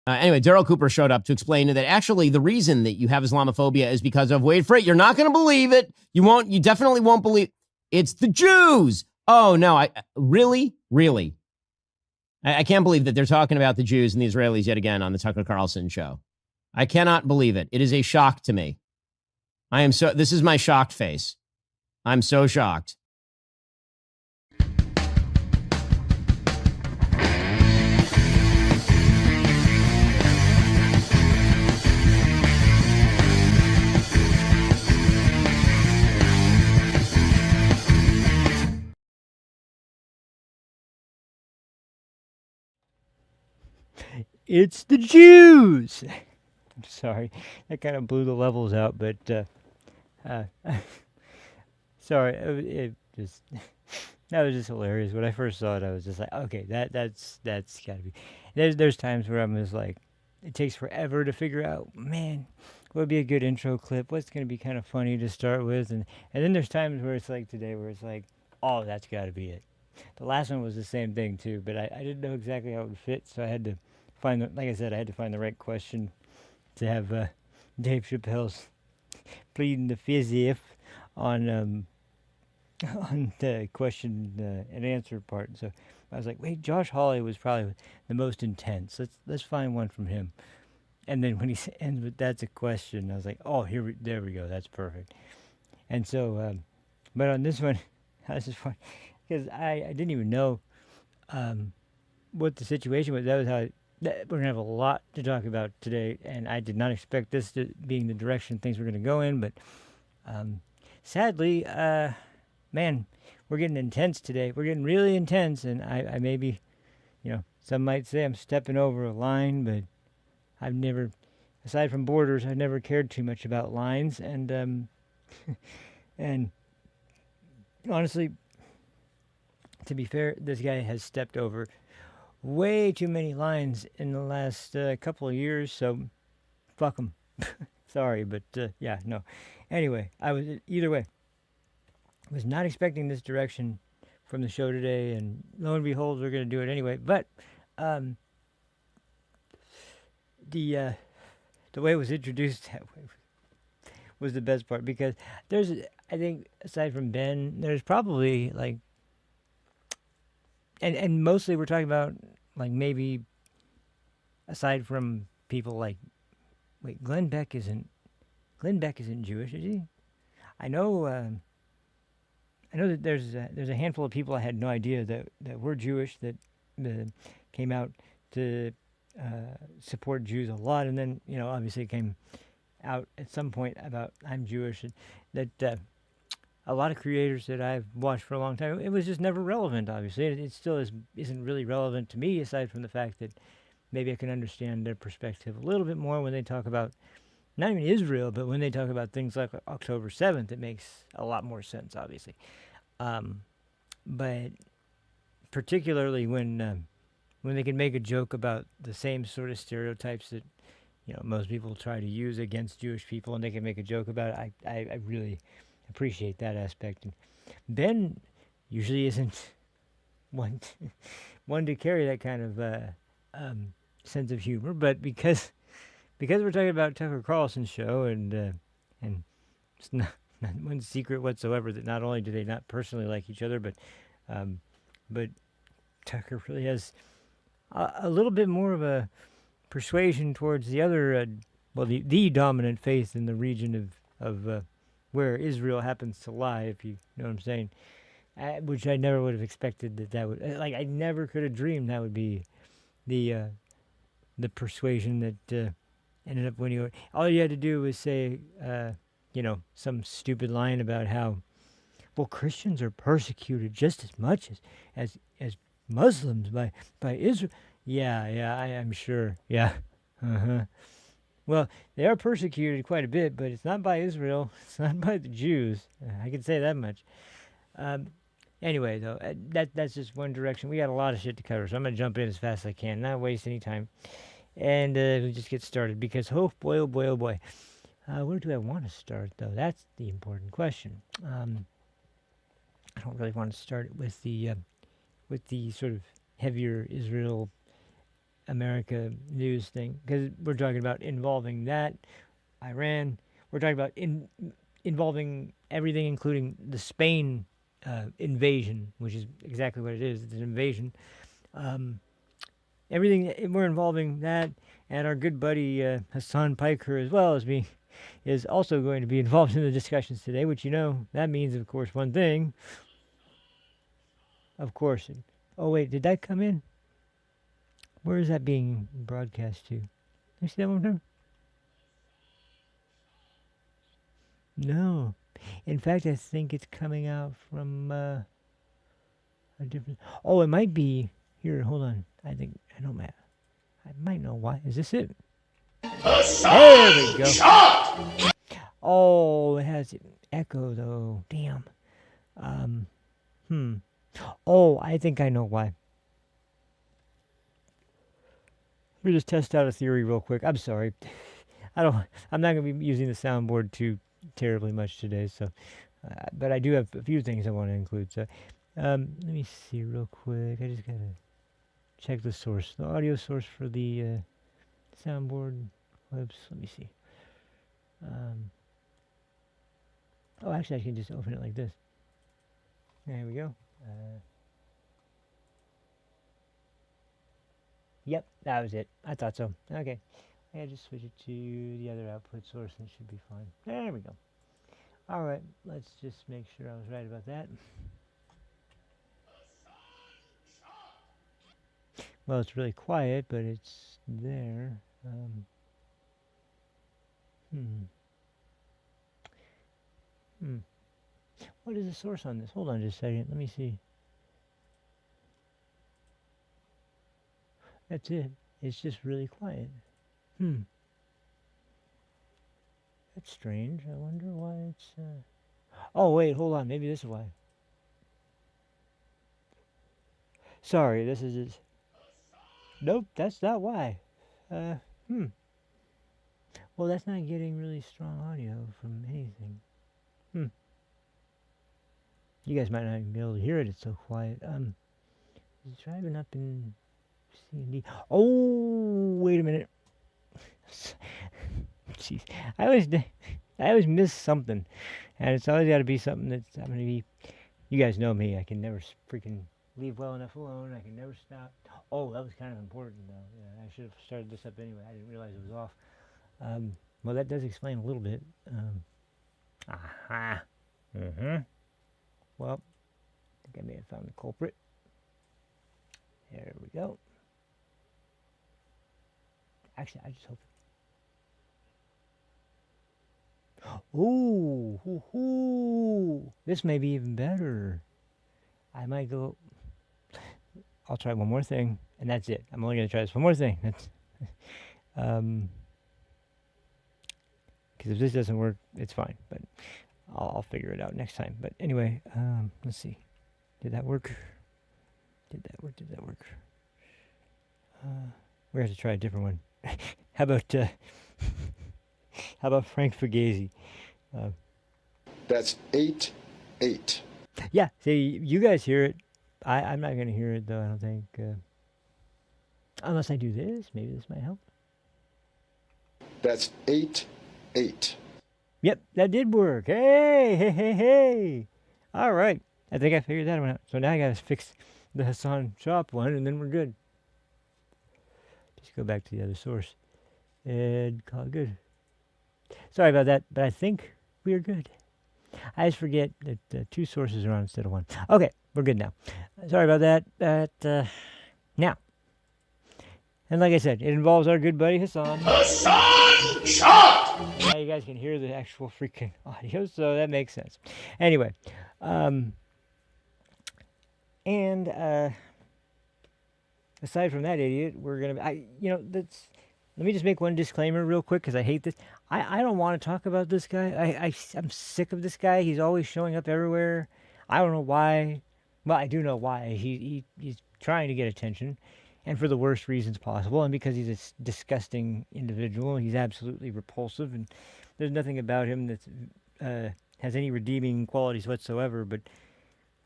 Anyway, Daryl Cooper showed up to explain that actually the reason that you have Islamophobia is because of, wait for it, you're not going to believe it. You definitely won't believe it's the Jews. Oh, no, I really. I can't believe that they're talking about the Jews and the Israelis yet again on the Tucker Carlson show. I cannot believe it. It is a shock to me. This is my shocked face. I'm so shocked. It's the Jews. I'm sorry, that kind of blew the levels out, but sorry, that was just hilarious. When I first saw it, I was just like, okay, that's gotta be. There's times where I'm just like, it takes forever to figure out, man, what would be a good intro clip? What's gonna be kind of funny to start with, and then there's times where it's like today, where it's like, oh, that's gotta be it. The last one was the same thing too, but I didn't know exactly how it would fit, so I had to like I said, I had to find the right question to have Dave Chappelle's pleading the fifth on the question and answer part. So I was like, wait, Josh Hawley was probably the most intense. Let's find one from him. And then when he ends with "that's a question," I was like, oh, there we go, that's perfect. And so, but on this one, this is fun because I didn't even know what the situation was. That was how. We're going to have a lot to talk about today, and I did not expect this to being the direction things were going to go in, but sadly, man, we're getting intense today. We're getting really intense, and I maybe, some might say I'm stepping over a line, but I've never, aside from borders, I've never cared too much about lines, and and honestly, to be fair, this guy has stepped over way too many lines in the last couple of years, so fuck them. Sorry, but yeah, no. Anyway, either way, was not expecting this direction from the show today, and lo and behold, we're going to do it anyway. But the way it was introduced that way was the best part, because I think, aside from Ben, there's probably like, and mostly we're talking about, like, maybe aside from people like, wait, Glenn Beck isn't Jewish, is he? I know that there's a handful of people I had no idea that were Jewish that came out to support Jews a lot, and then obviously came out at some point about I'm Jewish, and that a lot of creators that I've watched for a long time, it was just never relevant, obviously. It still isn't really relevant to me, aside from the fact that maybe I can understand their perspective a little bit more when they talk about, not even Israel, but when they talk about things like October 7th, it makes a lot more sense, obviously. But particularly when they can make a joke about the same sort of stereotypes that most people try to use against Jewish people, and they can make a joke about it, I really appreciate that aspect. And Ben usually isn't one to carry that kind of sense of humor, but because we're talking about Tucker Carlson's show, and it's not one secret whatsoever that not only do they not personally like each other, but Tucker really has a little bit more of a persuasion towards the other, the dominant faith in the region of where Israel happens to lie, if you know what I'm saying, which I never would have expected that would, like, I never could have dreamed that would be the persuasion that ended up winning. All you had to do was say, some stupid line about how, well, Christians are persecuted just as much as Muslims by Israel. Yeah, I'm sure. Yeah. Uh-huh. Well, they are persecuted quite a bit, but it's not by Israel. It's not by the Jews. I can say that much. Anyway, though, that's just one direction. We got a lot of shit to cover, so I'm going to jump in as fast as I can, not waste any time. And we'll just get started, because, oh boy. Where do I want to start, though? That's the important question. I don't really want to start with the sort of heavier Israel America news thing, because we're talking about involving that, Iran. We're talking about involving everything, including the Spain invasion, which is exactly what it is. It's an invasion. Um, Everything we're involving that, and our good buddy Hassan Piker, as well as me, is also going to be involved in the discussions today. Which that means, of course, one thing. Of course. Oh wait, did that come in? Where is that being broadcast to? Let me see that one more time. No. In fact, I think it's coming out from a different. Oh, it might be here. Hold on. I think I know, Matt. I might know why. Is this it? There we go. Oh, it has echo though. Damn. Hmm. Oh, I think I know why. Let me just test out a theory real quick. I'm sorry. I'm not going to be using the soundboard too terribly much today, so but I do have a few things I want to include. So let me see real quick. I just got to check the source, the audio source for the soundboard clips. Let me see. Oh, actually, I can just open it like this. There we go. Yep, that was it. I thought so. Okay. I just switch it to the other output source and it should be fine. There we go. Alright, let's just make sure I was right about that. Well, it's really quiet, but it's there. What is the source on this? Hold on just a second. Let me see. That's it. It's just really quiet. That's strange. I wonder why it's... Oh, wait, hold on. Maybe this is why. Sorry, this is... Nope, that's not why. Well, that's not getting really strong audio from anything. You guys might not even be able to hear it. It's so quiet. It's driving up in C&D. Oh, wait a minute. Jeez, I always miss something, and it's always got to be something that's I'm gonna be. You guys know me. I can never freaking leave well enough alone. I can never stop. Oh, that was kind of important though. Yeah, I should have started this up anyway. I didn't realize it was off. Well, that does explain a little bit. Aha. Well, I think I may have found the culprit. There we go. Actually, I just hope. Ooh, this may be even better. I might go. I'll try one more thing, and that's it. I'm only going to try this one more thing. That's because if this doesn't work, it's fine. But I'll figure it out next time. But anyway, let's see. Did that work? Did that work? We have to try a different one. How about Frank Fugazi? That's 8, 8. Yeah, see, you guys hear it. I'm not going to hear it, though, I don't think. Unless I do this. Maybe this might help. That's 8, 8. Yep, that did work. Hey. All right. I think I figured that one out. So now I got to fix the Hassan Shop one, and then we're good. Just go back to the other source and call it good. Sorry about that, but I think we are good. I just forget that two sources are on instead of one. Okay, we're good now. Sorry about that. Now, and like I said, it involves our good buddy Hassan. Hassan Shot! Now you guys can hear the actual freaking audio, so that makes sense. Anyway, aside from that idiot, we're gonna. Let me just make one disclaimer real quick because I hate this. I don't want to talk about this guy. I'm sick of this guy. He's always showing up everywhere. I don't know why. Well, I do know why. He's trying to get attention, and for the worst reasons possible. And because he's a disgusting individual, he's absolutely repulsive, and there's nothing about him that has any redeeming qualities whatsoever. But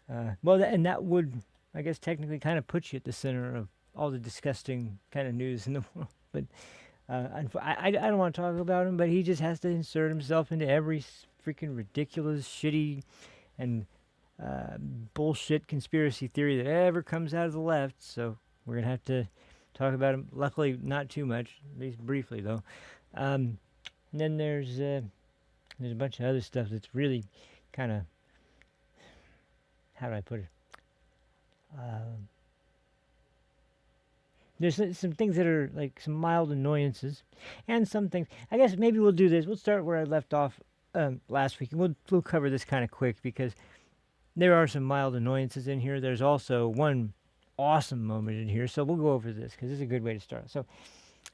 that would, I guess, technically kind of put you at the center of all the disgusting kind of news in the world. But I don't want to talk about him, but he just has to insert himself into every freaking ridiculous, shitty, and bullshit conspiracy theory that ever comes out of the left. So we're going to have to talk about him. Luckily, not too much, at least briefly, though. And then there's a bunch of other stuff that's really kind of, how do I put it? There's some things that are like some mild annoyances, and some things. I guess maybe we'll do this. We'll start where I left off last week, and we'll cover this kind of quick because there are some mild annoyances in here. There's also one awesome moment in here, so we'll go over this because this is a good way to start. So,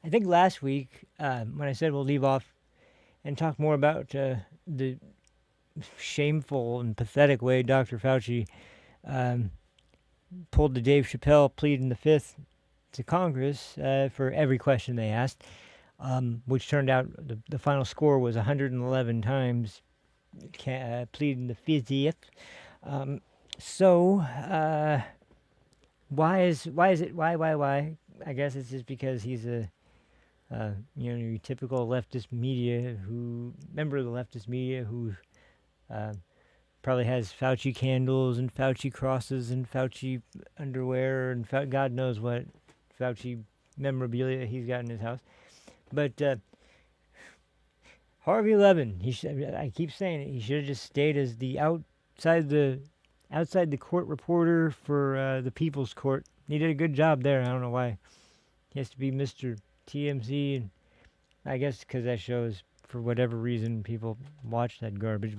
I think last week when I said we'll leave off and talk more about the shameful and pathetic way Dr. Fauci pulled the Dave Chappelle pleading the fifth to Congress for every question they asked, which turned out the final score was 111 times pleading the fifth. Why? I guess it's just because he's a your typical leftist member of the leftist media who probably has Fauci candles and Fauci crosses and Fauci underwear and God knows what Fauci memorabilia he's got in his house. But Harvey Levin, I keep saying it, he should have just stayed as the outside the court reporter for the People's Court. He did a good job there. I don't know why he has to be Mr. TMZ, and I guess because that shows, for whatever reason, people watch that garbage.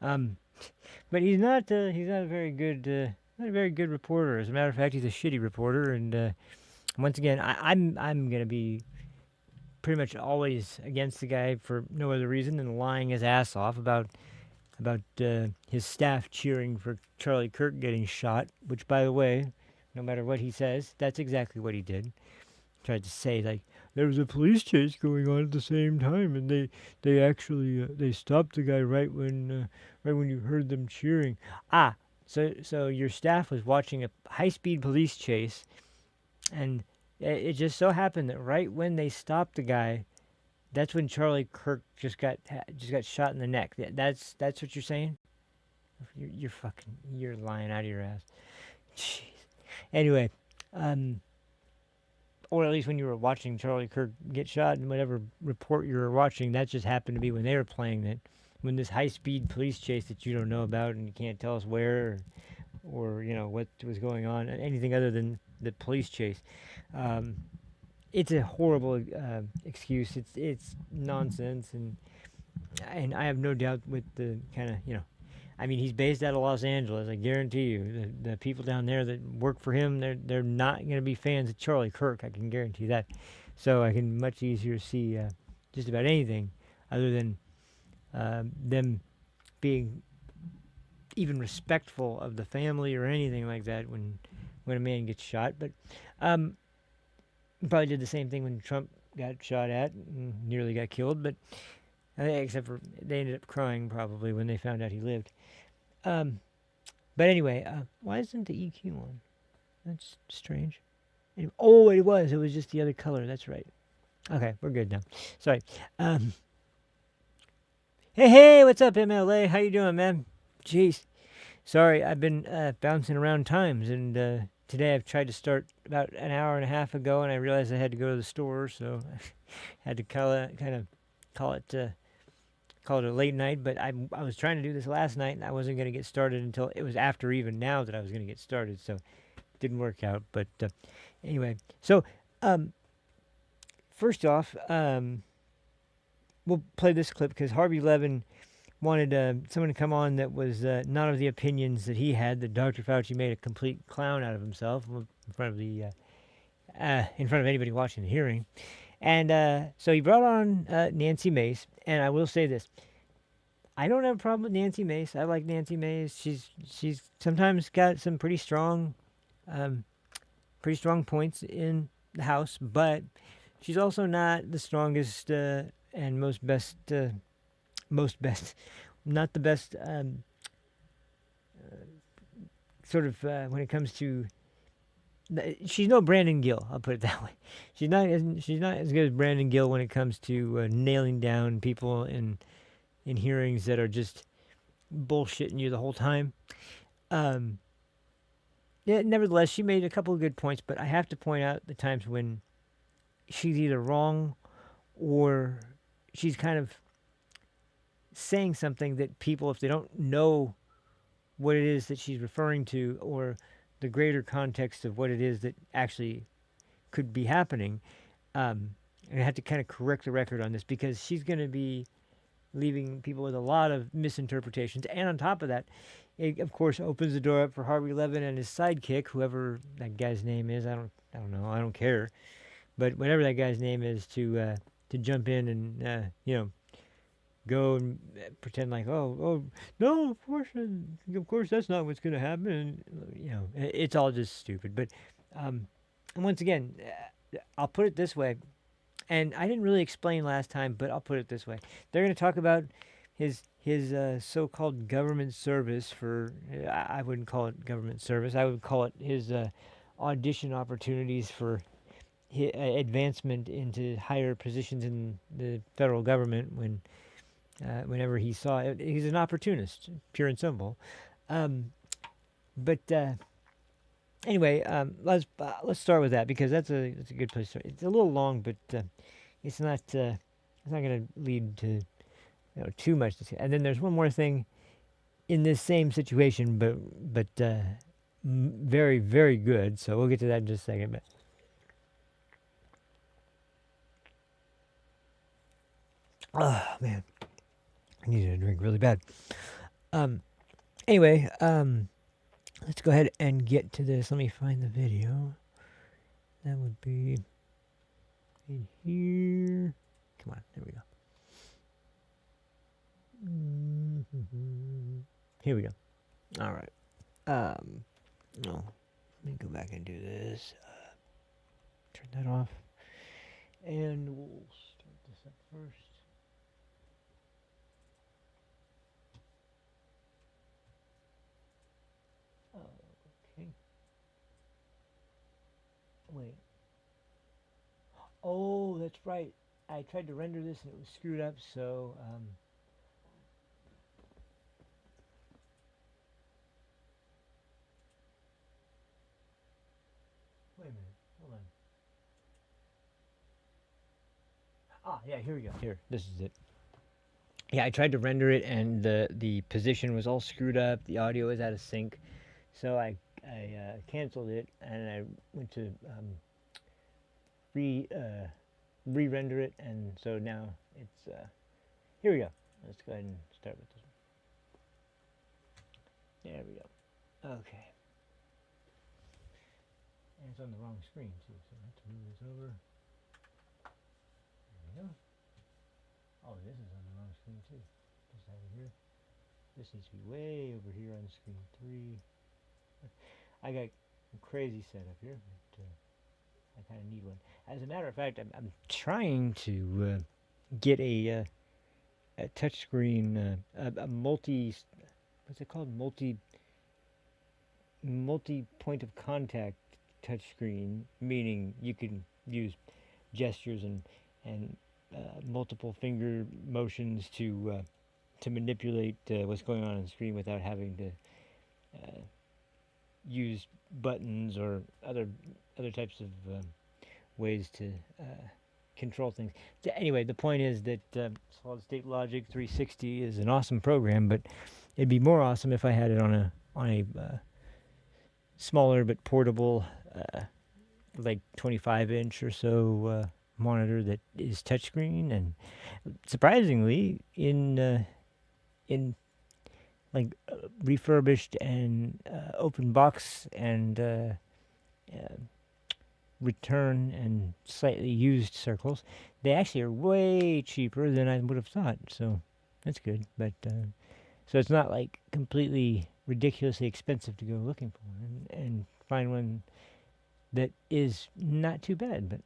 But he's not a very good reporter. As a matter of fact, he's a shitty reporter. And once again, I'm gonna be pretty much always against the guy for no other reason than lying his ass off about his staff cheering for Charlie Kirk getting shot. Which, by the way, no matter what he says, that's exactly what he did. Tried to say like there was a police chase going on at the same time, and they actually they stopped the guy right when you heard them cheering. So your staff was watching a high-speed police chase, and it just so happened that right when they stopped the guy, that's when Charlie Kirk just got shot in the neck. That's what you're saying? You're lying out of your ass. Jeez. Anyway, or at least when you were watching Charlie Kirk get shot, and whatever report you were watching, that just happened to be when they were playing it. When this high-speed police chase that you don't know about and you can't tell us where or what was going on, anything other than the police chase. It's a horrible excuse. It's nonsense, and I have no doubt with the kind of I mean, he's based out of Los Angeles. I guarantee you, the people down there that work for him, they're not going to be fans of Charlie Kirk. I can guarantee that. So I can much easier see just about anything other than them being even respectful of the family or anything like that when a man gets shot. But probably did the same thing when Trump got shot at and nearly got killed. But except for they ended up crying probably when they found out he lived. But anyway, why isn't the EQ on? That's strange. Anyway, it was just the other color. That's right. Okay, we're good now. Sorry. Hey, what's up, MLA? How you doing, man? Jeez. Sorry, I've been bouncing around times, and today I've tried to start about an hour and a half ago, and I realized I had to go to the store, so I had to call it a late night. But I was trying to do this last night, and I wasn't going to get started until it was after even now that I was going to get started, so it didn't work out. But anyway, so first off, we'll play this clip because Harvey Levin wanted someone to come on that was not of the opinions that he had, that Dr. Fauci made a complete clown out of himself in front of anybody watching the hearing. And so he brought on Nancy Mace, and I will say this. I don't have a problem with Nancy Mace. I like Nancy Mace. She's sometimes got some pretty strong points in the House, but she's also not the strongest and most best, not the best sort of when it comes to she's no Brandon Gill. I'll put it that way. She's not as good as Brandon Gill when it comes to nailing down people in hearings that are just bullshitting you the whole time. Um, yeah, nevertheless, she made a couple of good points, but I have to point out the times when she's either wrong or she's kind of saying something that people, if they don't know what it is that she's referring to or the greater context of what it is that actually could be happening, and I have to kind of correct the record on this because she's going to be leaving people with a lot of misinterpretations. And on top of that, it of course opens the door up for Harvey Levin and his sidekick, whoever that guy's name is. I don't know. I don't care. But whatever that guy's name is, to jump in and go and pretend like, oh no, of course that's not what's going to happen. And, it's all just stupid. But and once again, I'll put it this way. And I didn't really explain last time, but I'll put it this way. They're going to talk about his so-called government service for, I wouldn't call it government service. I would call it his audition opportunities for advancement into higher positions in the federal government whenever he saw it. He's an opportunist, pure and simple. But anyway, let's start with that because that's a good place to start. It's a little long, but it's not going to lead to too much. And then there's one more thing in this same situation, but very, very good. So we'll get to that in just a second. But oh man, I needed a drink really bad. Anyway, let's go ahead and get to this. Let me find the video. That would be in here. Come on, there we go. Here we go. All right. No, let me go back and do this. Turn that off. And we'll start this up first. Okay. Wait. Oh, that's right. I tried to render this and it was screwed up, so wait a minute. Hold on. Ah, yeah, here we go. Here, this is it. Yeah, I tried to render it and the position was all screwed up. The audio was out of sync. So I canceled it and I went to re-render it, and so now it's here we go. Let's go ahead and start with this one. There we go. Okay. And it's on the wrong screen too, so I have to move this over. There we go. Oh, this is on the wrong screen too. Just over here. This needs to be way over here on screen 3. I got a crazy setup here, but I kind of need one. As a matter of fact, I'm trying to get a touchscreen, a multi, what's it called? Multi point of contact touchscreen, meaning you can use gestures and multiple finger motions to manipulate what's going on the screen without having to use buttons or other types of ways to control things. So anyway, the point is that Solid State Logic 360 is an awesome program, but it'd be more awesome if I had it on a smaller but portable, like 25-inch or so monitor that is touchscreen. And surprisingly, in like refurbished and open box and return and slightly used circles, they actually are way cheaper than I would have thought. So that's good. But so it's not like completely ridiculously expensive to go looking for and find one that is not too bad. But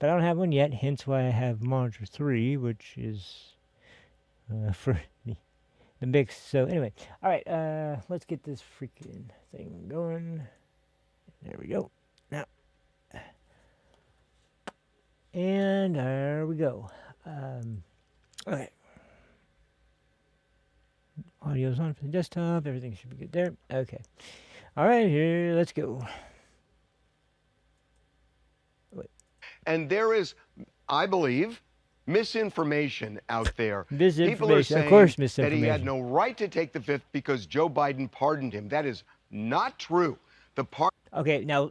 I don't have one yet. Hence why I have Monitor 3, which is for the mix. So anyway, all right, let's get this freaking thing going. There we go. Now, and there we go. Okay. Audio's on for the desktop. Everything should be good there. Okay. All right, here, let's go. Wait. And there is, I believe, misinformation out there. Misinformation, People are saying of course, that misinformation. he had no right to take the fifth because Joe Biden pardoned him. That is not true. Okay, now,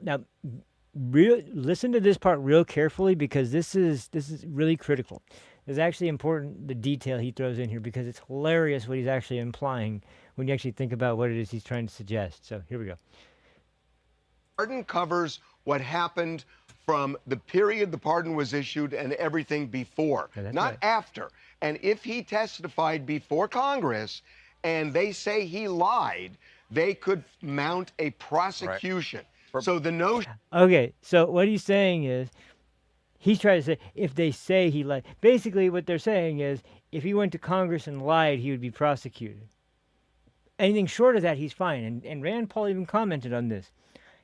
listen to this part real carefully because this is really critical. It's actually important, the detail he throws in here, because it's hilarious what he's actually implying when you actually think about what it is he's trying to suggest. So here we go. Pardon covers what happened from the period the pardon was issued and everything before, Yeah, not right. after. And if he testified before Congress and they say he lied, they could mount a prosecution. Right. So the notion. Okay, so what he's saying is, he's trying to say, if they say he lied. Basically, what they're saying is, if he went to Congress and lied, he would be prosecuted. Anything short of that, he's fine. And Rand Paul even commented on this.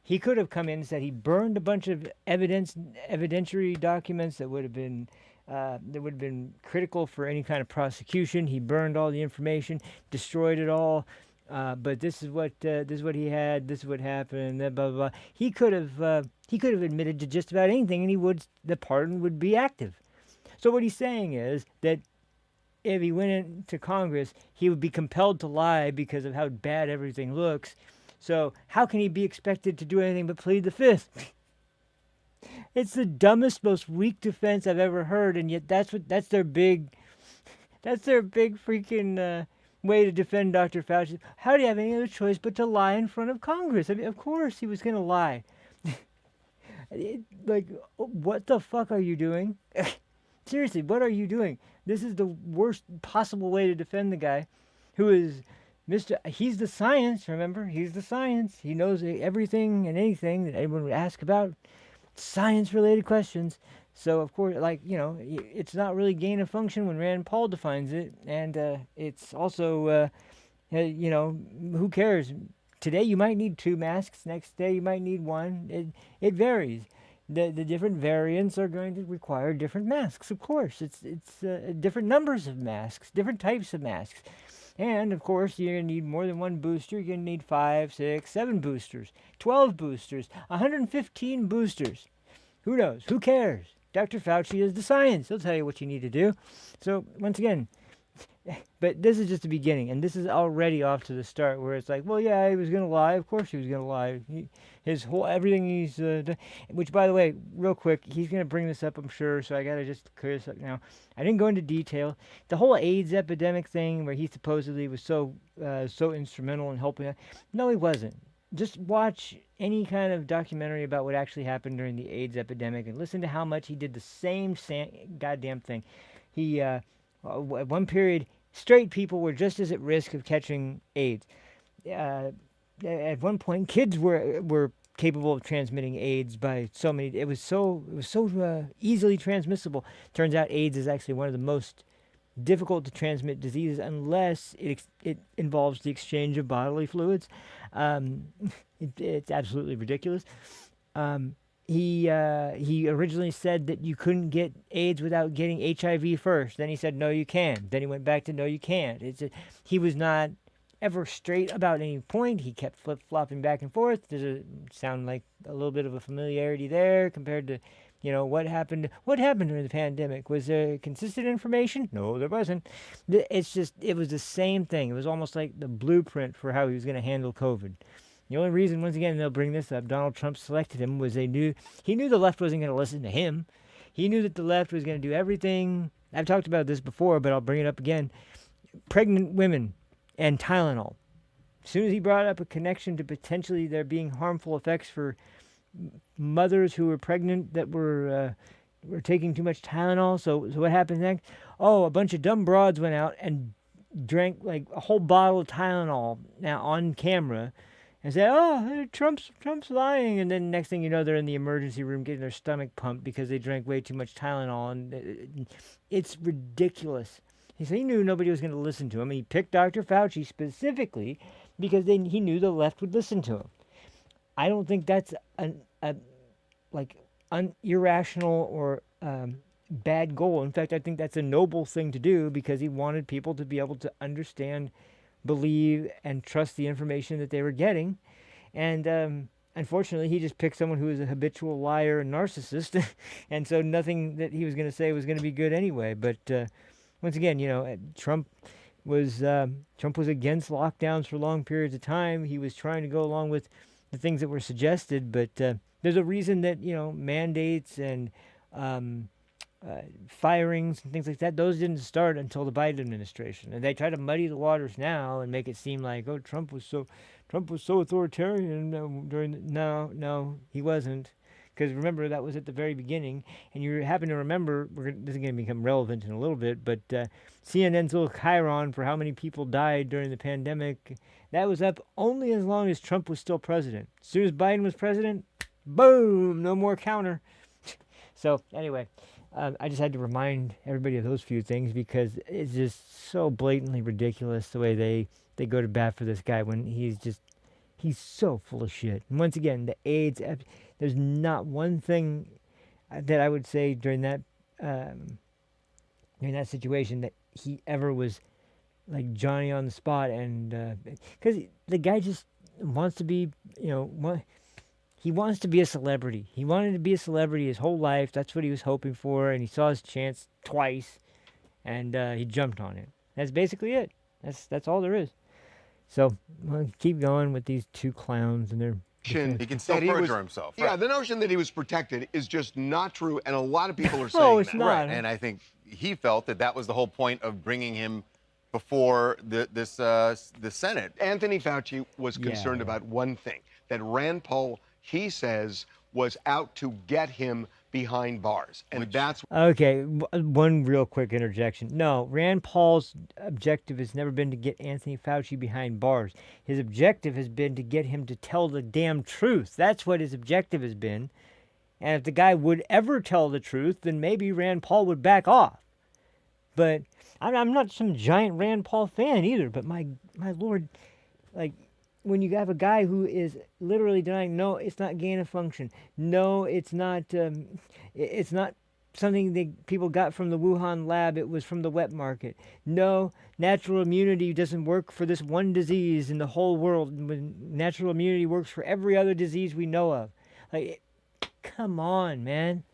He could have come in and said he burned a bunch of evidentiary documents that would have been critical for any kind of prosecution. He burned all the information, destroyed it all. But this is what he had. This is what happened. Blah blah blah. He could have admitted to just about anything, and the pardon would be active. So what he's saying is that if he went into Congress, he would be compelled to lie because of how bad everything looks. So how can he be expected to do anything but plead the fifth? It's the dumbest, most weak defense I've ever heard, and yet that's their big freaking way to defend Dr. Fauci. How do you have any other choice but to lie in front of Congress? I mean, of course he was going to lie. Like, what the fuck are you doing? Seriously, what are you doing? This is the worst possible way to defend the guy who is he's the science, remember? He's the science. He knows everything and anything that anyone would ask about science-related questions. So, of course, it's not really gain of function when Rand Paul defines it. And it's also, who cares? Today you might need 2 masks. Next day you might need 1. It varies. The different variants are going to require different masks, of course. It's different numbers of masks, different types of masks. And, of course, you're going to need more than 1 booster. You're going to need 5, 6, 7 boosters, 12 boosters, 115 boosters. Who knows? Who cares? Dr. Fauci is the science. He'll tell you what you need to do. So, once again, but this is just the beginning, and this is already off to the start where it's like, well, yeah, he was going to lie. Of course he was going to lie. Everything he's done, which, by the way, real quick, he's going to bring this up, I'm sure, so I got to just clear this up now. I didn't go into detail. The whole AIDS epidemic thing where he supposedly was so instrumental in helping us. No, he wasn't. Just watch any kind of documentary about what actually happened during the AIDS epidemic and listen to how much he did the same goddamn thing. He, at one period, straight people were just as at risk of catching AIDS. At one point, kids were capable of transmitting AIDS by so many. It was so easily transmissible. Turns out AIDS is actually one of the most difficult to transmit diseases unless it involves the exchange of bodily fluids. It's absolutely ridiculous. He originally said that you couldn't get AIDS without getting HIV first. Then he said, no, you can. Then he went back to, no, you can't. He was not ever straight about any point. He kept flip-flopping back and forth. Does it sound like a little bit of a familiarity there compared to, what happened? What happened during the pandemic? Was there consistent information? No, there wasn't. It was the same thing. It was almost like the blueprint for how he was going to handle COVID. The only reason, once again, they'll bring this up, Donald Trump selected him, was he knew the left wasn't going to listen to him. He knew that the left was going to do everything. I've talked about this before, but I'll bring it up again. Pregnant women and Tylenol. As soon as he brought up a connection to potentially there being harmful effects for mothers who were pregnant that were taking too much Tylenol, so what happened next? Oh, a bunch of dumb broads went out and drank like a whole bottle of Tylenol now on camera and said, oh, Trump's lying. And then next thing you know, they're in the emergency room getting their stomach pumped because they drank way too much Tylenol. And it's ridiculous. He knew nobody was going to listen to him. He picked Dr. Fauci specifically because he knew the left would listen to him. I don't think that's a like irrational or bad goal. In fact, I think that's a noble thing to do because he wanted people to be able to understand, believe, and trust the information that they were getting. And unfortunately, he just picked someone who is a habitual liar and narcissist, and so nothing that he was going to say was going to be good anyway. But once again, Trump was against lockdowns for long periods of time. He was trying to go along with the things that were suggested, but there's a reason that mandates and firings and things like that, those didn't start until the Biden administration, and they try to muddy the waters now and make it seem like, oh, Trump was so authoritarian no, he wasn't. Because remember, that was at the very beginning, and you happen to remember, this is going to become relevant in a little bit, but CNN's little chyron for how many people died during the pandemic, that was up only as long as Trump was still president. As soon as Biden was president, boom, no more counter. So anyway, I just had to remind everybody of those few things because it's just so blatantly ridiculous the way they go to bat for this guy when he's so full of shit. And once again, the AIDS, there's not one thing that I would say during that situation that he ever was like Johnny on the spot, and because the guy just wants to be, he wants to be a celebrity. He wanted to be a celebrity his whole life. That's what he was hoping for, and he saw his chance twice, and he jumped on it. That's basically it. That's all there is. So we'll keep going with these two clowns and their. He can still perjure himself. Yeah, the notion that he was protected is just not true, and a lot of people are saying No, it's that. not. Right, and I think he felt that was the whole point of bringing him before the Senate. Anthony Fauci was concerned about one thing, that Rand Paul, he says, was out to get him behind bars. And that's... Okay, one real quick interjection. No, Rand Paul's objective has never been to get Anthony Fauci behind bars. His objective has been to get him to tell the damn truth. That's what his objective has been. And if the guy would ever tell the truth, then maybe Rand Paul would back off. But I'm not some giant Rand Paul fan either, but my Lord, like, when you have a guy who is literally denying, no, it's not gain of function. No, it's not something that people got from the Wuhan lab. It was from the wet market. No, natural immunity doesn't work for this one disease in the whole world. When natural immunity works for every other disease we know of. Like, come on, man.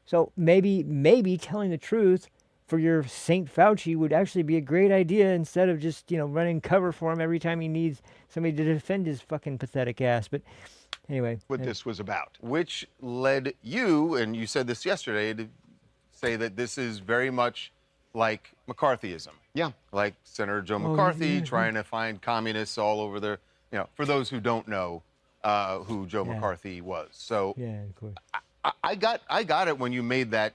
So maybe telling the truth for your Saint Fauci would actually be a great idea instead of just, running cover for him every time he needs somebody to defend his fucking pathetic ass. But anyway. What this was about. Which led you, and you said this yesterday, to say that this is very much like McCarthyism. Yeah. Like Senator Joe McCarthy trying to find communists all over the, for those who don't know who Joe McCarthy was. So yeah, of course. I got it when you made that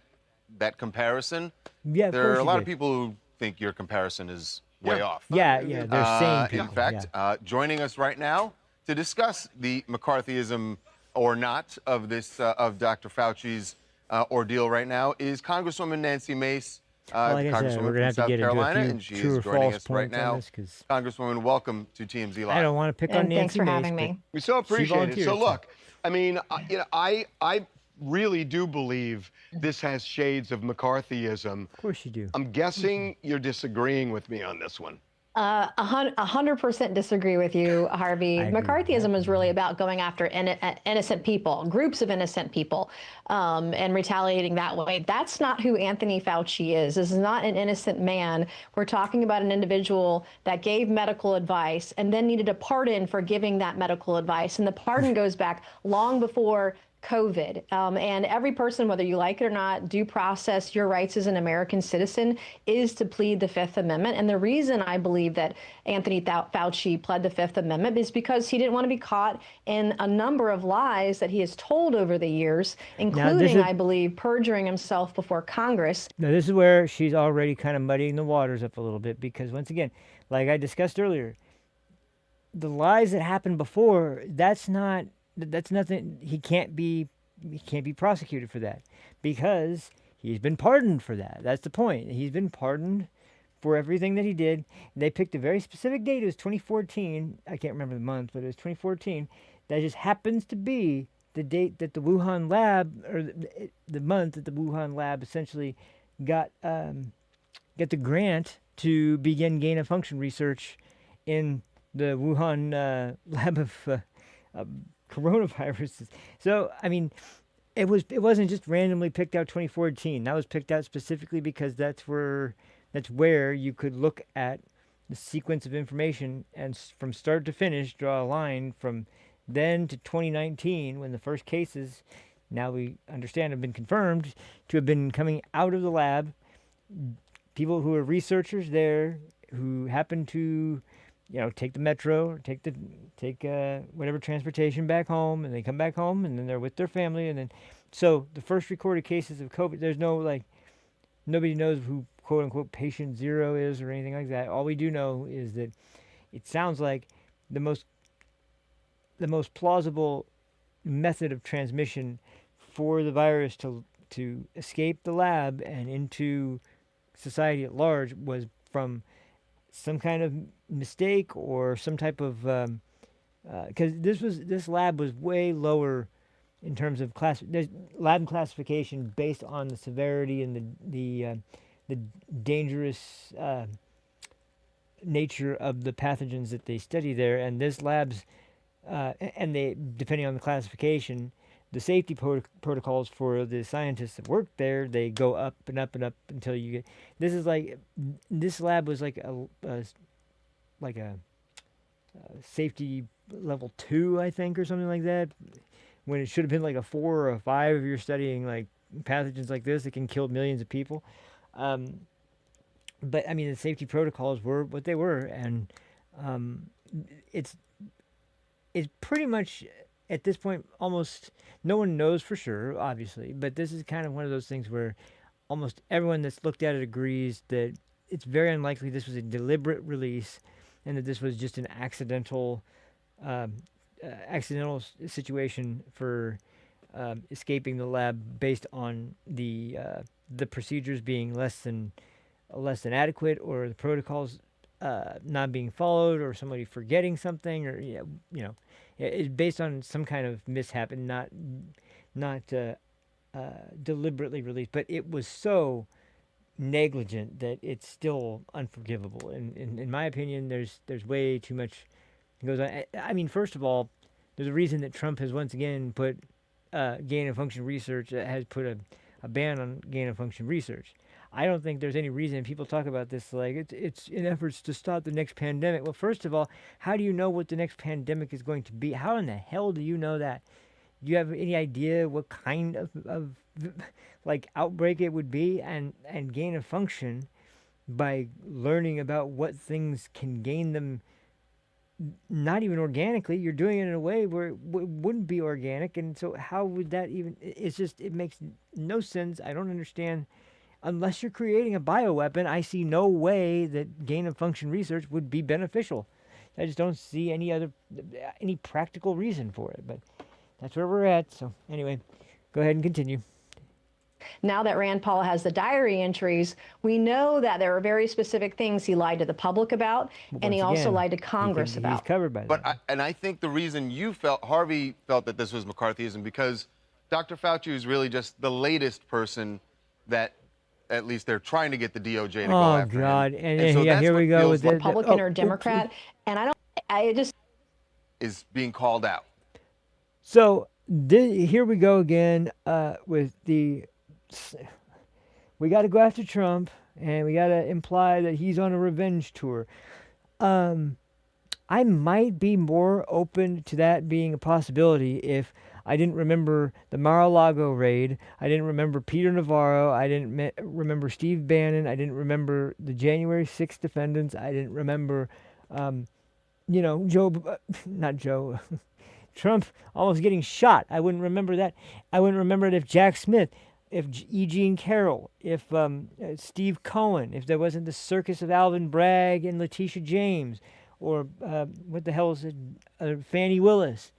comparison. Yeah, there are a lot of people who think your comparison is way off. Yeah, they're sane people. In fact, joining us right now to discuss the McCarthyism or not of this of Dr. Fauci's ordeal right now is Congresswoman Nancy Mace, Congresswoman from South Carolina, and she is joining us right now. Congresswoman, welcome to TMZ Live. I don't want to pick on Nancy Thanks for Mace, having me. We so appreciate it. So look, I mean, I really do believe this has shades of McCarthyism. Of course you do. I'm guessing you're disagreeing with me on this one. 100% disagree with you, Harvey. McCarthyism is really about going after innocent people, groups of innocent people, and retaliating that way. That's not who Anthony Fauci is. This is not an innocent man. We're talking about an individual that gave medical advice and then needed a pardon for giving that medical advice. And the pardon goes back long before COVID. And every person, whether you like it or not, due process, your rights as an American citizen is to plead the Fifth Amendment. And the reason I believe that Anthony Fauci pled the Fifth Amendment is because he didn't want to be caught in a number of lies that he has told over the years, including, I believe, perjuring himself before Congress. Now, this is where she's already kind of muddying the waters up a little bit, because once again, like I discussed earlier, the lies that happened before, that's nothing. He can't be prosecuted for that because he's been pardoned for that. That's the point. He's been pardoned for everything that he did. They picked a very specific date. It was 2014. I can't remember the month, but it was 2014. That just happens to be the date that the Wuhan lab, or the month that the Wuhan lab essentially got the grant to begin gain of function research in the Wuhan lab of coronaviruses. So, I mean, it wasn't just randomly picked out 2014. That was picked out specifically because that's where you could look at the sequence of information and from start to finish draw a line from then to 2019, when the first cases, now we understand, have been confirmed to have been coming out of the lab. People who are researchers there who happen to, take the metro or take whatever transportation back home, and they come back home and then they're with their family, and then so the first recorded cases of COVID, there's no nobody knows who quote unquote patient zero is or anything like that. All we do know is that it sounds like the most plausible method of transmission for the virus to escape the lab and into society at large was from some kind of mistake or some type of because this lab was way lower in terms of there's lab classification based on the severity and the dangerous nature of the pathogens that they study there, and this lab's and they, depending on the classification, the safety protocols for the scientists that work there, they go up and up and up until you get. This lab was like a safety level 2, I think, or something like that, when it should have been like a 4 or a 5 if you're studying like pathogens like this that can kill millions of people. But I mean, the safety protocols were what they were, and it's pretty much at this point almost no one knows for sure, obviously, but this is kind of one of those things where almost everyone that's looked at it agrees that it's very unlikely this was a deliberate release and that this was just an accidental situation for escaping the lab based on the procedures being less than adequate, or the protocols not being followed, or somebody forgetting something, or it's based on some kind of mishap and not deliberately released. But it was so negligent that it's still unforgivable. And in my opinion, there's way too much goes on. I mean, first of all, there's a reason that Trump has once again put gain of function research, has put a ban on gain of function research. I don't think there's any reason people talk about this like it's in efforts to stop the next pandemic. Well, first of all, how do you know what the next pandemic is going to be? How in the hell do you know that? Do you have any idea what kind of like outbreak it would be? And gain of function, by learning about what things can gain them, not even organically, you're doing it in a way where it wouldn't be organic. And so how would that even, it makes no sense. I don't understand. Unless you're creating a bioweapon, I see no way that gain of function research would be beneficial. I just don't see any practical reason for it. But that's where we're at. So anyway, go ahead and continue. Now that Rand Paul has the diary entries, we know that there are very specific things he lied to the public about, and he also lied to Congress about. He's covered by that. But I think the reason Harvey felt that this was McCarthyism, because Dr. Fauci is really just the latest person that at least they're trying to get the DOJ to go after him. Oh, God. And so yeah, here we go with Republican or Democrat. And I just is being called out. So here we go again with the, we got to go after Trump, and we got to imply that he's on a revenge tour. I might be more open to that being a possibility if I didn't remember the Mar-a-Lago raid. I didn't remember Peter Navarro. I didn't remember Steve Bannon. I didn't remember the January 6th defendants. I didn't remember, Trump almost getting shot. I wouldn't remember that. I wouldn't remember it if Jack Smith, if E. Jean Carroll, if Steve Cohen, if there wasn't the circus of Alvin Bragg and Letitia James, or what the hell is it, Fannie Willis.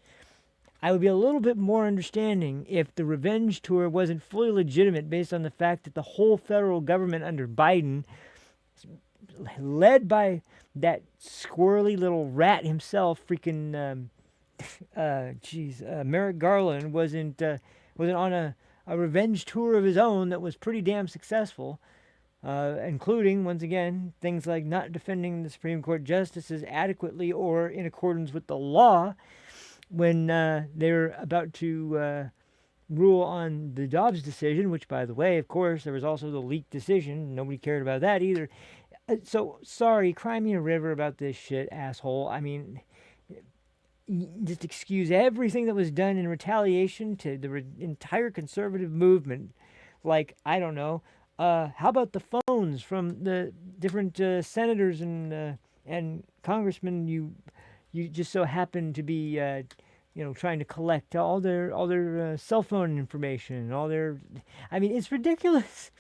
I would be a little bit more understanding if the revenge tour wasn't fully legitimate based on the fact that the whole federal government under Biden led by that squirrely little rat himself, freaking, Merrick Garland wasn't on a revenge tour of his own that was pretty damn successful, including, once again, things like not defending the Supreme Court justices adequately or in accordance with the law when they're about to rule on the Dobbs decision, which, by the way, of course, there was also the leaked decision. Nobody cared about that either. So, sorry, cry me a river about this shit, asshole. I mean, just excuse everything that was done in retaliation to the entire conservative movement. Like, I don't know, how about the phones from the different senators and congressmen you just so happen to be trying to collect all their cell phone information and all their, I mean, it's ridiculous.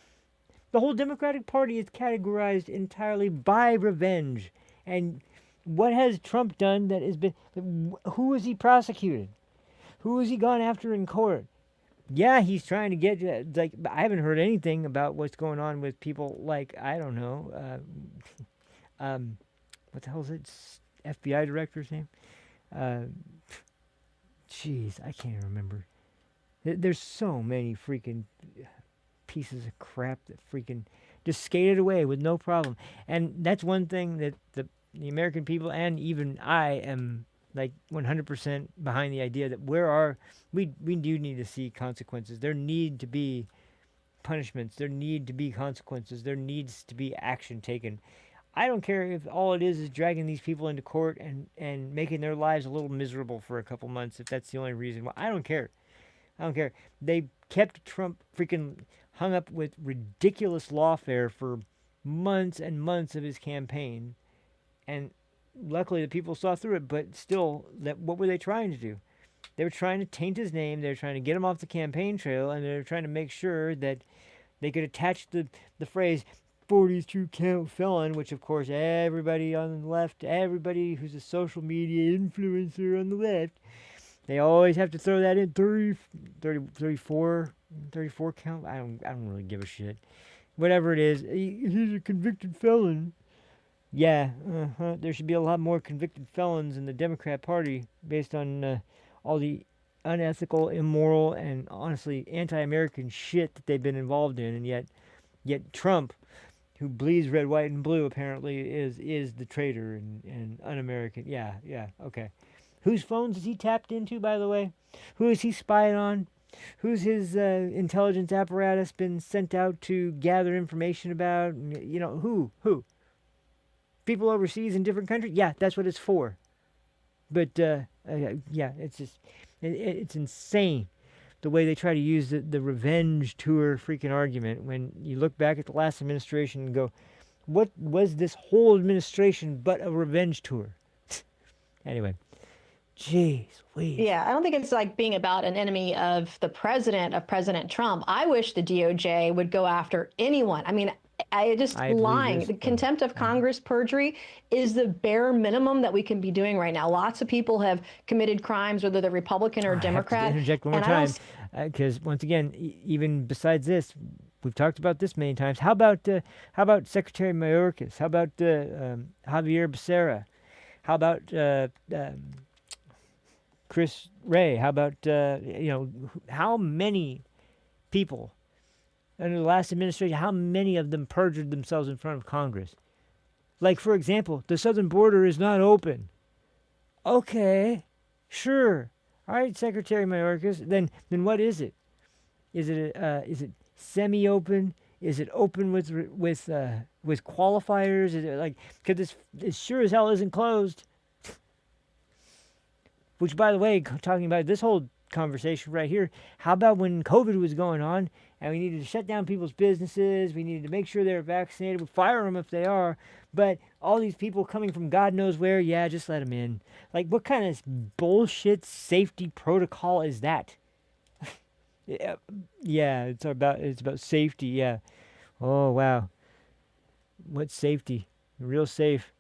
The whole Democratic Party is categorized entirely by revenge. And what has Trump done that has been, who has he prosecuted? Who has he gone after in court? Yeah, he's trying to get, like, I haven't heard anything about what's going on with people like, I don't know, what the hell is it? FBI director's name? Jeez, I can't remember. There's so many freaking pieces of crap that freaking just skated away with no problem. And that's one thing that the American people and even I am like 100% behind the idea that we do need to see consequences. There need to be punishments. There need to be consequences. There needs to be action taken. I don't care if all it is dragging these people into court and making their lives a little miserable for a couple months, if that's the only reason why. I don't care. They kept Trump freaking hung up with ridiculous lawfare for months and months of his campaign. And luckily the people saw through it, but still, what were they trying to do? They were trying to taint his name. They were trying to get him off the campaign trail, and they were trying to make sure that they could attach the phrase 42 count felon, which of course everybody on the left, everybody who's a social media influencer on the left, they always have to throw that in 34 count. I don't really give a shit. Whatever it is, he's a convicted felon. Yeah, there should be a lot more convicted felons in the Democrat Party based on all the unethical, immoral, and honestly anti-American shit that they've been involved in, and yet Trump, who bleeds red, white, and blue, apparently is the traitor and un-American. Yeah, okay. Whose phones is he tapped into, by the way? Who is he spying on? Who's his intelligence apparatus been sent out to gather information about? You know, who? People overseas in different countries? Yeah, that's what it's for. But, yeah, it's just, it's insane the way they try to use the revenge tour freaking argument when you look back at the last administration and go, what was this whole administration but a revenge tour? Anyway. Jeez, please. Yeah, I don't think it's like being about an enemy of President Trump. I wish the DOJ would go after anyone. I mean, lying. The contempt of Congress, perjury is the bare minimum that we can be doing right now. Lots of people have committed crimes, whether they're Republican or Democrat. I have to interject one more time, because once again, even besides this, we've talked about this many times. How about Secretary Mayorkas? How about Javier Becerra? How about Chris Wray? How about how many people under the last administration, how many of them perjured themselves in front of Congress? Like, for example, the southern border is not open. Okay, sure. All right, Secretary Mayorkas. Then what is it? Is it semi-open? Is it open with qualifiers? Is it like, because this sure as hell isn't closed. Which, by the way, talking about this whole conversation right here, how about when COVID was going on and we needed to shut down people's businesses, we needed to make sure they were vaccinated, we'd fire them if they are, but all these people coming from God knows where, yeah, just let them in. Like, what kind of bullshit safety protocol is that? Yeah, it's about safety, yeah. Oh, wow. What safety? Real safe.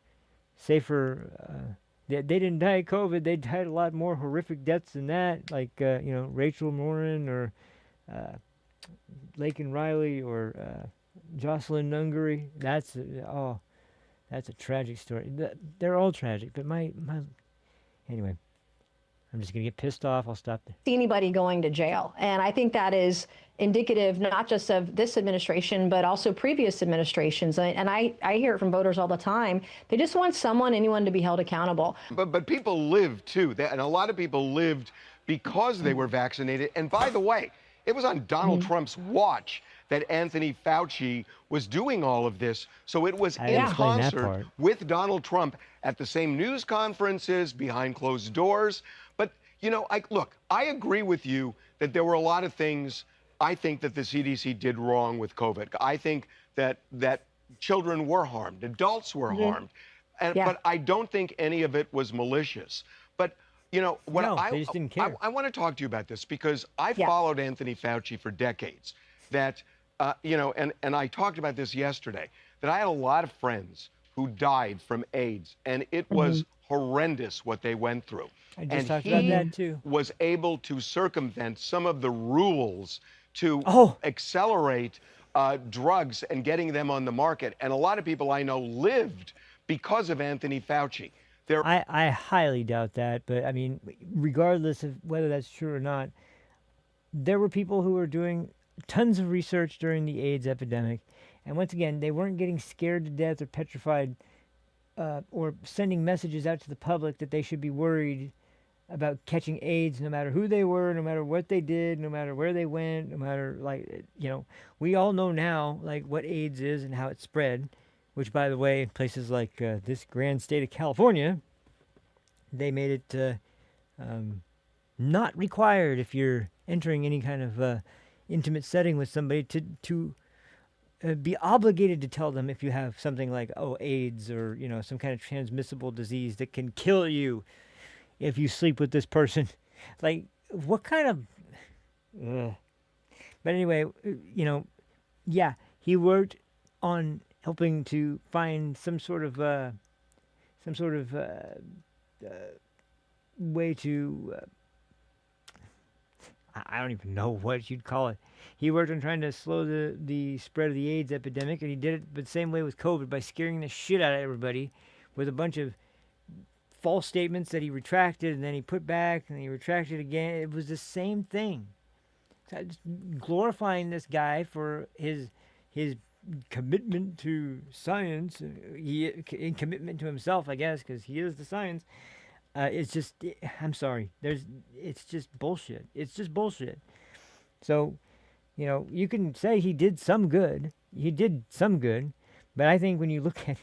Safer. They didn't die of COVID. They died a lot more horrific deaths than that, like Rachel Morin or Laken Riley or Jocelyn Nungary. That's That's a tragic story. They're all tragic, but anyway, I'm just gonna get pissed off. I'll stop there. See anybody going to jail. And I think that is indicative not just of this administration, but also previous administrations. And I hear it from voters all the time. They just want anyone to be held accountable. But people lived too. And a lot of people lived because they were vaccinated. And by the way, it was on Donald Trump's watch that Anthony Fauci was doing all of this. So it was in concert with Donald Trump at the same news conferences, behind closed doors. But, you know, I agree with you that there were a lot of things I think that the CDC did wrong with COVID. I think that children were harmed, adults were harmed. But I don't think any of it was malicious. But, you know, they just didn't care. I want to talk to you about this because I followed Anthony Fauci for decades. That, you know, and I talked about this yesterday, that I had a lot of friends who died from AIDS, and it was horrendous what they went through. I just talked about that too. Was able to circumvent some of the rules to accelerate drugs and getting them on the market. And a lot of people I know lived because of Anthony Fauci. I highly doubt that, but I mean, regardless of whether that's true or not, there were people who were doing tons of research during the AIDS epidemic. And once again, they weren't getting scared to death or petrified or sending messages out to the public that they should be worried about catching AIDS no matter who they were, no matter what they did, no matter where they went, no matter, like, you know, we all know now, like, what AIDS is and how it spread, which, by the way, in places like this grand state of California, they made it not required if you're entering any kind of intimate setting with somebody to be obligated to tell them if you have something like, AIDS or, you know, some kind of transmissible disease that can kill you if you sleep with this person. Like, what kind of... But anyway, you know, yeah, he worked on helping to find some sort of way to... I don't even know what you'd call it. He worked on trying to slow the spread of the AIDS epidemic, and he did it the same way with COVID, by scaring the shit out of everybody with a bunch of false statements that he retracted, and then he put back, and he retracted again. It was the same thing. So just glorifying this guy for his commitment to science, in commitment to himself, I guess, because he is the science. It's just, I'm sorry, it's just bullshit. It's just bullshit. So, you know, you can say he did some good. He did some good, but I think when you look at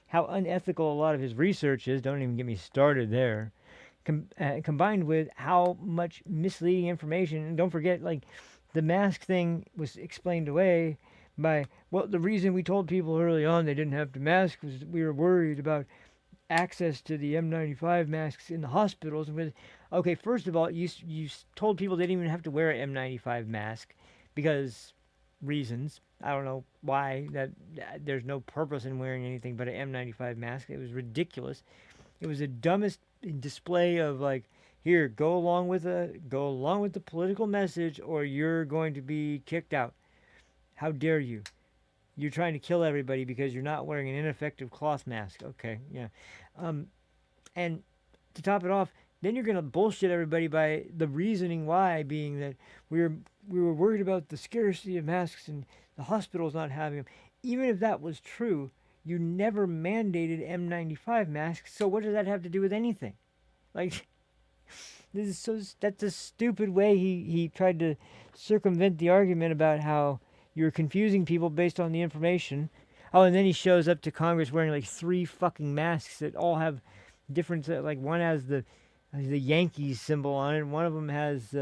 how unethical a lot of his research is, don't even get me started there, combined with how much misleading information, and don't forget, like, the mask thing was explained away by, well, the reason we told people early on they didn't have to mask was we were worried about access to the N95 masks in the hospitals. Okay, first of all, you told people they didn't even have to wear an N95 mask because reasons. I don't know why, that there's no purpose in wearing anything but an N95 mask. It was ridiculous. It was the dumbest display of, like, here, go along with the political message or you're going to be kicked out. How dare you? You're trying to kill everybody because you're not wearing an ineffective cloth mask. Okay, yeah. And to top it off, then you're going to bullshit everybody by the reasoning why being that we were worried about the scarcity of masks and the hospitals not having them. Even if that was true, you never mandated N95 masks, so what does that have to do with anything? Like, that's a stupid way he tried to circumvent the argument about how you're confusing people based on the information. Oh, and then he shows up to Congress wearing like 3 fucking masks that all have different, like, one has the Yankees symbol on it, and one of them has,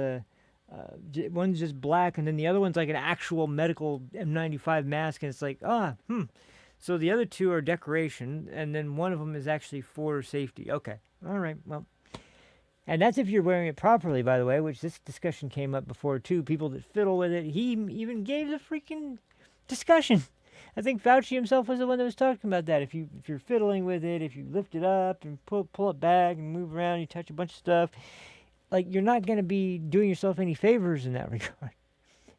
one's just black, and then the other one's like an actual medical N95 mask, and it's like, so the other 2 are decoration, and then one of them is actually for safety. Okay, all right, well. And that's if you're wearing it properly, by the way, which this discussion came up before, too. People that fiddle with it. He even gave the freaking discussion. I think Fauci himself was the one that was talking about that. If you're fiddling with it, if you lift it up and pull it back and move around, you touch a bunch of stuff, like, you're not going to be doing yourself any favors in that regard.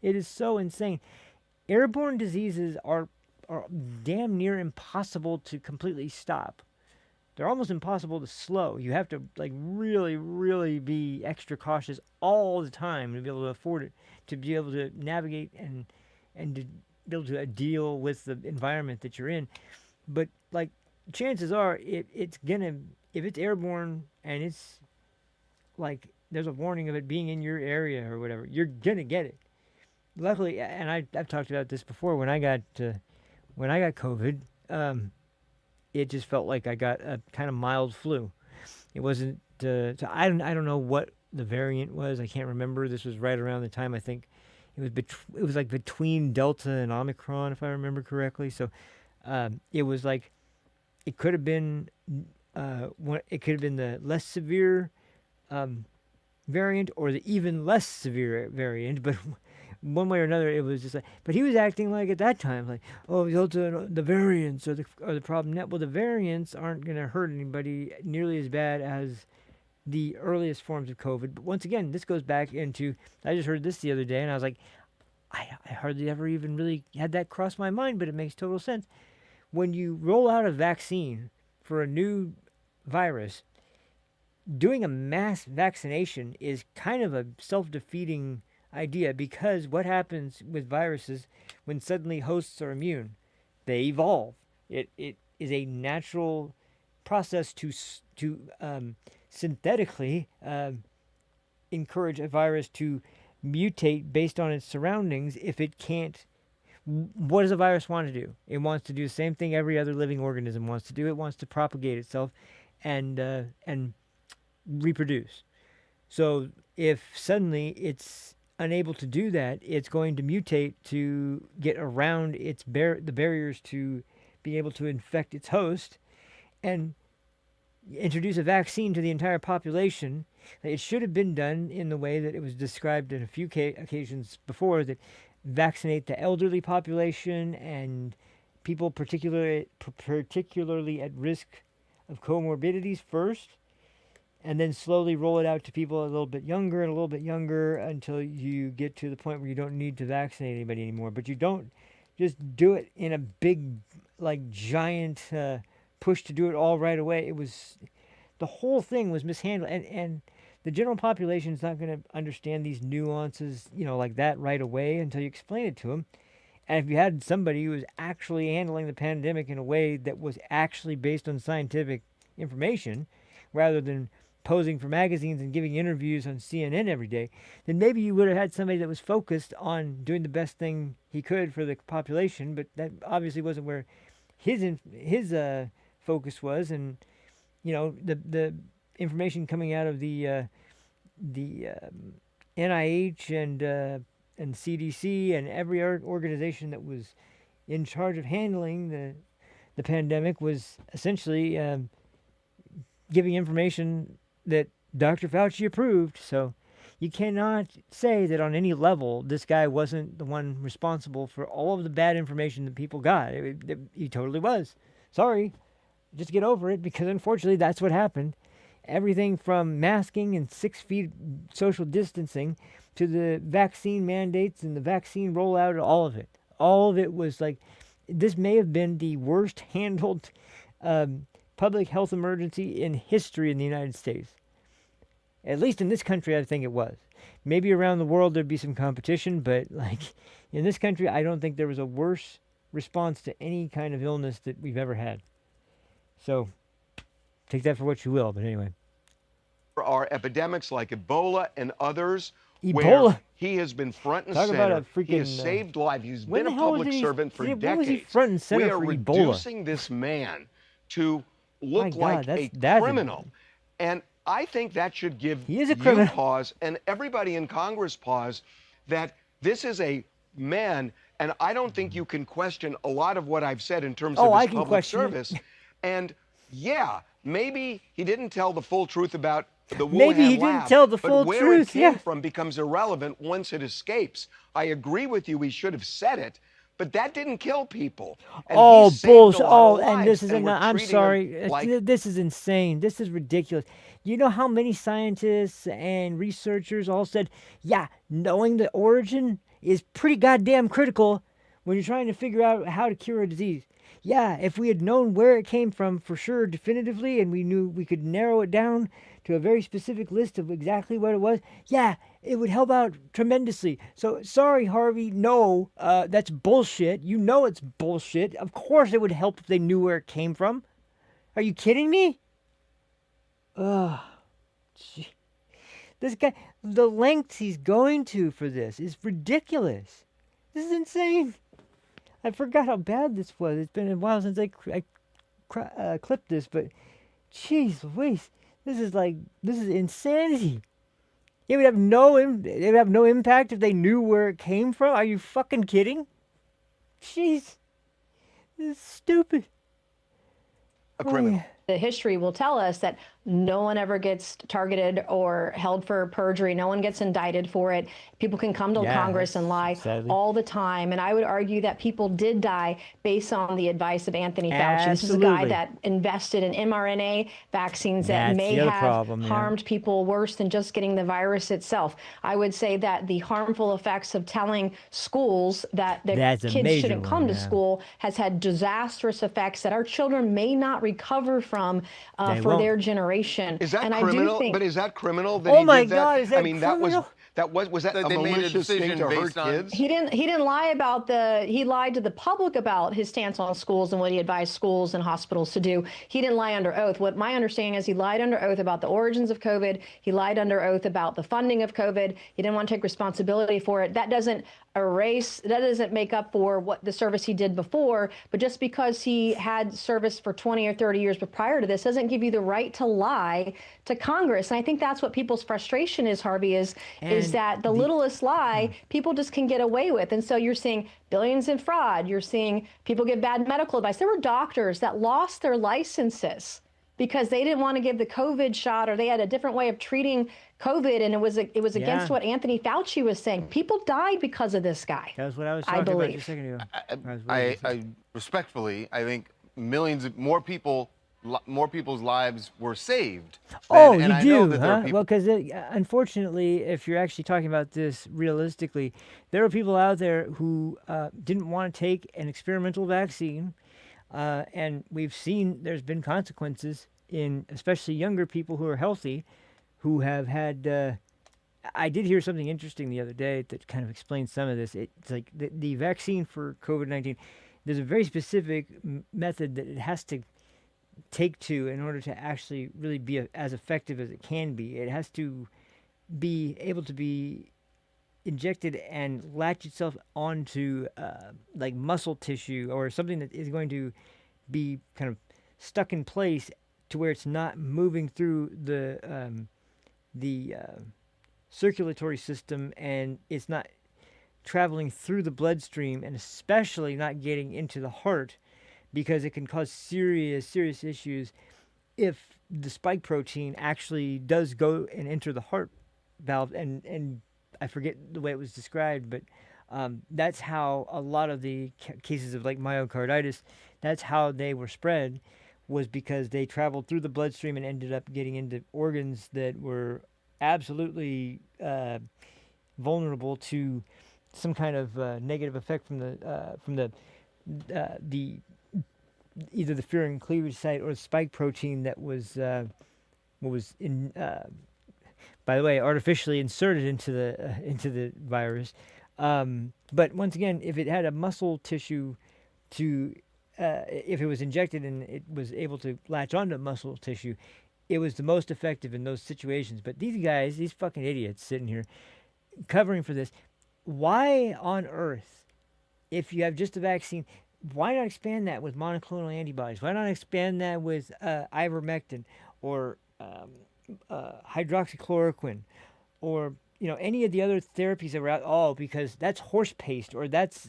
It is so insane. Airborne diseases are are damn near impossible to completely stop. They're almost impossible to slow. You have to like really, really be extra cautious all the time to be able to afford it, to be able to navigate and to be able to deal with the environment that you're in. But like chances are, it's gonna, if it's airborne and it's like there's a warning of it being in your area or whatever, you're gonna get it. Luckily, and I've talked about this before, when I got COVID, it just felt like I got a kind of mild flu. It wasn't. So I don't know what the variant was. I can't remember. This was right around the time, I think it was it was like between Delta and Omicron, if I remember correctly. So it was like it could have been it could have been the less severe variant or the even less severe variant, but one way or another, it was just like. But he was acting like at that time, like, oh, the variants are the problem. Well, the variants aren't going to hurt anybody nearly as bad as the earliest forms of COVID. But once again, this goes back into. I just heard this the other day, and I was like, I hardly ever even really had that cross my mind, but it makes total sense. When you roll out a vaccine for a new virus, doing a mass vaccination is kind of a self-defeating idea, because what happens with viruses when suddenly hosts are immune? They evolve. It is a natural process to synthetically encourage a virus to mutate based on its surroundings if it can't. What does a virus want to do? It wants to do the same thing every other living organism wants to do. It wants to propagate itself and reproduce. So if suddenly it's unable to do that, it's going to mutate to get around its the barriers to be able to infect its host and introduce a vaccine to the entire population. It should have been done in the way that it was described in a few occasions before, that vaccinate the elderly population and people particularly at risk of comorbidities first, and then slowly roll it out to people a little bit younger and a little bit younger until you get to the point where you don't need to vaccinate anybody anymore. But you don't just do it in a big, like, giant push to do it all right away. It was, the whole thing was mishandled, and the general population is not going to understand these nuances, like that right away until you explain it to them. And if you had somebody who was actually handling the pandemic in a way that was actually based on scientific information, rather than posing for magazines and giving interviews on CNN every day, then maybe you would have had somebody that was focused on doing the best thing he could for the population. But that obviously wasn't where his focus was. And the information coming out of the NIH and CDC and every organization that was in charge of handling the pandemic was essentially giving information that Dr. Fauci approved. So you cannot say that on any level this guy wasn't the one responsible for all of the bad information that people got. He totally was. Sorry. Just get over it, because unfortunately that's what happened. Everything from masking and 6 feet social distancing to the vaccine mandates and the vaccine rollout, all of it was like, this may have been the worst handled public health emergency in history in the United States. At least in this country, I think it was. Maybe around the world there'd be some competition, but like in this country, I don't think there was a worse response to any kind of illness that we've ever had. So take that for what you will, but anyway. There are epidemics like Ebola and others Ebola. where he has been front and Talk center. About a freaking, he has saved lives. He's when been a the hell public servant for when decades. was he front and center we are for Ebola? reducing this man to look My like God, a that's criminal. And I think that should give He is a you criminal. pause and everybody in Congress pause, that this is a man, and I don't think you can question a lot of what I've said in terms of his public service. And yeah, maybe he didn't tell the full truth about the Wuhan Maybe he lab, didn't tell the but full where truth, it came yeah. from becomes irrelevant once it escapes. I agree with you, he should have said it, but that didn't kill people. And he saved a bullshit. lot of And this lives, is, and we're I'm treating him sorry. like This is insane. This is ridiculous. You know how many scientists and researchers all said, yeah, knowing the origin is pretty goddamn critical. when you're trying to figure out how to cure a disease. Yeah, if we had known where it came from for sure, definitively, and we knew we could narrow it down to a very specific list of exactly what it was, yeah, it would help out tremendously. So, sorry, Harvey, no, that's bullshit. You know it's bullshit. Of course it would help if they knew where it came from. Are you kidding me? Ugh. Gee. This guy, the lengths he's going to for this is ridiculous. This is insane. I forgot how bad this was. It's been a while since I clipped this, but jeez Louise, this is insanity. It would have no impact if they knew where it came from. Are you fucking kidding? Jeez, this is stupid. A criminal. yeah. The history will tell us that no one ever gets targeted or held for perjury. No one gets indicted for it. People can come to Congress and lie all the time. And I would argue that people did die based on the advice of Anthony Fauci. This is a guy that invested in mRNA vaccines that may have harmed people worse than just getting the virus itself. I would say that the harmful effects of telling schools that their kids shouldn't come to school has had disastrous effects that our children may not recover from for their generation. Is that and criminal? I do think, but is that criminal that Oh he my did that? God, is that I mean, criminal? was that a They made a malicious thing decision to hurt based on- kids? he didn't lie about he lied to the public about his stance on schools and what he advised schools and hospitals to do. He didn't lie under oath. What my understanding is, he lied under oath about the origins of COVID. He lied under oath about the funding of COVID. He didn't want to take responsibility for it. That doesn't make up for what the service he did before, but just because he had service for 20 or 30 years but prior to this doesn't give you the right to lie to Congress. And I think that's what people's frustration is, Harvey, is that the littlest lie people just can get away with. And so you're seeing billions in fraud. You're seeing people get bad medical advice. There were doctors that lost their licenses because they didn't want to give the COVID shot, or they had a different way of treating COVID, and it was against what Anthony Fauci was saying. People died because of this guy. That was what I was talking about just a second ago. I respectfully, I think more people's lives were saved. Oh, and you I know do, that there are huh? people- Well, because unfortunately, if you're actually talking about this realistically, there are people out there who didn't want to take an experimental vaccine, and we've seen there's been consequences in especially younger people who are healthy, who have had. I did hear something interesting the other day that kind of explains some of this. It's like the vaccine for COVID-19. There's a very specific method that it has to take to in order to actually really be as effective as it can be. It has to be able to be injected and latch itself onto like muscle tissue or something that is going to be kind of stuck in place to where it's not moving through the circulatory system, and it's not traveling through the bloodstream, and especially not getting into the heart, because it can cause serious issues if the spike protein actually does go and enter the heart valve. And I forget the way it was described, but that's how a lot of the cases of like myocarditis, that's how they were spread, was because they traveled through the bloodstream and ended up getting into organs that were absolutely vulnerable to some kind of negative effect from the either the furin cleavage site or the spike protein that was in by the way artificially inserted into the virus. But once again, if it had a muscle tissue to if it was injected and it was able to latch onto muscle tissue, it was the most effective in those situations. But these guys, these fucking idiots sitting here covering for this, why on earth, if you have just a vaccine, why not expand that with monoclonal antibodies? Why not expand that with ivermectin or hydroxychloroquine or any of the other therapies that were out? Oh, because that's horse paste, or that's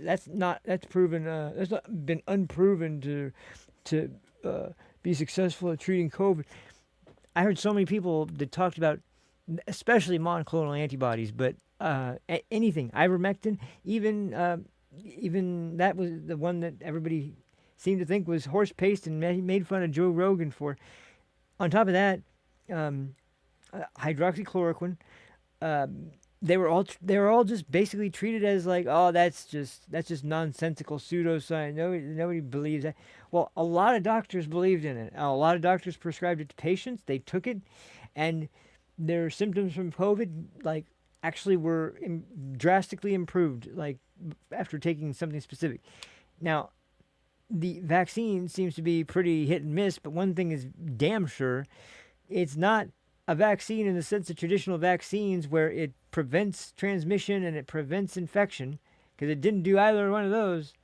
proven that's not been unproven to be successful at treating COVID. I heard so many people that talked about, especially monoclonal antibodies, but anything, ivermectin, even that was the one that everybody seemed to think was horse paste and made fun of Joe Rogan for. On top of that, hydroxychloroquine, they were all just basically treated as like, oh, that's just nonsensical pseudoscience. Nobody believes that. Well, a lot of doctors believed in it. A lot of doctors prescribed it to patients. They took it, and their symptoms from COVID like actually were drastically improved like after taking something specific. Now, the vaccine seems to be pretty hit and miss, but one thing is damn sure, it's not a vaccine in the sense of traditional vaccines where it prevents transmission and it prevents infection, because it didn't do either one of those.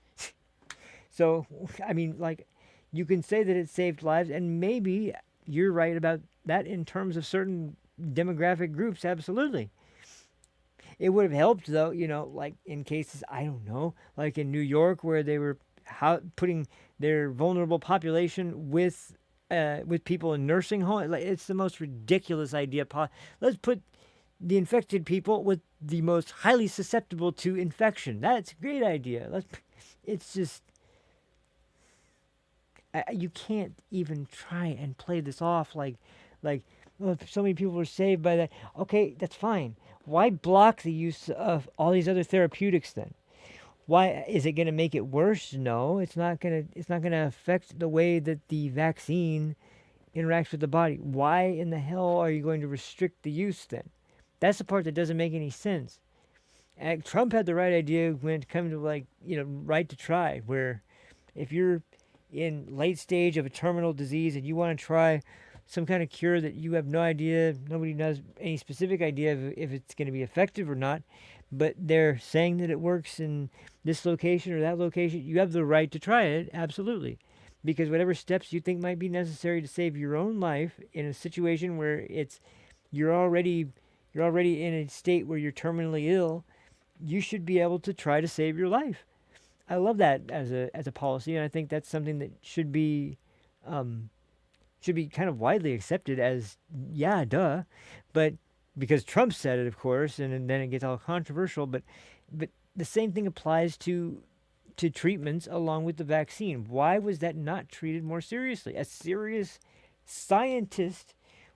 So, I mean, like, you can say that it saved lives, and maybe you're right about that in terms of certain demographic groups, absolutely. It would have helped, though, like in cases, I don't know, like in New York where they were putting their vulnerable population with people in nursing homes. Like, it's the most ridiculous idea. Let's put the infected people with the most highly susceptible to infection. That's a great idea. It's just, you can't even try and play this off like, oh, so many people were saved by that. Okay, that's fine. Why block the use of all these other therapeutics then? Why is it going to make it worse? No, it's not going to affect the way that the vaccine interacts with the body. Why in the hell are you going to restrict the use then? That's the part that doesn't make any sense. And Trump had the right idea when it comes to right to try, where if you're in late stage of a terminal disease and you want to try some kind of cure that you have no idea, nobody knows any specific idea of if it's going to be effective or not, but they're saying that it works in this location or that location, you have the right to try it, absolutely. Because whatever steps you think might be necessary to save your own life in a situation where you're already in a state where you're terminally ill, you should be able to try to save your life. I love that as a policy, and I think that's something that should be kind of widely accepted as, yeah, duh. But because Trump said it, of course, and then it gets all controversial. But the same thing applies to treatments along with the vaccine. Why was that not treated more seriously? A serious scientist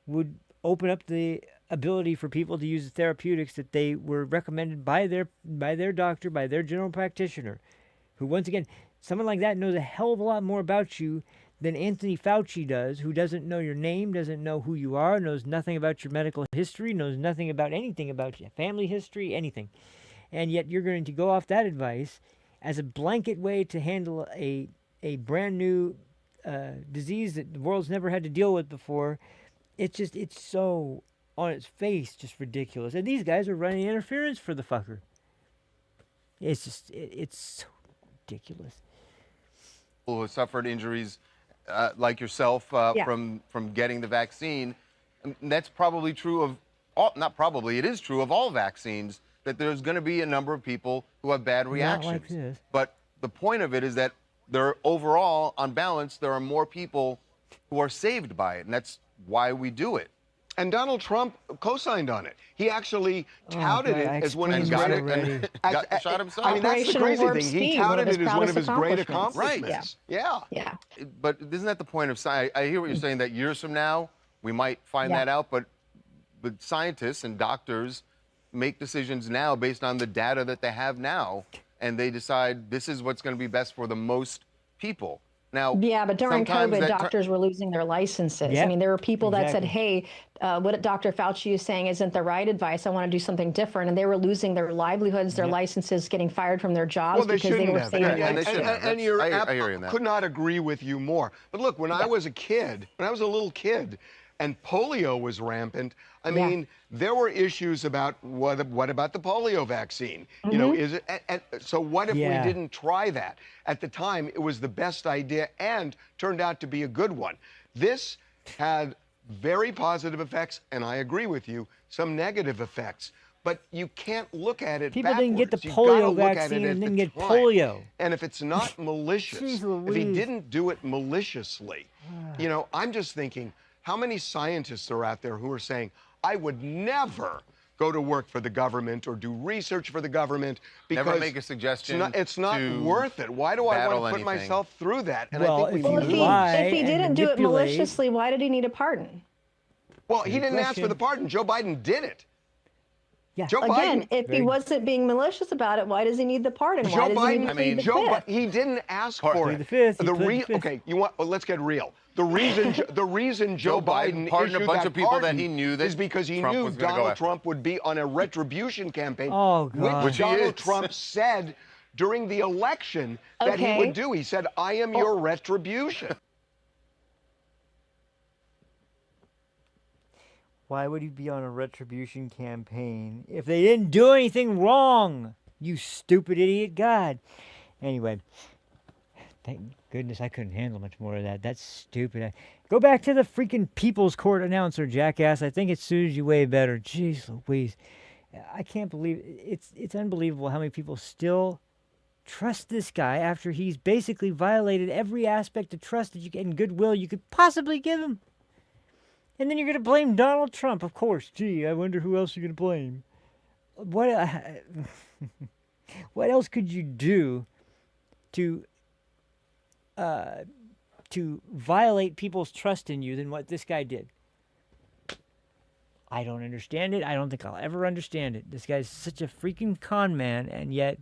would open up the ability for people to use the therapeutics that they were recommended by their doctor, by their general practitioner, who, once again, someone like that knows a hell of a lot more about you than Anthony Fauci does, who doesn't know your name, doesn't know who you are, knows nothing about your medical history, knows nothing about anything about your family history, anything. And yet you're going to go off that advice as a blanket way to handle a brand new disease that the world's never had to deal with before. It's so on its face just ridiculous. And these guys are running interference for the fucker. It's so ridiculous. People who have suffered injuries like yourself from getting the vaccine. And that's probably true of all, not probably, it is true of all vaccines, that there's going to be a number of people who have bad reactions. Not like this. But the point of it is that overall, on balance, there are more people who are saved by it, and that's why we do it. And Donald Trump co-signed on it. He actually touted it as one of his got great... shot himself. I mean, that's the crazy Warp thing. He Speed, touted it as one of his great accomplishments. accomplishments. Yeah. But isn't that the point of science? I hear what you're saying, that years from now, we might find that out, but scientists and doctors make decisions now based on the data that they have now, and they decide this is what's going to be best for the most people. Now, but during COVID, doctors were losing their licenses. I mean, there were people that said, hey, what Dr. Fauci is saying isn't the right advice. I want to do something different. And they were losing their livelihoods, their licenses, getting fired from their jobs because they were saving lives. And I hear you on that. Could not agree with you more. But look, when I was a kid, when I was a little kid, and polio was rampant, I mean, there were issues about what about the polio vaccine? You know, is it? And so what if we didn't try that? At the time, it was the best idea and turned out to be a good one. This had very positive effects, and I agree with you, some negative effects. But you can't look at it People backwards. didn't get the You've polio gotta look at vaccine it and at then the get time. polio. And if it's not malicious, if he didn't do it maliciously, you know, I'm just thinking, how many scientists are out there who are saying, I would never go to work for the government or do research for the government because never make a suggestion. It's not worth it. Why do I want to put myself through that? And I think if he didn't do it maliciously, why did he need a pardon? Well, he didn't ask for the pardon. Joe Biden did it. Yeah. Joe Again, Biden. if he wasn't being malicious about it, why does he need the pardon? Why Joe does he need Biden, to plead the fifth? he didn't ask for Plead it. the fifth, he The pled the fifth. Okay, let's get real. The reason Joe Biden pardoned a issued bunch that of people that pardon he knew that is because he Trump knew was gonna go Donald after. Trump would be on a retribution campaign, Oh, God. which Which he Donald is. Trump said during the election that he Okay. would do. He said, "I am your retribution." Why would he be on a retribution campaign if they didn't do anything wrong? You stupid idiot God. Anyway, thank goodness I couldn't handle much more of that. That's stupid. Go back to the freaking People's Court announcer, jackass. I think it suits you way better. Jeez Louise. I can't believe it's unbelievable how many people still trust this guy after he's basically violated every aspect of trust that you and goodwill you could possibly give him. And then you're going to blame Donald Trump, of course. Gee, I wonder who else you're going to blame. What what else could you do to violate people's trust in you than what this guy did? I don't understand it. I don't think I'll ever understand it. This guy's such a freaking con man, and yet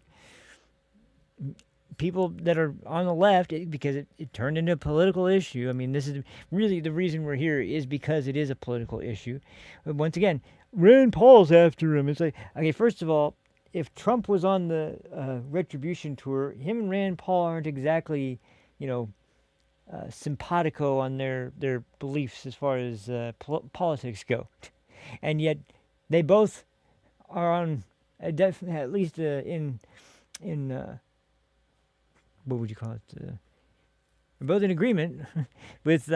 people that are on the left, because it turned into a political issue. I mean, this is really the reason we're here is because it is a political issue. But once again, Rand Paul's after him. It's like, okay, first of all, if Trump was on the retribution tour, him and Rand Paul aren't exactly, simpatico on their beliefs as far as politics go. And yet they both are on, at least in what would you call it? We're both in agreement with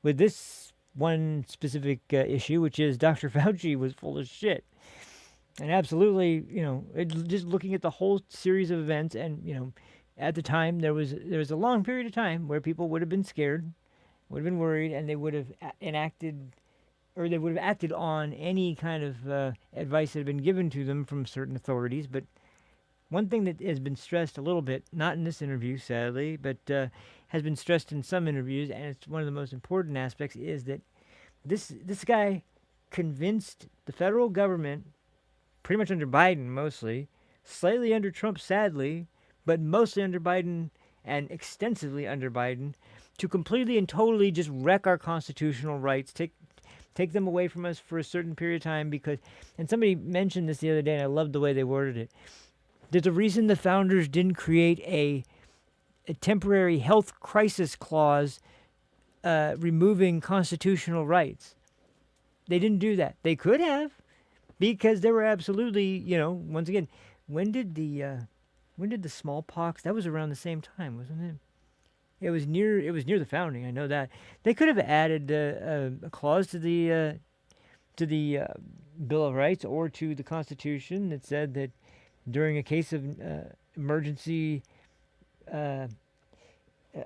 this one specific issue, which is Dr. Fauci was full of shit. And absolutely, just looking at the whole series of events, and at the time there was a long period of time where people would have been scared, would have been worried, and they would have acted on any kind of advice that had been given to them from certain authorities. But one thing that has been stressed a little bit, not in this interview, sadly, but has been stressed in some interviews, and it's one of the most important aspects, is that this guy convinced the federal government, pretty much under Biden mostly, slightly under Trump sadly, but mostly under Biden and extensively under Biden, to completely and totally just wreck our constitutional rights, take them away from us for a certain period of time. Because, and somebody mentioned this the other day, and I loved the way they worded it. There's a reason the founders didn't create a temporary health crisis clause removing constitutional rights. They didn't do that. They could have, because they were absolutely, once again, when did the smallpox? That was around the same time, wasn't it? It was near the founding. I know that. They could have added a clause to the Bill of Rights or to the Constitution that said that during a case of emergency, of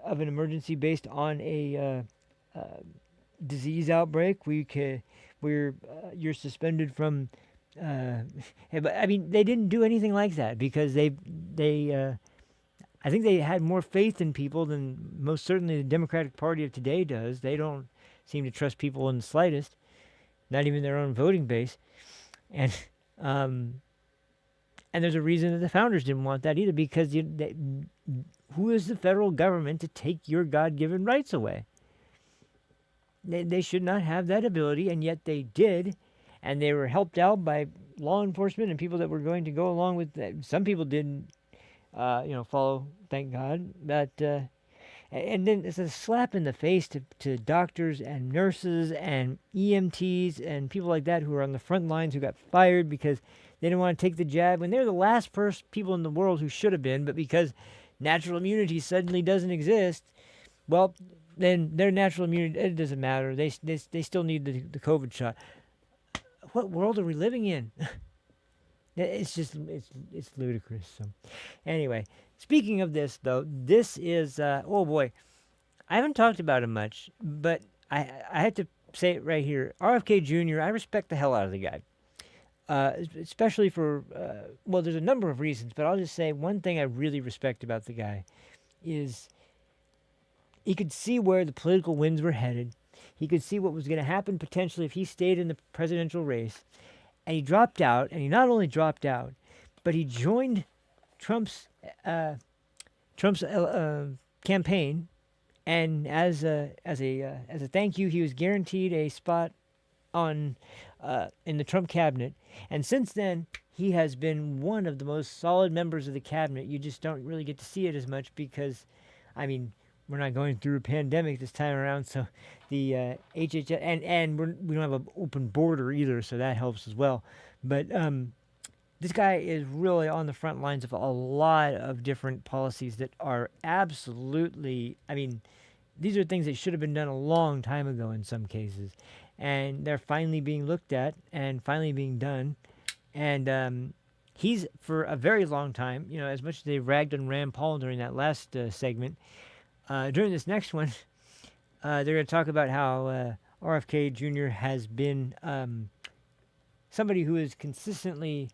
an emergency based on a disease outbreak, you're suspended from. But I mean, they didn't do anything like that because I think they had more faith in people than most certainly the Democratic Party of today does. They don't seem to trust people in the slightest, not even their own voting base, and there's a reason that the founders didn't want that either, because who is the federal government to take your God-given rights away? They should not have that ability, and yet they did, and they were helped out by law enforcement and people that were going to go along with that. Some people didn't, follow, thank God, but and then it's a slap in the face to doctors and nurses and EMTs and people like that who are on the front lines who got fired because they didn't want to take the jab when they're the last people in the world who should have been, but because natural immunity suddenly doesn't exist, well, then their natural immunity, it doesn't matter. They still need the COVID shot. What world are we living in? It's just, it's ludicrous. So anyway, speaking of this, though, this is, oh boy, I haven't talked about him much, but I had to say it right here. RFK Jr., I respect the hell out of the guy. Especially for, there's a number of reasons, but I'll just say one thing I really respect about the guy is he could see where the political winds were headed. He could see what was going to happen potentially if he stayed in the presidential race. and he dropped out, and he not only dropped out, but he joined Trump's uh, Trump's campaign, and as a thank you, he was guaranteed a spot on in the Trump cabinet, and since then he has been one of the most solid members of the cabinet. You just don't really get to see it as much because, I mean, we're not going through a pandemic this time around, so the HHS and we don't have an open border either, so that helps as well. But this guy is really on the front lines of a lot of different policies that are absolutely, I mean, these are things that should have been done a long time ago in some cases. And they're finally being looked at and finally being done. And he's, for a very long time, you know, as much as they ragged on Rand Paul during that last segment, during this next one, they're going to talk about how RFK Jr. has been somebody who has consistently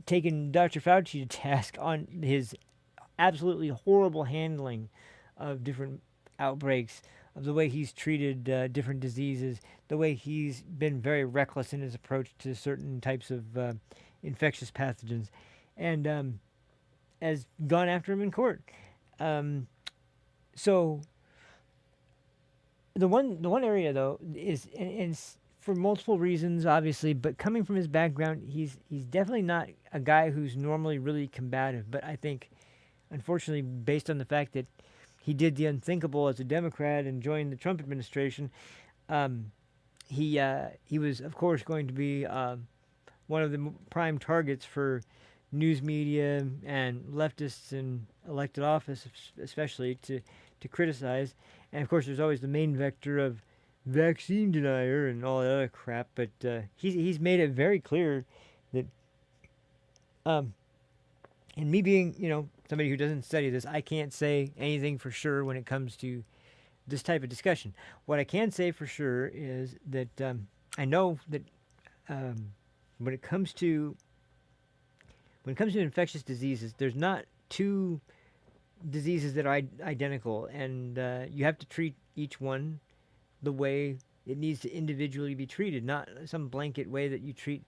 taken Dr. Fauci to task on his absolutely horrible handling of different outbreaks, of the way he's treated different diseases, the way he's been very reckless in his approach to certain types of infectious pathogens, and has gone after him in court. So the one area though is, and it's for multiple reasons, obviously, but coming from his background, he's definitely not a guy who's normally really combative. But I think, unfortunately, based on the fact that he did the unthinkable as a Democrat and joined the Trump administration, he was, of course, going to be one of the prime targets for news media and leftists in elected office, especially to criticize. And of course, there's always the main vector of vaccine denier and all that other crap. But he's made it very clear that, and me being, you know, somebody who doesn't study this, I can't say anything for sure when it comes to this type of discussion. What I can say for sure is that I know that when it comes to infectious diseases, there's not two diseases that are identical, and you have to treat each one the way it needs to individually be treated, not some blanket way that you treat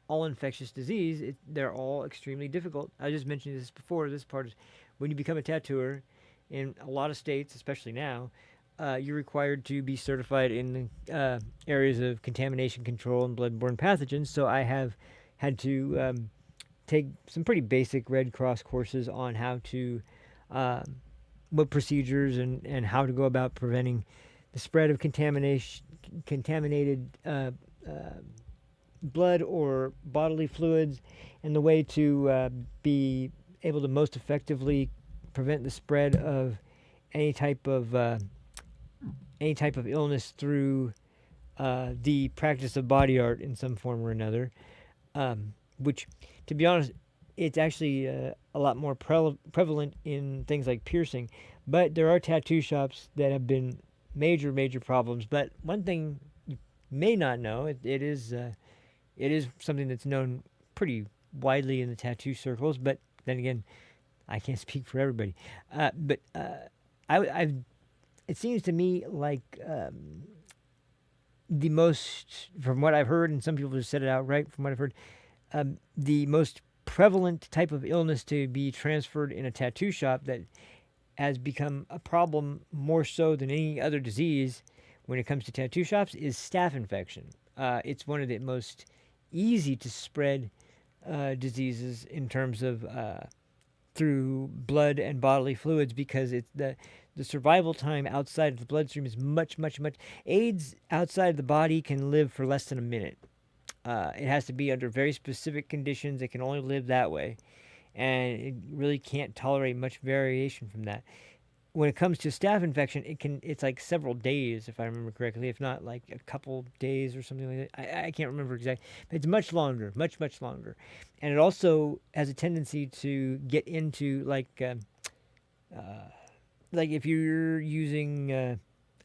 all infectious disease. They're all extremely difficult. I just mentioned this before. This part is when you become a tattooer in a lot of states, especially now, you're required to be certified in the areas of contamination control and bloodborne pathogens. So I have had to take some pretty basic Red Cross courses on how to, what procedures and how to go about preventing the spread of contaminated blood or bodily fluids, and the way to be able to most effectively prevent the spread of any type of illness through the practice of body art in some form or another. Which, to be honest, it's actually a lot more prevalent in things like piercing. But there are tattoo shops that have been major problems. But one thing you may not know, it is something that's known pretty widely in the tattoo circles. But then again, I can't speak for everybody. But it seems to me like the most, from what I've heard, and some people have said it outright, from what I've heard, the most prevalent type of illness to be transferred in a tattoo shop that has become a problem more so than any other disease when it comes to tattoo shops is staph infection. It's one of the most easy to spread diseases in terms of through blood and bodily fluids, because it's the survival time outside of the bloodstream is much. AIDS outside the body can live for less than a minute. It has to be under very specific conditions. It can only live that way, and it really can't tolerate much variation from that. When it comes to staph infection, it's like several days, if I remember correctly, if not like a couple days or something like that. I can't remember exactly, but it's much longer, much longer. And it also has a tendency to get into like if you're using,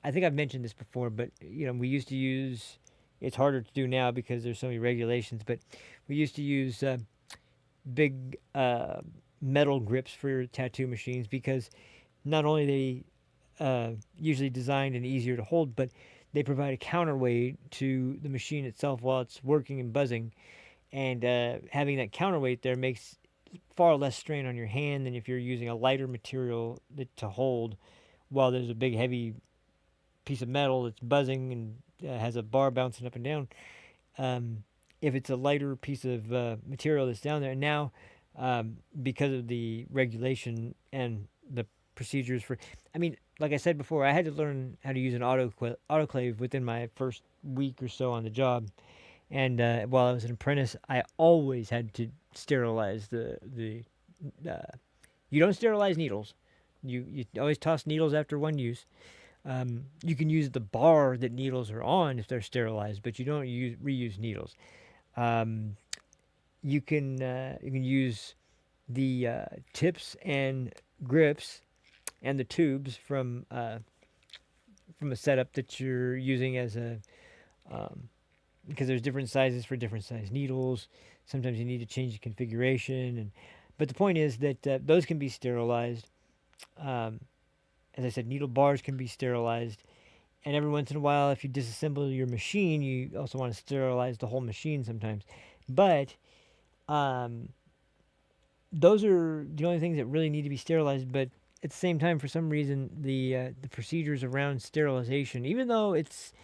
I think I've mentioned this before, but you know, we used to use, it's harder to do now because there's so many regulations, but we used to use big metal grips for tattoo machines, because not only are they usually designed and easier to hold, but they provide a counterweight to the machine itself while it's working and buzzing. And having that counterweight there makes far less strain on your hand than if you're using a lighter material to hold while there's a big heavy piece of metal that's buzzing and has a bar bouncing up and down. If it's a lighter piece of material that's down there, now because of the regulation and the procedures for, I mean, like I said before, I had to learn how to use an autoclave within my first week or so on the job. And while I was an apprentice, I always had to sterilize the. You don't sterilize needles. You always toss needles after one use. You can use the bar that needles are on if they're sterilized, but you don't reuse needles. You can use the tips and grips and the tubes from a setup that you're using as a because there's different sizes for different size needles. Sometimes you need to change the configuration, but the point is that those can be sterilized. As I said, needle bars can be sterilized, and every once in a while, if you disassemble your machine, you also want to sterilize the whole machine sometimes. But those are the only things that really need to be sterilized. But at the same time, for some reason, the procedures around sterilization, even though it's,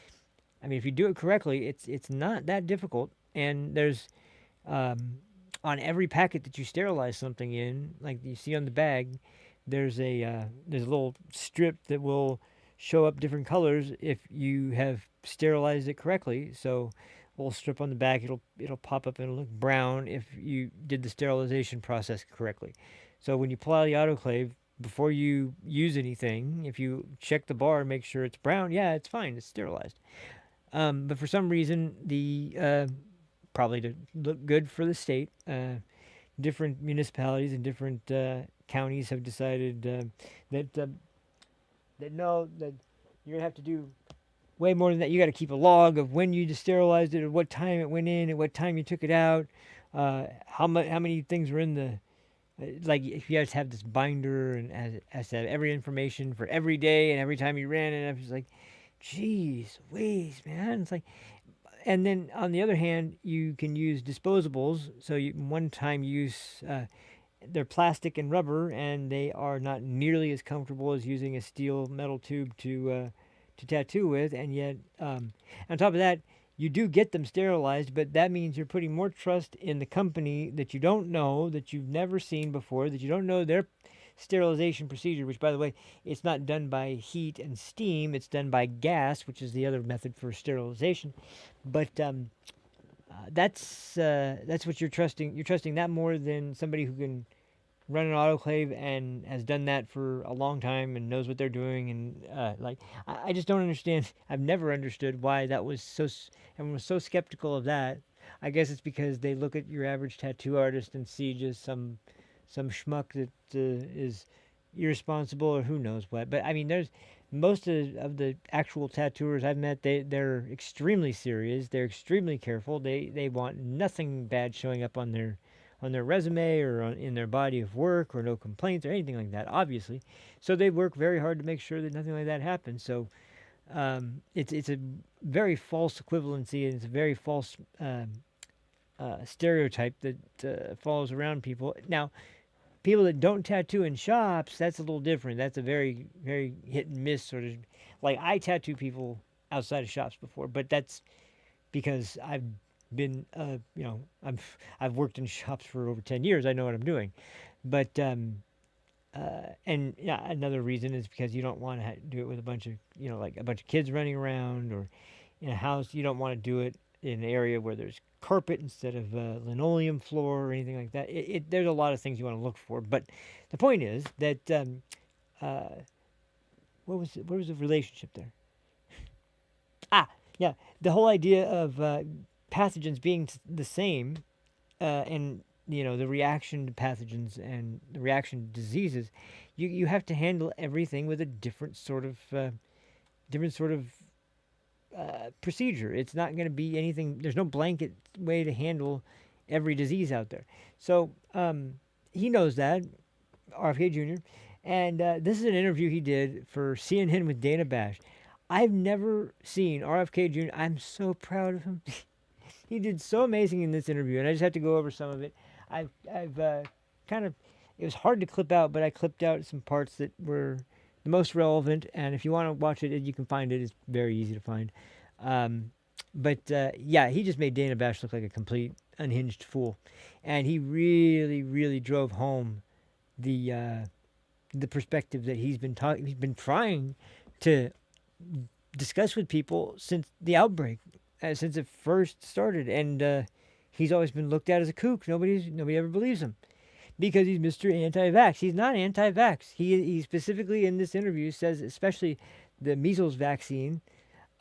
I mean, if you do it correctly, it's not that difficult. And there's on every packet that you sterilize something in, like you see on the bag, there's a little strip that will show up different colors if you have sterilized it correctly. So a little strip on the back, it'll pop up and it'll look brown if you did the sterilization process correctly. So when you pull out the autoclave, before you use anything, if you check the bar and make sure it's brown, yeah, it's fine, it's sterilized. But for some reason, probably to look good for the state, different municipalities and different counties have decided that no, that you're gonna have to do way more than that. You got to keep a log of when you sterilized it, or what time it went in, and what time you took it out. How many things were in the like if you guys have this binder and has to have every information for every day and every time you ran it. I'm just like, geez, whiz, man. It's like, and then on the other hand, you can use disposables. So one-time use. They're plastic and rubber, and they are not nearly as comfortable as using a steel metal tube to tattoo with. And yet, on top of that, you do get them sterilized, but that means you're putting more trust in the company that you don't know, that you've never seen before, that you don't know their sterilization procedure, which, by the way, it's not done by heat and steam. It's done by gas, which is the other method for sterilization. But that's what you're trusting. You're trusting that more than somebody who can run an autoclave and has done that for a long time and knows what they're doing. And I just don't understand. I've never understood why that was so. Everyone was so skeptical of that. I guess it's because they look at your average tattoo artist and see just some schmuck that is irresponsible or who knows what. But I mean, there's most of the actual tattooers I've met. They're extremely serious. They're extremely careful. They want nothing bad showing up on their resume or in their body of work, or no complaints or anything like that, obviously. So they work very hard to make sure that nothing like that happens. So it's a very false equivalency, and it's a very false stereotype that follows around people. Now, people that don't tattoo in shops, that's a little different. That's a very, very hit and miss sort of. Like, I tattoo people outside of shops before, but that's because I've been, I've worked in shops for over 10 years. I know what I'm doing. But, and yeah, another reason is because you don't want to do it with a bunch of, like a bunch of kids running around, or in a house. You don't want to do it in an area where there's carpet instead of linoleum floor or anything like that. There's a lot of things you want to look for. But the point is that, what was the relationship there? Yeah, the whole idea of pathogens being the same, and the reaction to pathogens and the reaction to diseases, you have to handle everything with a different sort of procedure. It's not going to be anything. There's no blanket way to handle every disease out there. So he knows that, RFK Jr. And this is an interview he did for CNN with Dana Bash. I've never seen RFK Jr. I'm so proud of him. He did so amazing in this interview, and I just have to go over some of it. I've kind of, it was hard to clip out, but I clipped out some parts that were the most relevant. And if you want to watch it, you can find it. It's very easy to find. Yeah, he just made Dana Bash look like a complete unhinged fool, and he really, really drove home the perspective that he's been trying to discuss with people since the outbreak, since it first started, and he's always been looked at as a kook. Nobody ever believes him because he's Mr. Anti-Vax. He's not anti-vax. He specifically in this interview says, especially the measles vaccine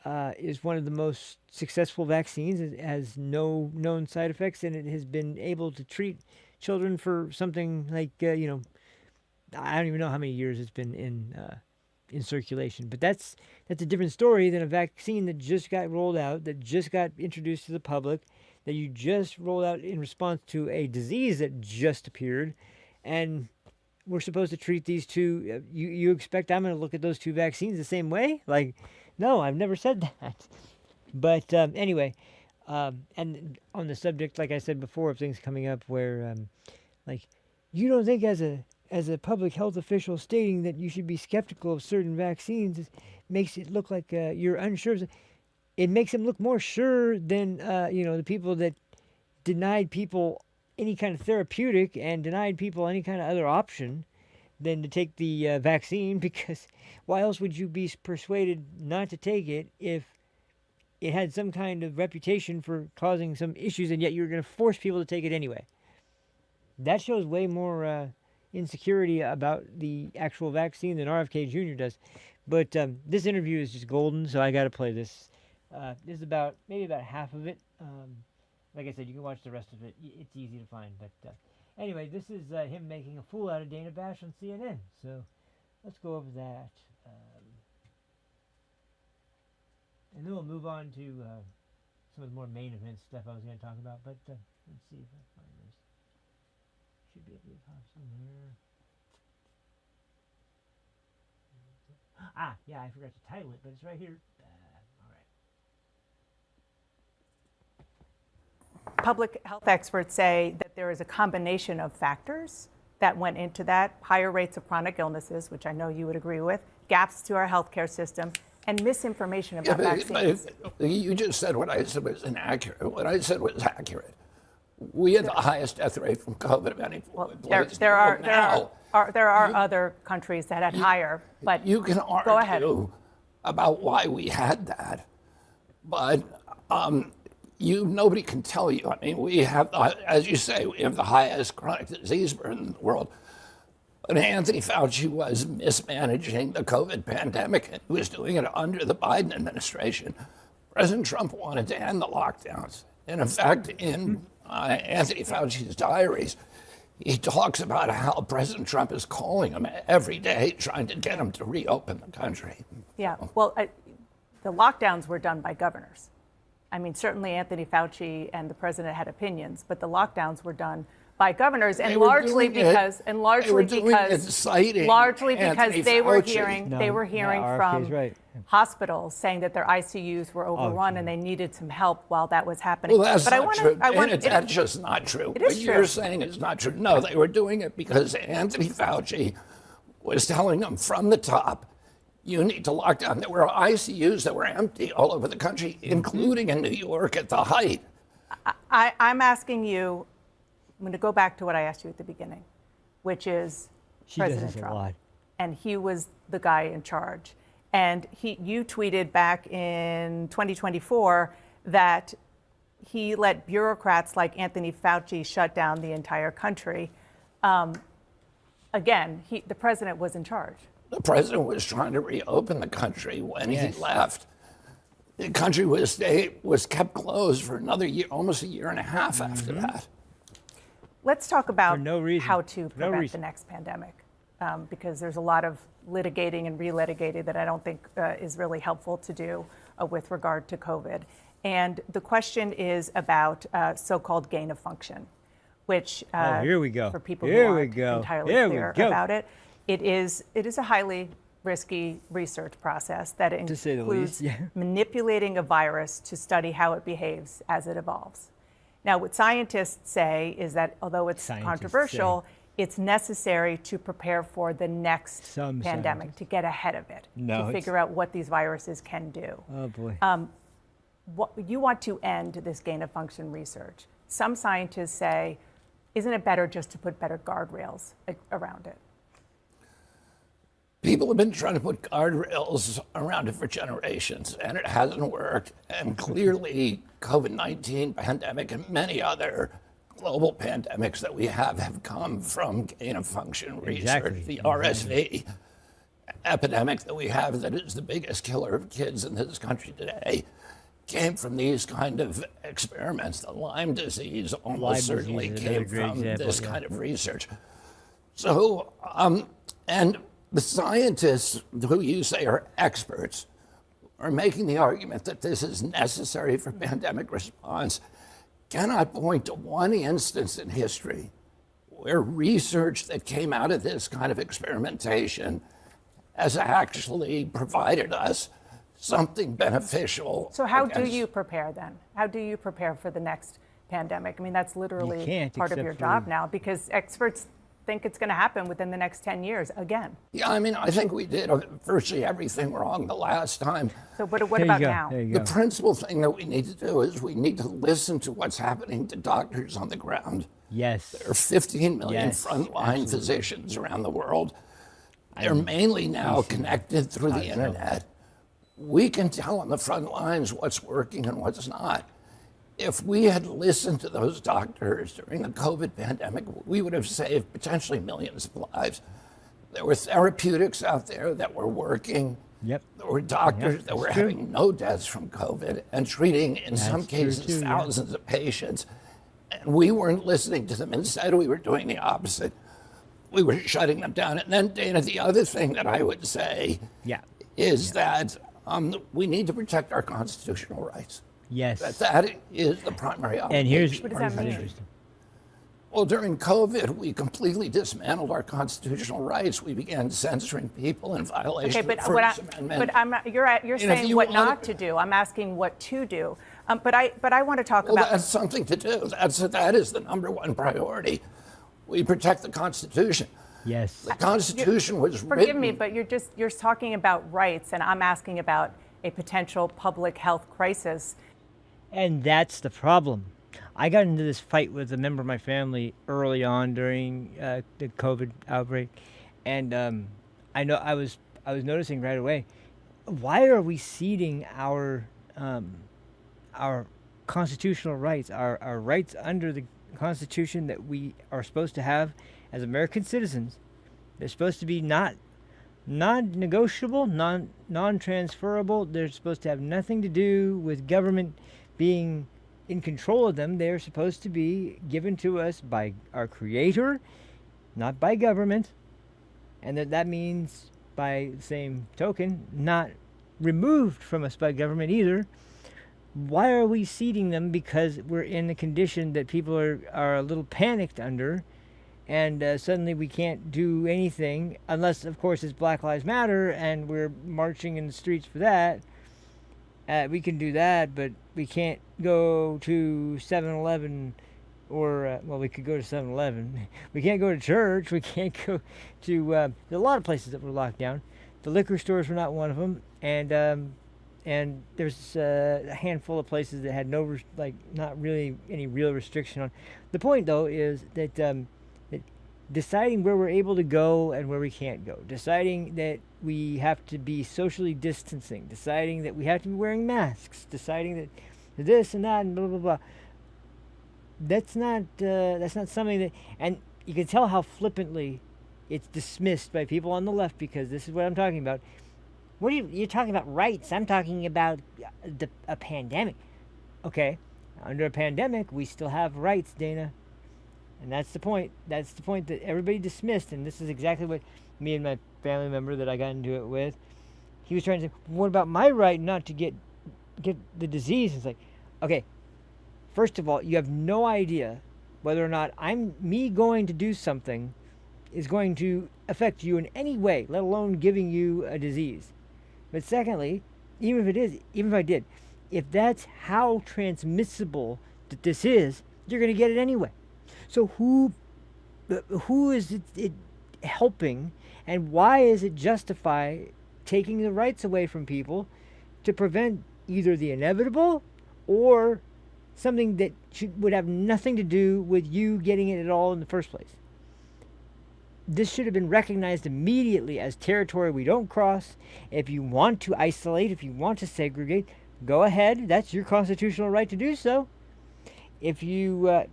is one of the most successful vaccines. It has no known side effects, and it has been able to treat children for something like I don't even know how many years it's been in circulation. But that's a different story than a vaccine that just got rolled out, that just got introduced to the public, that you just rolled out in response to a disease that just appeared, and we're supposed to treat these two. You expect I'm going to look at those two vaccines the same way? Like, no, I've never said that. But anyway, and on the subject, like I said before, of things coming up where, like, you don't think as a public health official stating that you should be skeptical of certain vaccines makes it look like you're unsure. It makes them look more sure than the people that denied people any kind of therapeutic and denied people any kind of other option than to take the vaccine, because why else would you be persuaded not to take it if it had some kind of reputation for causing some issues, and yet you're going to force people to take it anyway? That shows way more insecurity about the actual vaccine than RFK Jr. does. But this interview is just golden, so I got to play this. This is maybe about half of it. Like I said, you can watch the rest of it. It's easy to find. But anyway, this is him making a fool out of Dana Bash on CNN. So let's go over that. And then we'll move on to some of the more main event stuff I was going to talk about. But let's see if I find this. Should be able to pop somewhere. Yeah, I forgot to title it, but it's right here. All right. Public health experts say that there is a combination of factors that went into that: higher rates of chronic illnesses, which I know you would agree with, gaps to our healthcare system, and misinformation about vaccines. You just said what I said was inaccurate. What I said was accurate. We had the highest death rate from COVID of any place. There are other countries that had higher, but you can go ahead. argue about why we had that, but nobody can tell you. I mean, we have, as you say, we have the highest chronic disease burden in the world. But Anthony Fauci was mismanaging the COVID pandemic, and he was doing it under the Biden administration. President Trump wanted to end the lockdowns. And in fact, in Anthony Fauci's diaries, he talks about how President Trump is calling him every day, trying to get him to reopen the country. Yeah, well, the lockdowns were done by governors. I mean, certainly Anthony Fauci and the president had opinions, but the lockdowns were done by governors, and largely because they were hearing from hospitals saying that their ICUs were overrun and they needed some help while that was happening. Well, that's not true. That's just not true. It is what true. You're saying is not true. No, they were doing it because Anthony Fauci was telling them from the top, you need to lock down. There were ICUs that were empty all over the country, including in New York at the height. I'm asking you, I'm going to go back to what I asked you at the beginning, which is President Trump. And he was the guy in charge. And you tweeted back in 2024 that he let bureaucrats like Anthony Fauci shut down the entire country. Again, the president was in charge. The president was trying to reopen the country when he left. The country was kept closed for another year, almost a year and a half after that. Let's talk about how to prevent the next pandemic, because there's a lot of litigating and relitigating that I don't think is really helpful to do with regard to COVID. And the question is about so-called gain of function, which here we go. For people who aren't entirely clear about it, it is a highly risky research process that To say the least, includes yeah. manipulating a virus to study how it behaves as it evolves. Now, what scientists say is that although it's Scientists controversial, it's necessary to prepare for the next Some pandemic, scientists. to get ahead of it, No, to it's- figure out what these viruses can do. Oh boy. You want to end this gain-of-function research. Some scientists say, isn't it better just to put better guardrails around it? People have been trying to put guardrails around it for generations, and it hasn't worked. And clearly, COVID-19 pandemic and many other global pandemics that we have come from gain-of-function research. Exactly. The RSV epidemic that we have, that is the biggest killer of kids in this country today, came from these kind of experiments. The Lyme disease almost Lyme certainly disease is another came great from example, this yeah. kind of research. So, and the scientists who you say are experts are making the argument that this is necessary for pandemic response, cannot point to one instance in history where research that came out of this kind of experimentation has actually provided us something beneficial. So how do against- you prepare then? How do you prepare for the next pandemic? I mean, that's literally can't, part of except your for- job now, because experts think it's going to happen within the next 10 years again. Yeah, I mean, I think we did virtually everything wrong the last time. So what There you about go, now? There you The go. principal thing that we need to do is we need to listen to what's happening to doctors on the ground. Yes. There are 15 million Yes, frontline physicians around the world. They're mainly now connected through the internet. We can tell on the front lines what's working and what's not. If we had listened to those doctors during the COVID pandemic, we would have saved potentially millions of lives. There were therapeutics out there that were working. Yep. There were doctors that were that's true. having no deaths from COVID and treating, in some That's true cases, too, yeah. thousands of patients. And we weren't listening to them. Instead, we were doing the opposite. We were shutting them down. And then, Dana, the other thing that I would say Yeah. is that we need to protect our constitutional rights. Yes. That is the primary obligation. And here's What does that mean? interesting. Well, during COVID, we completely dismantled our constitutional rights. We began censoring people in violation Okay, but of the what First Amendment. but I'm not, you're if saying you what want- not to do. I'm asking what to do. But I want to talk Well, about. that's something to do. That is the number one priority. We protect the Constitution. Yes. The Constitution was Forgive written. me, but you're talking about rights, and I'm asking about a potential public health crisis. And that's the problem. I got into this fight with a member of my family early on during the COVID outbreak, and I know I was noticing right away, why are we ceding our constitutional rights, our rights under the Constitution that we are supposed to have as American citizens? They're supposed to be not non-negotiable, non-transferable. They're supposed to have nothing to do with government being in control of them. They're supposed to be given to us by our Creator, not by government. And that means, by the same token, not removed from us by government either. Why are we ceding them? Because we're in a condition that people are a little panicked under, and suddenly we can't do anything unless, of course, it's Black Lives Matter and we're marching in the streets for that. We can do that, but we can't go to 7-Eleven or, well, we could go to 7-Eleven. We can't go to church. We can't go to, there's a lot of places that were locked down. The liquor stores were not one of them, and there's a handful of places that had no, not really any real restriction on. The point, though, is that, that deciding where we're able to go and where we can't go, deciding that we have to be socially distancing, deciding that we have to be wearing masks, deciding that this and that and blah blah blah. That's not something that, and you can tell how flippantly it's dismissed by people on the left, because this is what I'm talking about. What are you're talking about rights? I'm talking about a pandemic. Okay, under a pandemic, we still have rights, Dana. And that's the point. That's the point that everybody dismissed. And this is exactly what me and my family member that I got into it with, he was trying to say, what about my right not to get the disease? It's like, okay, first of all, you have no idea whether or not me going to do something is going to affect you in any way, let alone giving you a disease. But secondly, even if I did, if that's how transmissible that this is, you're going to get it anyway. So who is it helping, and why is it justify taking the rights away from people to prevent either the inevitable or something that would have nothing to do with you getting it at all in the first place? This should have been recognized immediately as territory we don't cross. If you want to isolate, if you want to segregate, go ahead. That's your constitutional right to do so. If you,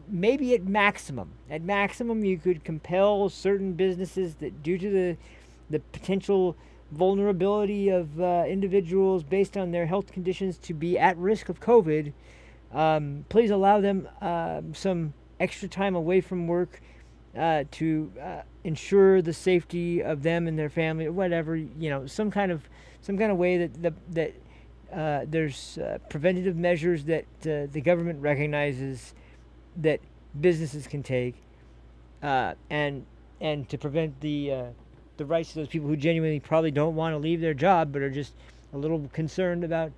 maybe at maximum you could compel certain businesses that, due to the potential vulnerability of individuals based on their health conditions to be at risk of COVID, please allow them some extra time away from work to ensure the safety of them and their family, or whatever, some kind of way that there's preventative measures that the government recognizes that businesses can take, and to prevent the rights of those people who genuinely probably don't want to leave their job but are just a little concerned about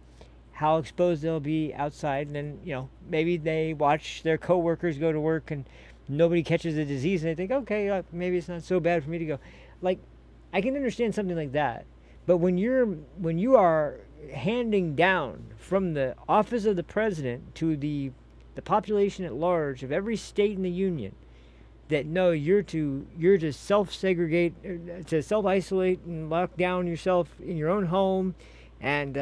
how exposed they'll be outside. And then, maybe they watch their coworkers go to work and nobody catches the disease and they think, okay, maybe it's not so bad for me to go. Like, I can understand something like that. But when you are handing down from the office of the president to the population at large of every state in the union that no, you're to self-segregate, to self-isolate and lock down yourself in your own home, and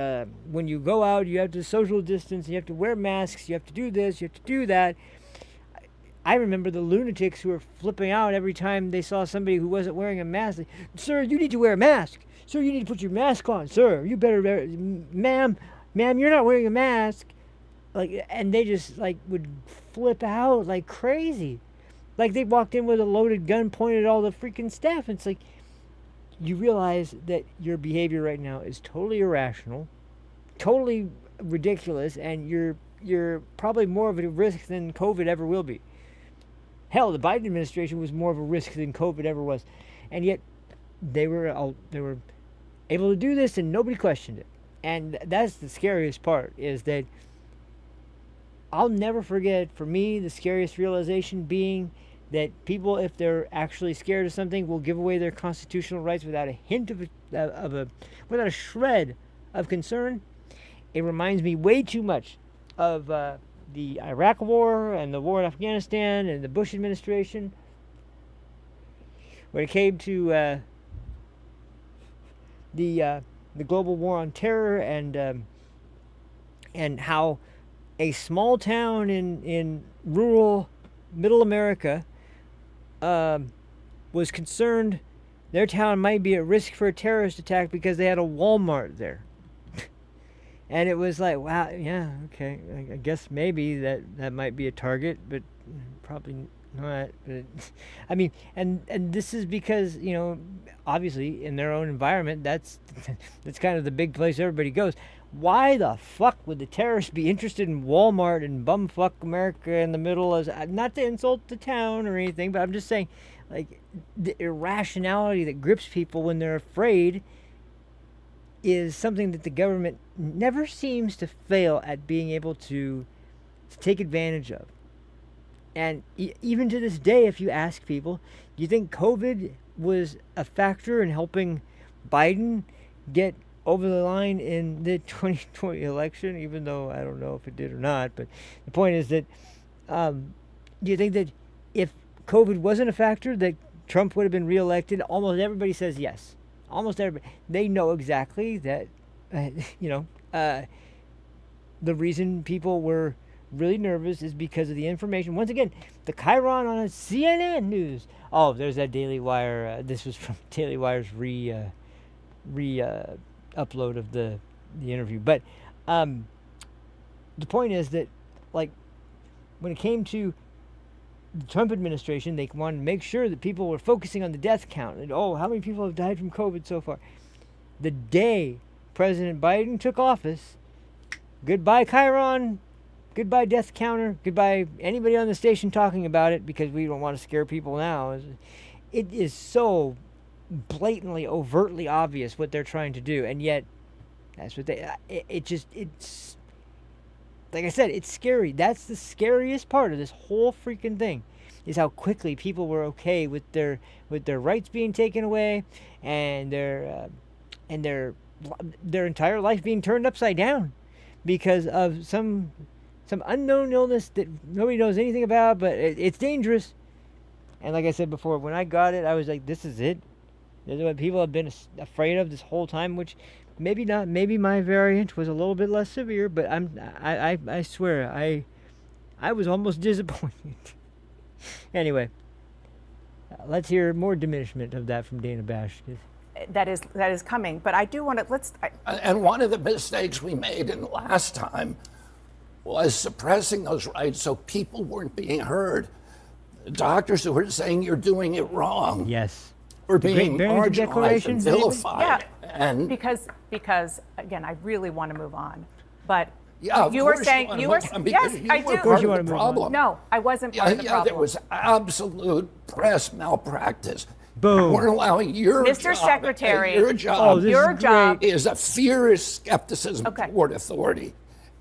when you go out, you have to social distance, you have to wear masks, you have to do this, you have to do that. I remember the lunatics who were flipping out every time they saw somebody who wasn't wearing a mask. Like, sir, you need to wear a mask. Sir, you need to put your mask on. Sir, you better wear, ma'am, you're not wearing a mask. And they just would flip out like crazy. Like they walked in with a loaded gun pointed at all the freaking staff. It's like, you realize that your behavior right now is totally irrational, totally ridiculous, and you're probably more of a risk than COVID ever will be. Hell, the Biden administration was more of a risk than COVID ever was. And yet they were able to do this and nobody questioned it. And that's the scariest part, is that I'll never forget, for me, the scariest realization being that people, if they're actually scared of something, will give away their constitutional rights without a hint without a shred of concern. It reminds me way too much of the Iraq War and the war in Afghanistan and the Bush administration, when it came to the global war on terror, and how a small town in rural middle America was concerned their town might be at risk for a terrorist attack because they had a Walmart there. And it was like, wow, yeah, okay, I guess maybe that might be a target, but probably not. But I mean, and this is because, obviously in their own environment, that's kind of the big place everybody goes. Why the fuck would the terrorists be interested in Walmart and bumfuck America in the middle of, not to insult the town or anything, but I'm just saying, like, the irrationality that grips people when they're afraid is something that the government never seems to fail at being able to take advantage of. And even to this day, if you ask people, do you think COVID was a factor in helping Biden get over the line in the 2020 election? Even though I don't know if it did or not, but the point is that do you think that if COVID wasn't a factor, that Trump would have been reelected? Almost everybody says yes. Almost everybody. They know exactly that, the reason people were really nervous is because of the information. Once again, the Chiron on a CNN News. Oh, there's that Daily Wire. This was from Daily Wire's upload of the interview. But the point is that, like, when it came to the Trump administration, they wanted to make sure that people were focusing on the death count. And, how many people have died from COVID so far? The day President Biden took office, goodbye Chiron, goodbye death counter, goodbye anybody on the station talking about it, because we don't want to scare people now. it is so blatantly, overtly obvious what they're trying to do, and yet that's what it's like I said, it's scary. That's the scariest part of this whole freaking thing, is how quickly people were okay with their rights being taken away, and their entire life being turned upside down because of some unknown illness that nobody knows anything about, but it's dangerous. And like I said before, when I got it, I was like, this is it. This is what people have been afraid of this whole time, which maybe not. Maybe my variant was a little bit less severe, but I swear, I was almost disappointed. Anyway, let's hear more diminishment of that from Dana Bash. That is coming, but I do want to, And one of the mistakes we made in last time was suppressing those rights so people weren't being heard. The doctors who were saying you're doing it wrong. Yes. Were being marginalized and vilified. Yeah, and because again, I really want to move on, but yeah, you were saying yes, I do. Of course you want to move on. No, I wasn't part of the problem. There was absolute press malpractice. Boom. We're allowing Mr. Secretary, your job is a fierce skepticism toward authority.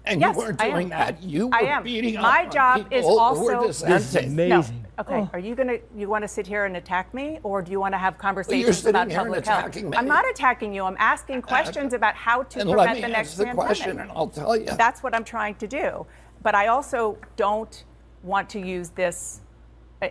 And yes, you weren't doing that. You were beating up My job on people is also who were dissenting. Amazing. No. Okay, are you want to sit here and attack me, or do you want to have conversations you're sitting about here public and health? attacking me. I'm not attacking you. I'm asking questions about how to And prevent let me the next answer the pandemic. question, and I'll tell you. That's what I'm trying to do. But I also don't want to use this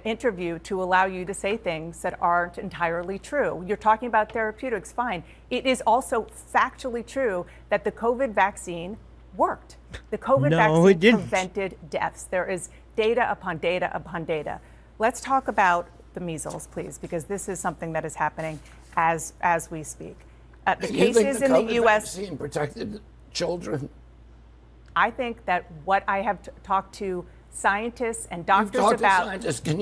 interview to allow you to say things that aren't entirely true. You're talking about therapeutics, fine. It is also factually true that the COVID vaccine worked. The COVID vaccine prevented deaths. There is data upon data upon data. Let's talk about the measles, please, because this is something that is happening as we speak. The cases in the U.S. vaccine protected children. I think that what I have talked to scientists and doctors You've talked about. to scientists. Can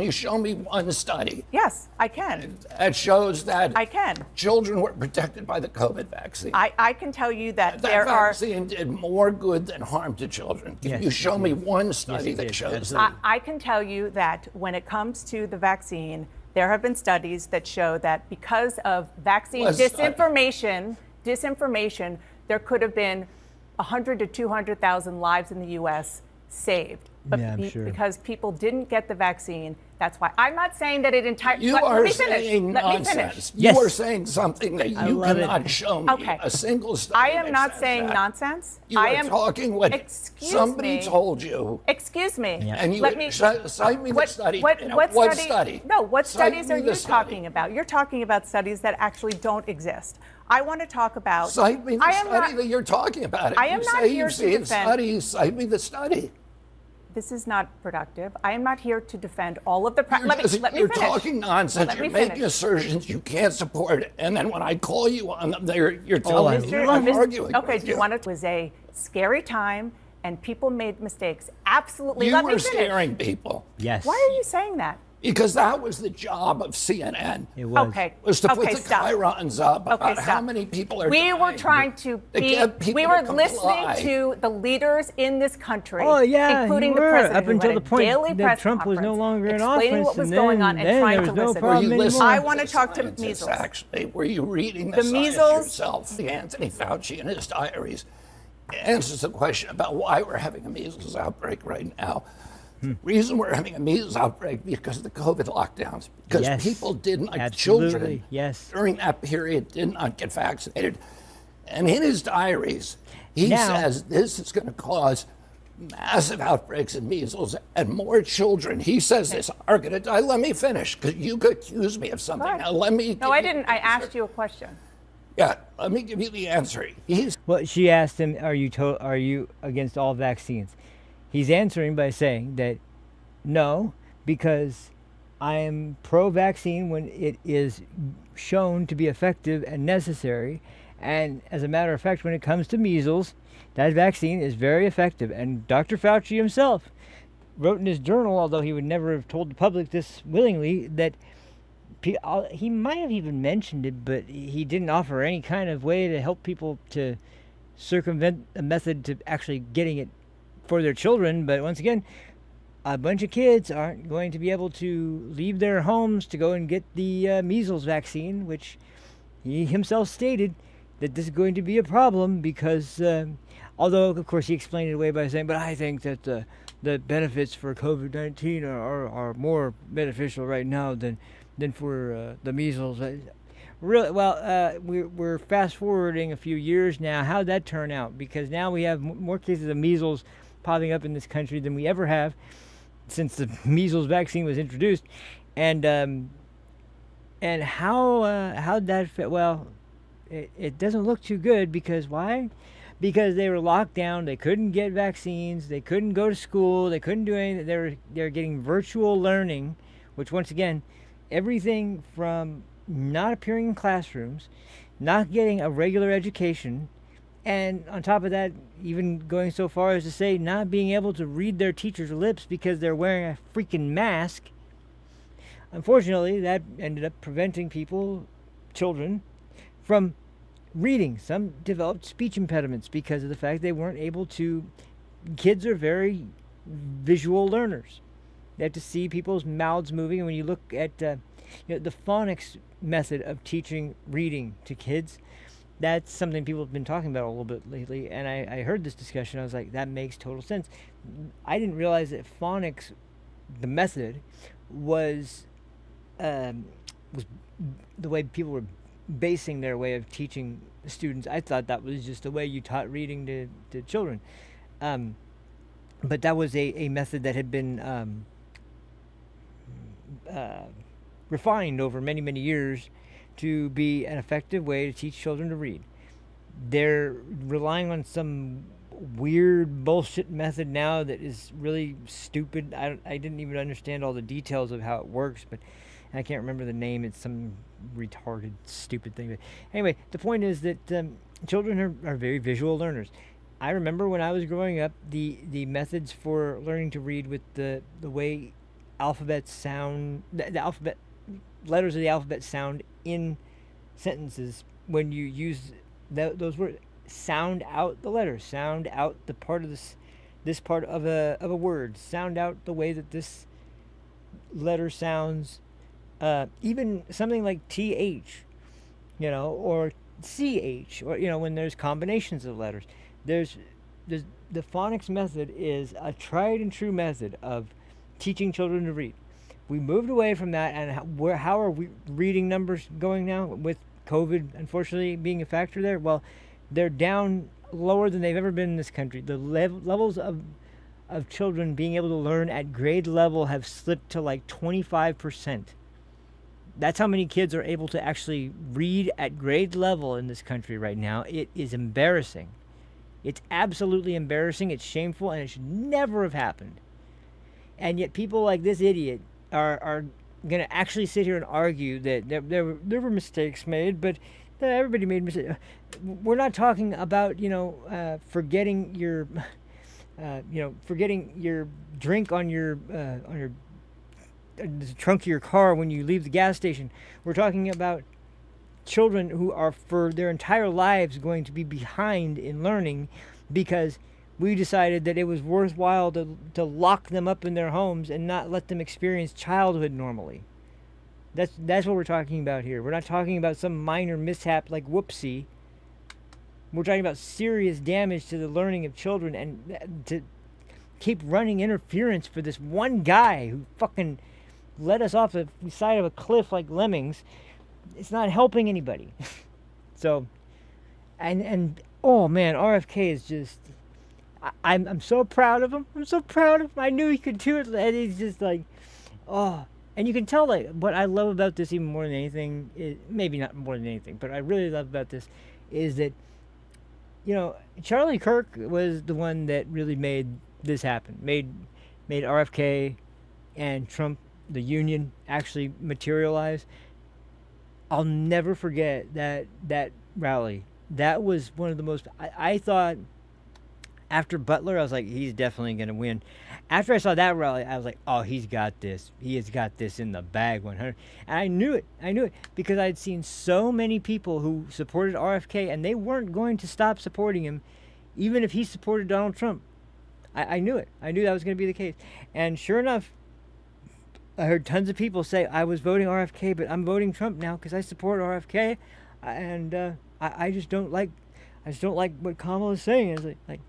you show me one study? Yes, I can. That shows that I can. Children were protected by the COVID vaccine. I can tell you that that vaccine did more good than harm to children. Can you show me one study that shows that? I can tell you that when it comes to the vaccine, there have been studies that show that because of vaccine disinformation, there could have been 100 to 200,000 lives in the U.S. saved. But because people didn't get the vaccine, that's why. I'm not saying that it entirely. You are saying nonsense. You are saying something that you cannot show me a single study. I am not saying nonsense. You are talking what somebody told you. Excuse me. And you cite me the study. What study? No, what studies are you talking about? You're talking about studies that actually don't exist. I want to talk about. Cite me the study that you're talking about. I am not here to defend. Studies. Cite me the study. This is not productive. I am not here to defend all of the. Let me You're finish. talking nonsense. You're making assertions you can't support, and then when I call you on them, you're telling me I'm arguing. Okay, do you want it was a scary time, and people made mistakes. Absolutely. You were scaring people. Yes. Why are you saying that? Because that was the job of CNN. It was. Okay. Was to put the chyrons up about how many people are dying. We were trying to we were listening to the leaders in this country, including the president, up until the point daily that press Trump was no longer in office, explaining what was going on and trying to listen. Were you listening I want to talk to measles. Actually, were you reading the science yourself? The Anthony Fauci in his diaries answers the question about why we're having a measles outbreak right now. Reason we're having a measles outbreak because of the COVID lockdowns. Because people didn't, children, during that period, did not get vaccinated. And in his diaries, he says this is going to cause massive outbreaks in measles and more children. He says this are going to die. Let me finish, because you could accuse me of something. Now let me. No, I didn't. I asked you a question. Yeah, let me give you the answer. Well, she asked him, "Are you against all vaccines?" He's answering by saying that no, because I am pro-vaccine when it is shown to be effective and necessary. And as a matter of fact, when it comes to measles, that vaccine is very effective. And Dr. Fauci himself wrote in his journal, although he would never have told the public this willingly, that he might have even mentioned it, but he didn't offer any kind of way to help people to circumvent a method to actually getting it for their children. But once again, a bunch of kids aren't going to be able to leave their homes to go and get the measles vaccine, which he himself stated that this is going to be a problem because, although, of course, he explained it away by saying, but I think that the benefits for COVID-19 are more beneficial right now than for the measles. Really, well, we're fast forwarding a few years now. How'd that turn out? Because now we have more cases of measles popping up in this country than we ever have since the measles vaccine was introduced. And how'd that fit? Well, it doesn't look too good because why? Because they were locked down. They couldn't get vaccines. They couldn't go to school. They couldn't do anything. They're getting virtual learning, which once again, everything from not appearing in classrooms, not getting a regular education, and on top of that, even going so far as to say not being able to read their teacher's lips because they're wearing a freaking mask. Unfortunately, that ended up preventing children, from reading. Some developed speech impediments because of the fact they weren't able to. Kids are very visual learners. They have to see people's mouths moving, and when you look at the phonics method of teaching reading to kids, that's something people have been talking about a little bit lately, and I heard this discussion. I was like, that makes total sense. I didn't realize that phonics, the method, was the way people were basing their way of teaching students. I thought that was just the way you taught reading to children. But that was a method that had been refined over many, many years to be an effective way to teach children to read. They're relying on some weird bullshit method now that is really stupid. I didn't even understand all the details of how it works, but I can't remember the name. It's some retarded, stupid thing. But anyway, the point is that children are very visual learners. I remember when I was growing up, the methods for learning to read with the way alphabets sound, the alphabet letters of the alphabet sound in sentences. When you use those words, sound out the letters, sound out the part of this part of a word, sound out the way that this letter sounds. Even something like TH, or CH, or when there's combinations of letters. There's the phonics method is a tried and true method of teaching children to read. We moved away from that, and how are we reading numbers going now with COVID, unfortunately, being a factor there? Well, they're down lower than they've ever been in this country. The levels of children being able to learn at grade level have slipped to like 25%. That's how many kids are able to actually read at grade level in this country right now. It is embarrassing. It's absolutely embarrassing. It's shameful, and it should never have happened. And yet people like this idiot are going to actually sit here and argue that there were mistakes made, but everybody made mistakes. We're not talking about, forgetting your drink on your the trunk of your car when you leave the gas station. We're talking about children who are for their entire lives going to be behind in learning because we decided that it was worthwhile to lock them up in their homes and not let them experience childhood normally. That's what we're talking about here. We're not talking about some minor mishap like whoopsie. We're talking about serious damage to the learning of children, and to keep running interference for this one guy who fucking led us off the side of a cliff like lemmings. It's not helping anybody. So, and oh man, RFK is just, I'm so proud of him. I'm so proud of him. I knew he could do it, and he's just like, oh. And you can tell, like, what I love about this even more than anything is, maybe not more than anything, but I really love about this is that, Charlie Kirk was the one that really made this happen, made RFK and Trump, the union, actually materialize. I'll never forget that rally. That was one of the most, I thought, after Butler, I was like, he's definitely going to win. After I saw that rally, I was like, oh, he's got this. He has got this in the bag, 100. And I knew it because I'd seen so many people who supported RFK, and they weren't going to stop supporting him, even if he supported Donald Trump. I knew it. I knew that was going to be the case. And sure enough, I heard tons of people say, I was voting RFK, but I'm voting Trump now because I support RFK. And I just don't like what Kamala is saying. It's like,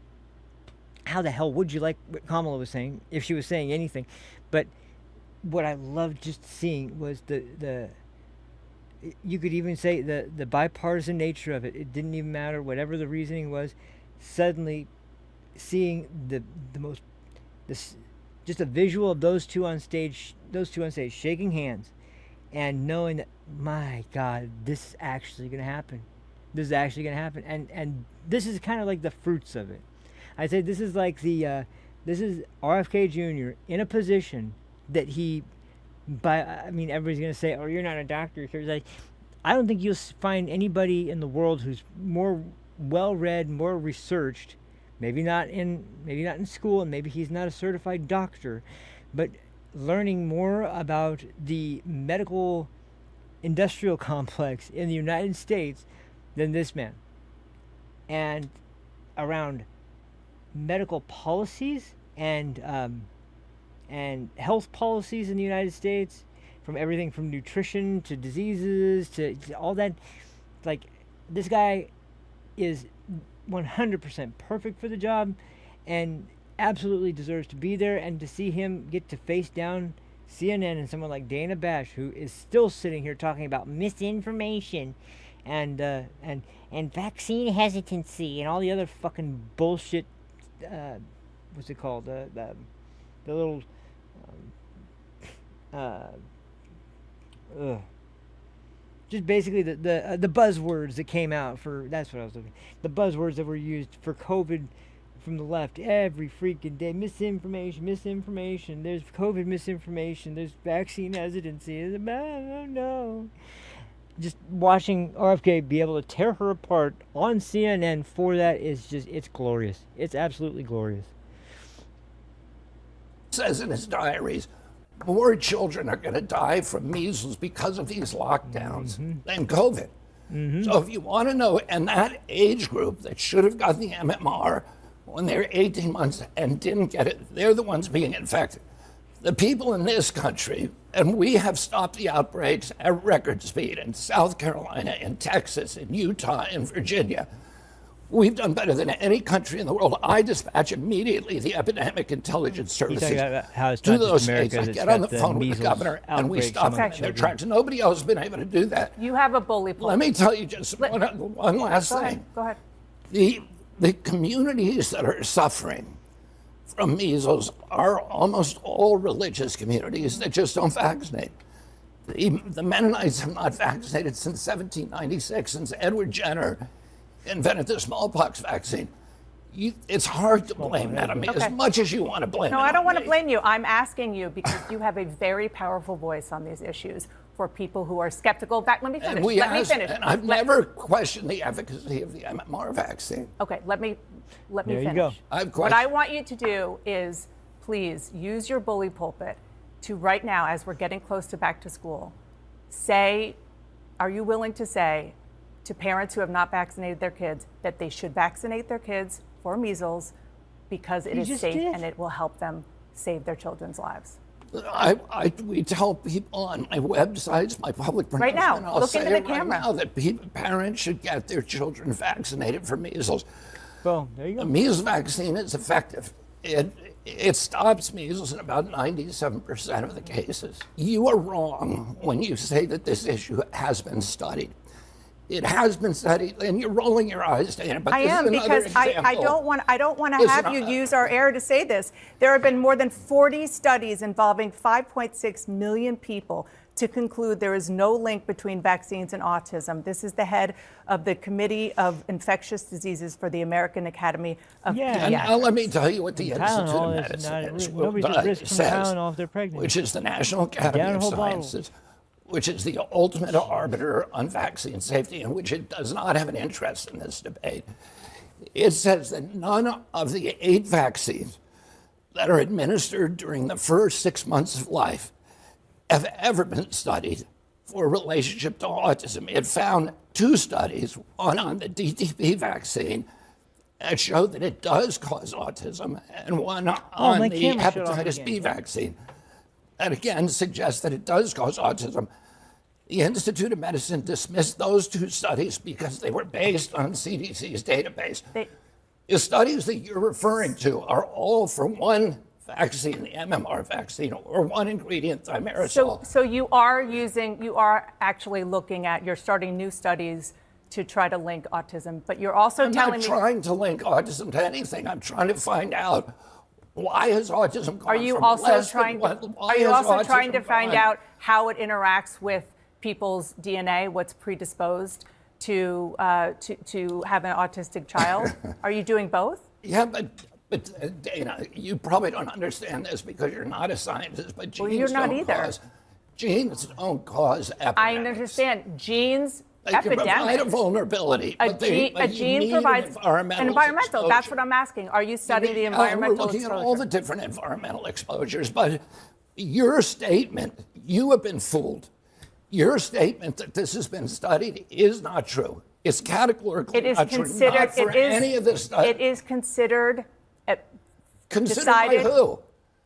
how the hell would you like what Kamala was saying if she was saying anything? But what I loved just seeing was the you could even say the bipartisan nature of it. It didn't even matter, whatever the reasoning was. Suddenly, seeing just a visual of those two on stage shaking hands, and knowing that, my God, this is actually going to happen. This is actually going to happen, and this is kind of like the fruits of it. I say this is like this is RFK Jr. in a position that everybody's going to say, oh, you're not a doctor. Like, I don't think you'll find anybody in the world who's more well-read, more researched, maybe not in school, and maybe he's not a certified doctor, but learning more about the medical industrial complex in the United States than this man. And around medical policies and health policies in the United States, from everything from nutrition to diseases to all that. Like, this guy is 100% perfect for the job and absolutely deserves to be there. And to see him get to face down CNN and someone like Dana Bash, who is still sitting here talking about misinformation and vaccine hesitancy and all the other fucking bullshit. What's it called? The little just basically the buzzwords that came out for, that's what I was looking, the buzzwords that were used for COVID from the left every freaking day. Misinformation. There's COVID misinformation. There's vaccine hesitancy. No. Just watching RFK be able to tear her apart on CNN for that is just, it's glorious. It's absolutely glorious. Says in his diaries, more children are going to die from measles because of these lockdowns than COVID. So if you want to know, and that age group that should have gotten the MMR when they were 18 months and didn't get it, they're the ones being infected. The people in this country, and we have stopped the outbreaks at record speed in South Carolina, in Texas, in Utah, in Virginia. We've done better than any country in the world. I dispatch immediately the epidemic intelligence services to those states. I get on the phone with the governor and we stop them in their tracks. Nobody else has been able to do that. You have a bully pulpit. Let me tell you just one last thing. Go ahead. The communities that are suffering from measles are almost all religious communities that just don't vaccinate. The Mennonites have not vaccinated since 1796, since Edward Jenner invented the smallpox vaccine. It's hard to blame that on me as much as you want to blame it. No, I don't want to blame you. I'm asking you because you have a very powerful voice on these issues for people who are skeptical. Let me finish. Let me finish. And I've never questioned the efficacy of the MMR vaccine. Okay, let me finish. You go. What I want you to do is please use your bully pulpit to right now, as we're getting close to back to school, are you willing to say to parents who have not vaccinated their kids that they should vaccinate their kids for measles because it is safe and it will help them save their children's lives? We tell people on my websites, my public right now, I'll look say into the right camera. now that parents should get their children vaccinated for measles. Boom, there you go. The measles vaccine is effective. It stops measles in about 97% of the cases. You are wrong when you say that this issue has been studied. It has been studied, and you're rolling your eyes, Dana. But I am, because I don't want to have you use our air to say this. There have been more than 40 studies involving 5.6 million people to conclude there is no link between vaccines and autism. This is the head of the Committee of Infectious Diseases for the American Academy of Pediatrics. Now let me tell you what the Institute of Medicine says, which is the National Academy of Sciences, which is the ultimate arbiter on vaccine safety, and which it does not have an interest in this debate. It says that none of the 8 vaccines that are administered during the first 6 months of life have ever been studied for a relationship to autism. It found 2 studies, one on the DTP vaccine that showed that it does cause autism, and one my on the camera shut off hepatitis again. B vaccine that again suggests that it does cause autism. The Institute of Medicine dismissed those 2 studies because they were based on CDC's database. The studies that you're referring to are all for one vaccine, the MMR vaccine, or one ingredient, thimerosal. So you are actually looking at, you're starting new studies to try to link autism, but you're also telling me. I'm not trying to link autism to anything. I'm trying to find out why has autism gone Are you from also less trying? than, why Are you has also trying to autism find gone- out how it interacts with people's DNA? What's predisposed to have an autistic child? Are you doing both? Yeah, but Dana, you probably don't understand this because you're not a scientist. But genes you're not don't either. cause genes don't cause epidemics. I understand genes. They can provide a Epidemics. vulnerability. A but you gene need provides environmental exposure. That's what I'm asking. Are you studying the environmental We're looking exposure? at all the different environmental exposures, but your statement, you have been fooled. Your statement that this has been studied is not true. It's categorically It is not considered. true. Not for any of the studies. It is considered. Considered decided by who?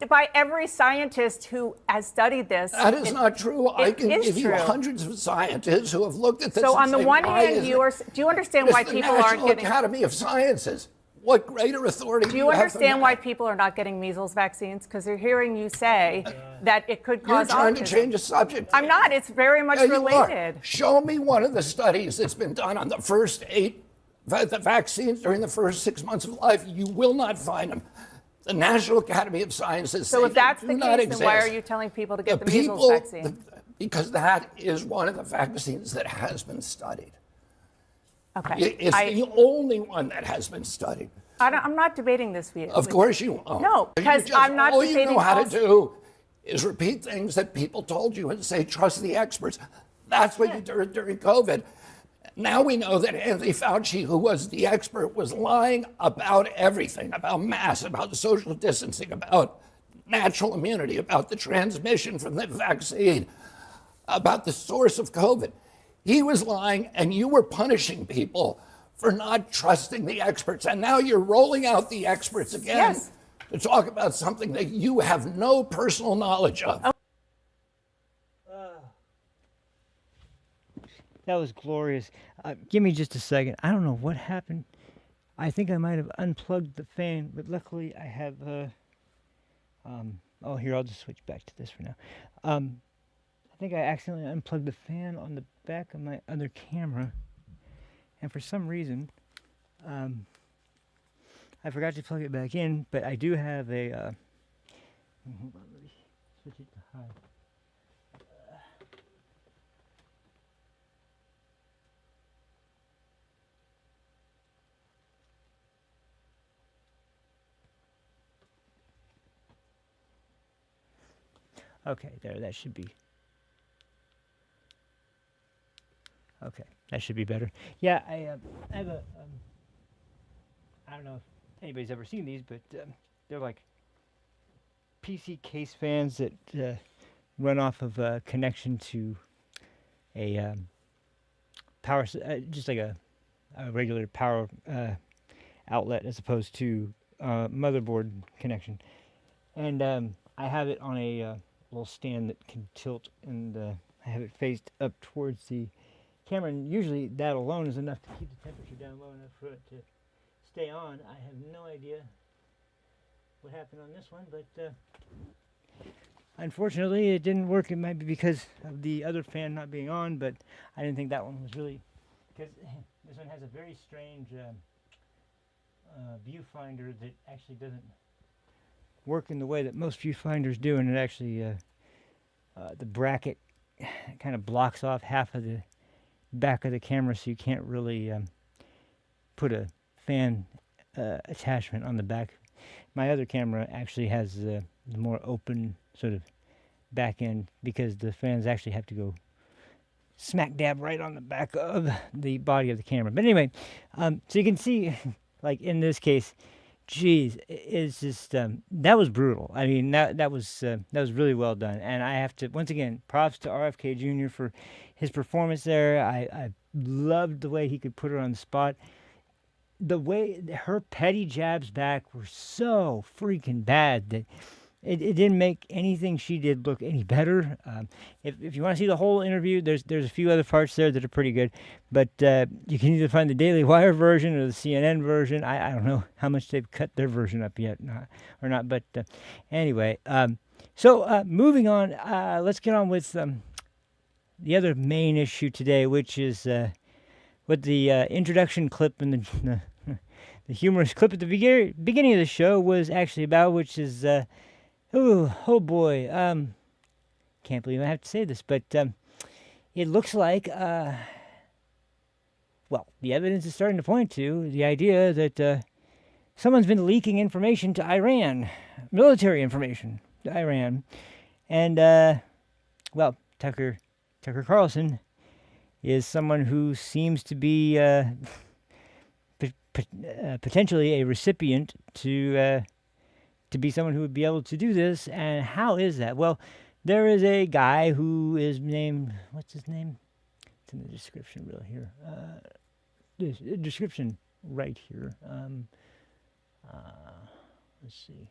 By every scientist who has studied this. That is not true. I can is give you true. hundreds of scientists who have looked at this. So and on the say, one why hand, is you it? are. Do you understand It's why the people National aren't getting? Academy of Sciences. What greater authority Do you have than understand why that? people are not getting measles vaccines? Because they're hearing you say that it could You're cause trying autism. to change the subject. I'm not. It's very much Yeah, you are. related. Show me one of the studies that's been done on the first 8 the vaccines during the first 6 months of life. You will not find them. The National Academy of Sciences So say if that's they the do not case, then why are exist. you telling people to get the people, measles vaccine? Because that is one of the vaccines that has been studied. Okay. It's the only one that has been studied. I'm not debating this with you. Of course you won't. No, because I'm not all you debating know how to false- do is repeat things that people told you and say, trust the experts. That's what you did during COVID. Now we know that Anthony Fauci, who was the expert, was lying about everything, about masks, about social distancing, about natural immunity, about the transmission from the vaccine, about the source of COVID. He was lying, and you were punishing people for not trusting the experts. And now you're rolling out the experts again Yes. to talk about something that you have no personal knowledge of. That was glorious. Give me just a second. I don't know what happened. I think I might have unplugged the fan, but luckily I have. Oh, here, I'll just switch back to this for now. I think I accidentally unplugged the fan on the back of my other camera, and for some reason, I forgot to plug it back in. But I do have a. Hold on, let me switch it to high. Okay, there, that should be. Okay, that should be better. Yeah, I have a, I don't know if anybody's ever seen these, but they're like PC case fans that run off of a connection to a power, just like a regular power outlet as opposed to motherboard connection. And I have it on a little stand that can tilt, and I have it faced up towards the camera, and usually that alone is enough to keep the temperature down low enough for it to stay on. I have no idea what happened on this one, but unfortunately it didn't work. It might be because of the other fan not being on, but I didn't think that one was really, because this one has a very strange viewfinder that actually doesn't work in the way that most viewfinders do, and it actually the bracket kind of blocks off half of the back of the camera, so you can't really put a fan attachment on the back. My other camera actually has the more open sort of back end, because the fans actually have to go smack dab right on the back of the body of the camera. But anyway, so you can see, like in this case, geez, it's just that was brutal. I mean, that was really well done, and I have to once again props to RFK Jr. for his performance there. I loved the way he could put her on the spot. the way her petty jabs back were so freaking bad that it didn't make anything she did look any better. If you want to see the whole interview, there's a few other parts there that are pretty good, but you can either find the Daily Wire version or the CNN version. I don't know how much they've cut their version up yet, or not. But anyway, so moving on, let's get on with the other main issue today, which is what the introduction clip and the humorous clip at the beginning of the show was actually about, which is. Oh boy, can't believe I have to say this, but it looks like, well, the evidence is starting to point to the idea that someone's been leaking information to Iran, military information to Iran, and, well, Tucker Carlson is someone who seems to be potentially a recipient to be someone who would be able to do this. And how is that? Well, there is a guy who is named, what's his name? It's in the description real here. The description right here. Let's see.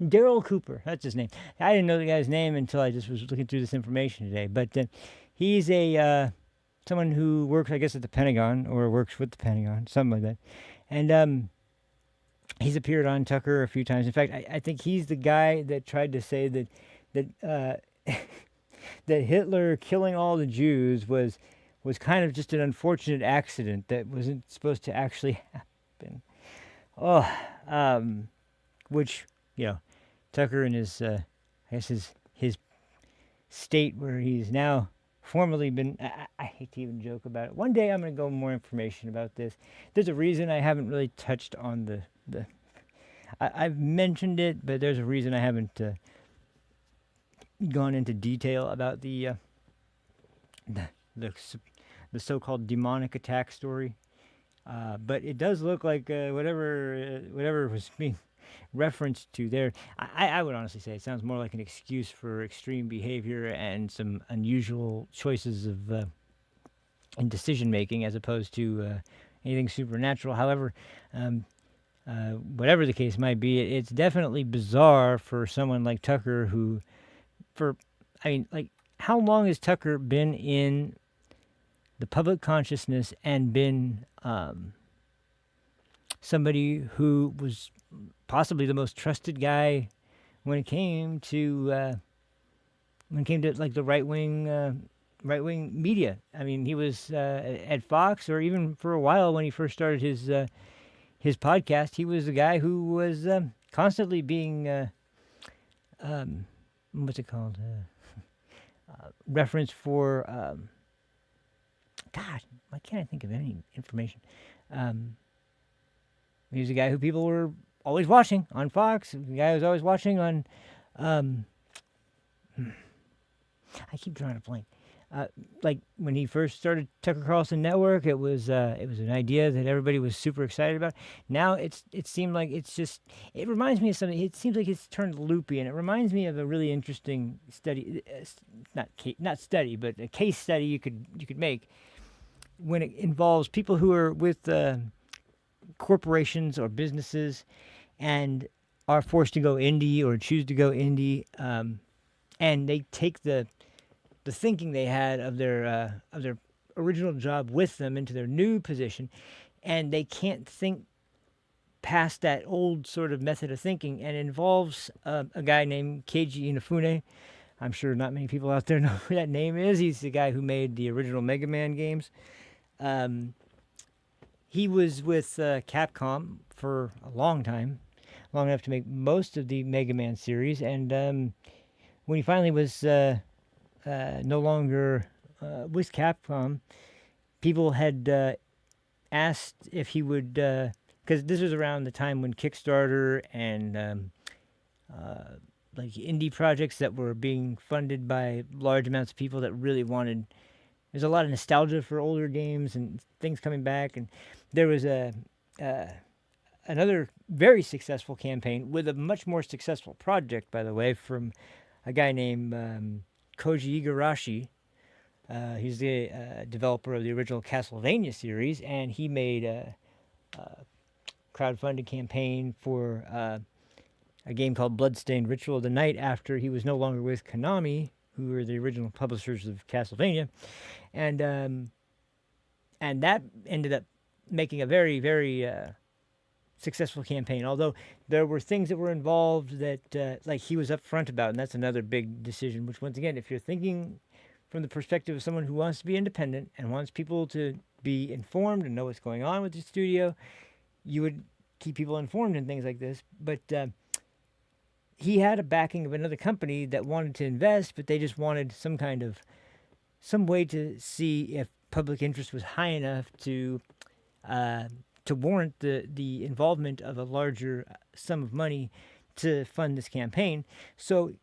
Daryl Cooper, that's his name. I didn't know the guy's name until I just was looking through this information today. But he's someone who works, I guess, at the Pentagon, or works with the Pentagon, something like that. And he's appeared on Tucker a few times. In fact, I think he's the guy that tried to say that that Hitler killing all the Jews was kind of just an unfortunate accident that wasn't supposed to actually happen. Which, you know, Tucker in his, I guess his state where he's now formerly been, I hate to even joke about it. One day I'm going to go more information about this. There's a reason I haven't really touched on I've mentioned it, but there's a reason I haven't gone into detail about the so-called demonic attack story. But it does look like whatever was being referenced to there, I would honestly say it sounds more like an excuse for extreme behavior and some unusual choices of in decision making, as opposed to anything supernatural. However, whatever the case might be, it's definitely bizarre for someone like Tucker how long has Tucker been in the public consciousness and been somebody who was possibly the most trusted guy when it came to like the right wing media? I mean, he was at Fox, or even for a while when he first started his podcast, he was the guy who was constantly being what's it called? Reference for God, why can't I think of any information? He was a guy who people were always watching on Fox. The guy who was always watching on I keep drawing a blank. Like when he first started Tucker Carlson Network, it was an idea that everybody was super excited about. Now it seemed like it reminds me of something. It seems like it's turned loopy, and it reminds me of a really interesting study, not study, but a case study you could make when it involves people who are with corporations or businesses and are forced to go indie or choose to go indie, and they take the thinking they had of their original job with them into their new position, and they can't think past that old sort of method of thinking, and it involves a guy named Keiji Inafune. I'm sure not many people out there know who that name is. He's the guy who made the original Mega Man games. He was with Capcom for a long time, long enough to make most of the Mega Man series, and when he finally was no longer with Capcom, people had asked if he would, because this was around the time when Kickstarter and like indie projects that were being funded by large amounts of people that really wanted. There's a lot of nostalgia for older games and things coming back, and there was another very successful campaign with a much more successful project, by the way, from a guy named Koji Igarashi, He's the developer of the original Castlevania series, and he made a crowdfunding campaign for a game called Bloodstained Ritual of the Night after he was no longer with Konami, who were the original publishers of Castlevania, and that ended up making a very, very successful campaign. Although there were things that were involved that, like, he was upfront about, and that's another big decision. Which, once again, if you're thinking from the perspective of someone who wants to be independent and wants people to be informed and know what's going on with the studio, you would keep people informed in things like this. But he had a backing of another company that wanted to invest, but they just wanted some way to see if public interest was high enough to warrant the involvement of a larger sum of money to fund this campaign. So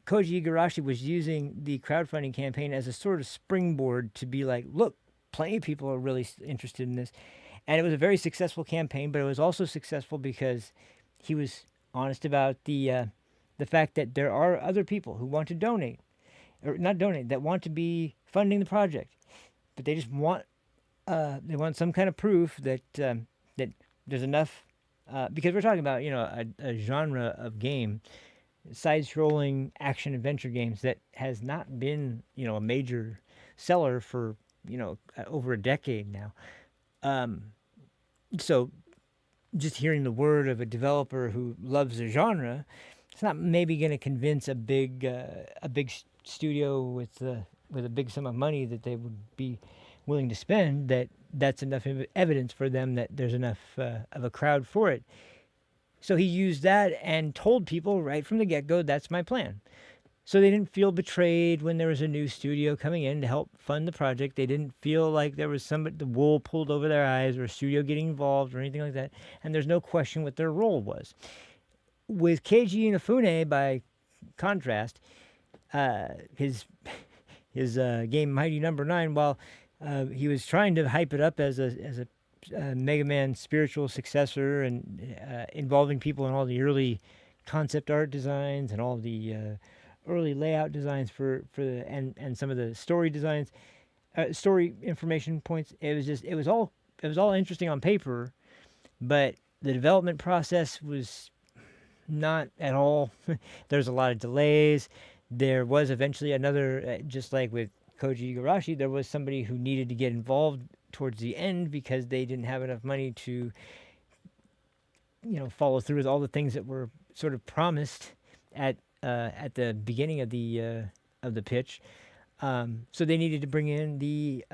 Koji Igarashi was using the crowdfunding campaign as a sort of springboard to be like, look, plenty of people are really interested in this. And it was a very successful campaign, but it was also successful because he was honest about the fact that there are other people who want to donate, or not donate, that want to be funding the project, but they just want some kind of proof that that there's enough, because we're talking about a genre of game, side-scrolling action adventure games that has not been a major seller for over a decade now. So just hearing the word of a developer who loves the genre, it's not maybe going to convince a big studio with a big sum of money that they would be willing to spend, that's enough evidence for them that there's enough of a crowd for it. So he used that and told people right from the get-go, that's my plan. So they didn't feel betrayed when there was a new studio coming in to help fund the project. They didn't feel like there was the wool pulled over their eyes or a studio getting involved or anything like that. And there's no question what their role was. With Keiji Inafune, by contrast, his game Mighty Number 9, while he was trying to hype it up as a Mega Man spiritual successor and involving people in all the early concept art designs and all the early layout designs and some of the story designs, story information points. It was all interesting on paper, but the development process was not at all. There's a lot of delays. There was eventually another, just like with Koji Igarashi, there was somebody who needed to get involved towards the end because they didn't have enough money to, follow through with all the things that were sort of promised at the beginning of the pitch. So they needed to bring in the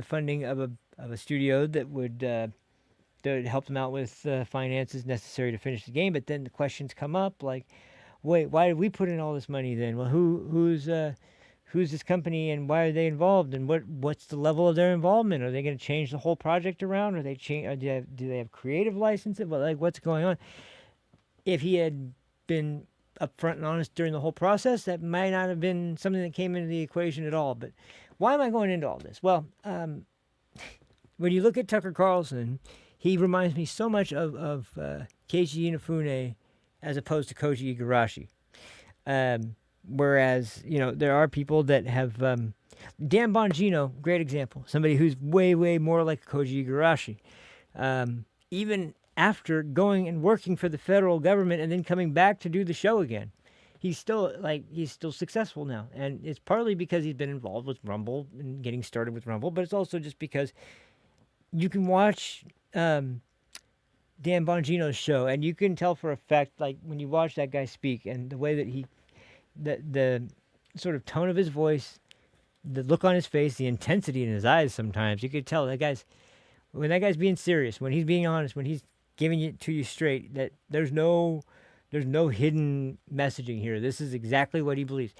funding of a studio that would help them out with finances necessary to finish the game. But then the questions come up like, wait, why did we put in all this money then? Well, who's this company and why are they involved, and what's the level of their involvement? Are they going to change the whole project around? Or do they have creative licenses? Well, like, what's going on? If he had been upfront and honest during the whole process, that might not have been something that came into the equation at all. But why am I going into all this? Well, when you look at Tucker Carlson, he reminds me so much of Keiji Inafune as opposed to Koji Igarashi. Whereas, there are people that have... Dan Bongino, great example. Somebody who's way, way more like Koji Igarashi. Even after going and working for the federal government and then coming back to do the show again, he's still successful now. And it's partly because he's been involved with Rumble and getting started with Rumble, but it's also just because you can watch Dan Bongino's show and you can tell for a fact, like, when you watch that guy speak and the way that the sort of tone of his voice, the look on his face, the intensity in his eyes, sometimes you could tell when that guy's being serious, when he's being honest, when he's giving it to you straight, that there's no hidden messaging here. This is exactly what he believes.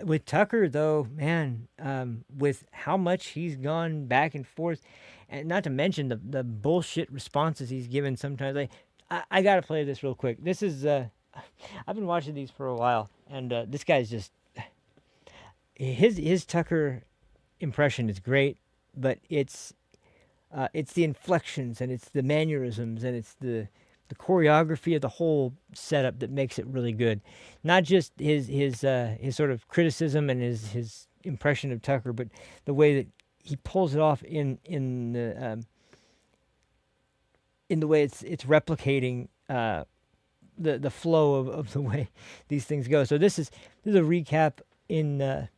With Tucker, though, man, with how much he's gone back and forth, and not to mention the bullshit responses he's given sometimes. I got to play this real quick. This is I've been watching these for a while, and this guy's just his Tucker impression is great, but it's the inflections and it's the mannerisms and it's the choreography of the whole setup that makes it really good. Not just his sort of criticism and his impression of Tucker, but the way that he pulls it off in the way it's replicating the flow of the way these things go. So this is a recap in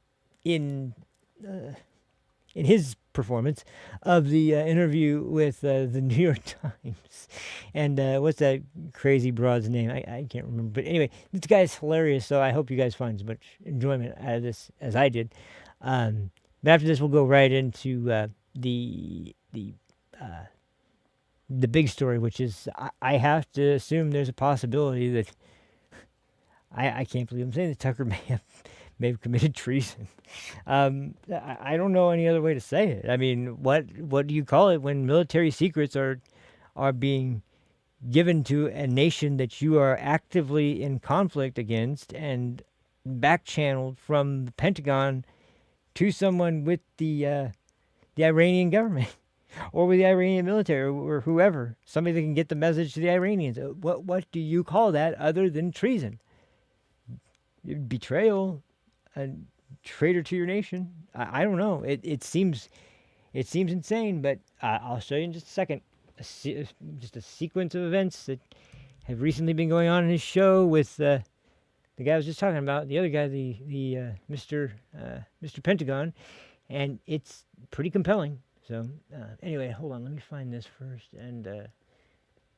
his performance of the interview with the New York Times. And what's that crazy broad's name? I can't remember. But anyway, this guy's hilarious, so I hope you guys find as much enjoyment out of this as I did. But after this, we'll go right into the big story, which is I have to assume there's a possibility that I can't believe I'm saying that Tucker may have committed treason. I don't know any other way to say it. I mean, what do you call it when military secrets are being given to a nation that you are actively in conflict against and back-channeled from the Pentagon to someone with the Iranian government or with the Iranian military or whoever, somebody that can get the message to the Iranians? What do you call that other than treason? Betrayal, a traitor to your nation. I don't know. It seems insane, but I'll show you in just a second. Just a sequence of events that have recently been going on in his show with the guy I was just talking about, the other guy, the Mr. Pentagon, and it's pretty compelling. So anyway, hold on, let me find this first, and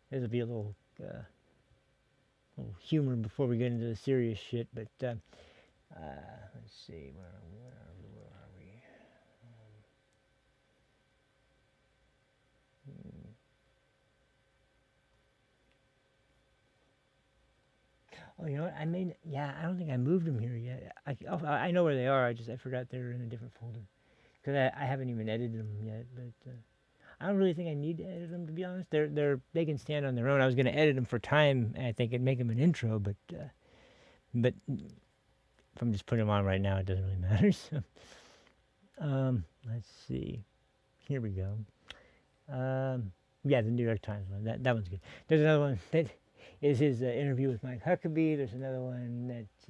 there'll be a little humor before we get into the serious shit. But let's see, where are we? Oh, you know what? I don't think I moved them here yet. I know where they are. I forgot they were in a different folder because I haven't even edited them yet. But I don't really think I need to edit them, to be honest. They can stand on their own. I was going to edit them for time, I think, and make them an intro. But if I'm just putting them on right now, it doesn't really matter. So, let's see. Here we go. Yeah, the New York Times one. That one's good. There's another one that is his interview with Mike Huckabee. There's another one that's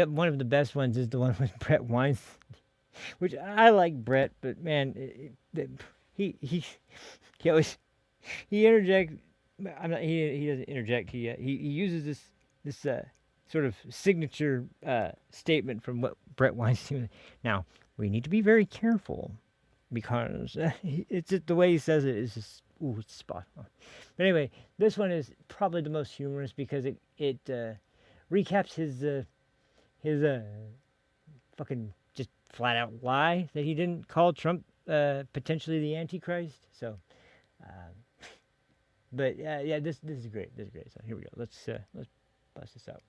one of the best ones is the one with Brett Weinstein, which I like Brett, but man, he always interjects. He doesn't interject. He uses this sort of signature statement from what Brett Weinstein. Now we need to be very careful because it's just the way he says it is just. Ooh, it's spot on. But anyway, this one is probably the most humorous because it recaps his fucking just flat out lie that he didn't call Trump potentially the Antichrist. So, but yeah, this is great. This is great. So here we go. Let's bust this out.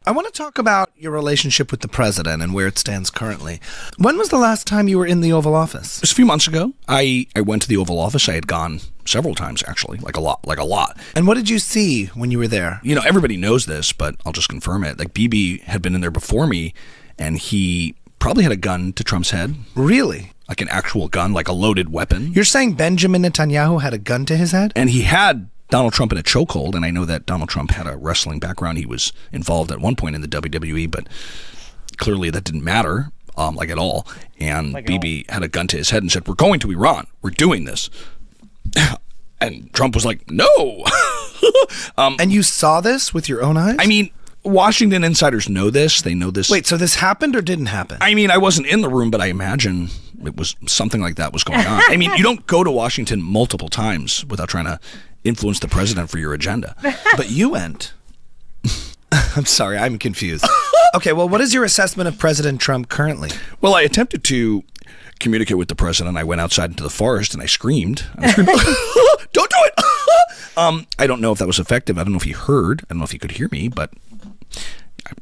I want to talk about your relationship with the president and where it stands currently. When was the last time you were in the Oval Office? It was a few months ago. I went to the Oval Office. I had gone several times, actually, like a lot. And what did you see when you were there? You know, everybody knows this, but I'll just confirm it. Like, Bibi had been in there before me, and he probably had a gun to Trump's head. Really? Like an actual gun, like a loaded weapon. You're saying Benjamin Netanyahu had a gun to his head? And he had Donald Trump in a chokehold, and I know that Donald Trump had a wrestling background. He was involved at one point in the WWE, but clearly that didn't matter, at all. And like Bibi had a gun to his head and said, "We're going to Iran. We're doing this." And Trump was like, "No." And you saw this with your own eyes? I mean, Washington insiders know this. They know this. Wait, so this happened or didn't happen? I mean, I wasn't in the room, but I imagine it was something like that was going on. I mean, you don't go to Washington multiple times without trying to influence the president for your agenda. But you went. I'm sorry, I'm confused. Okay, well, what is your assessment of President Trump currently? Well, I attempted to communicate with the president. I went outside into the forest and I screamed. Don't do it! I don't know if that was effective. I don't know if he heard. I don't know if he could hear me, but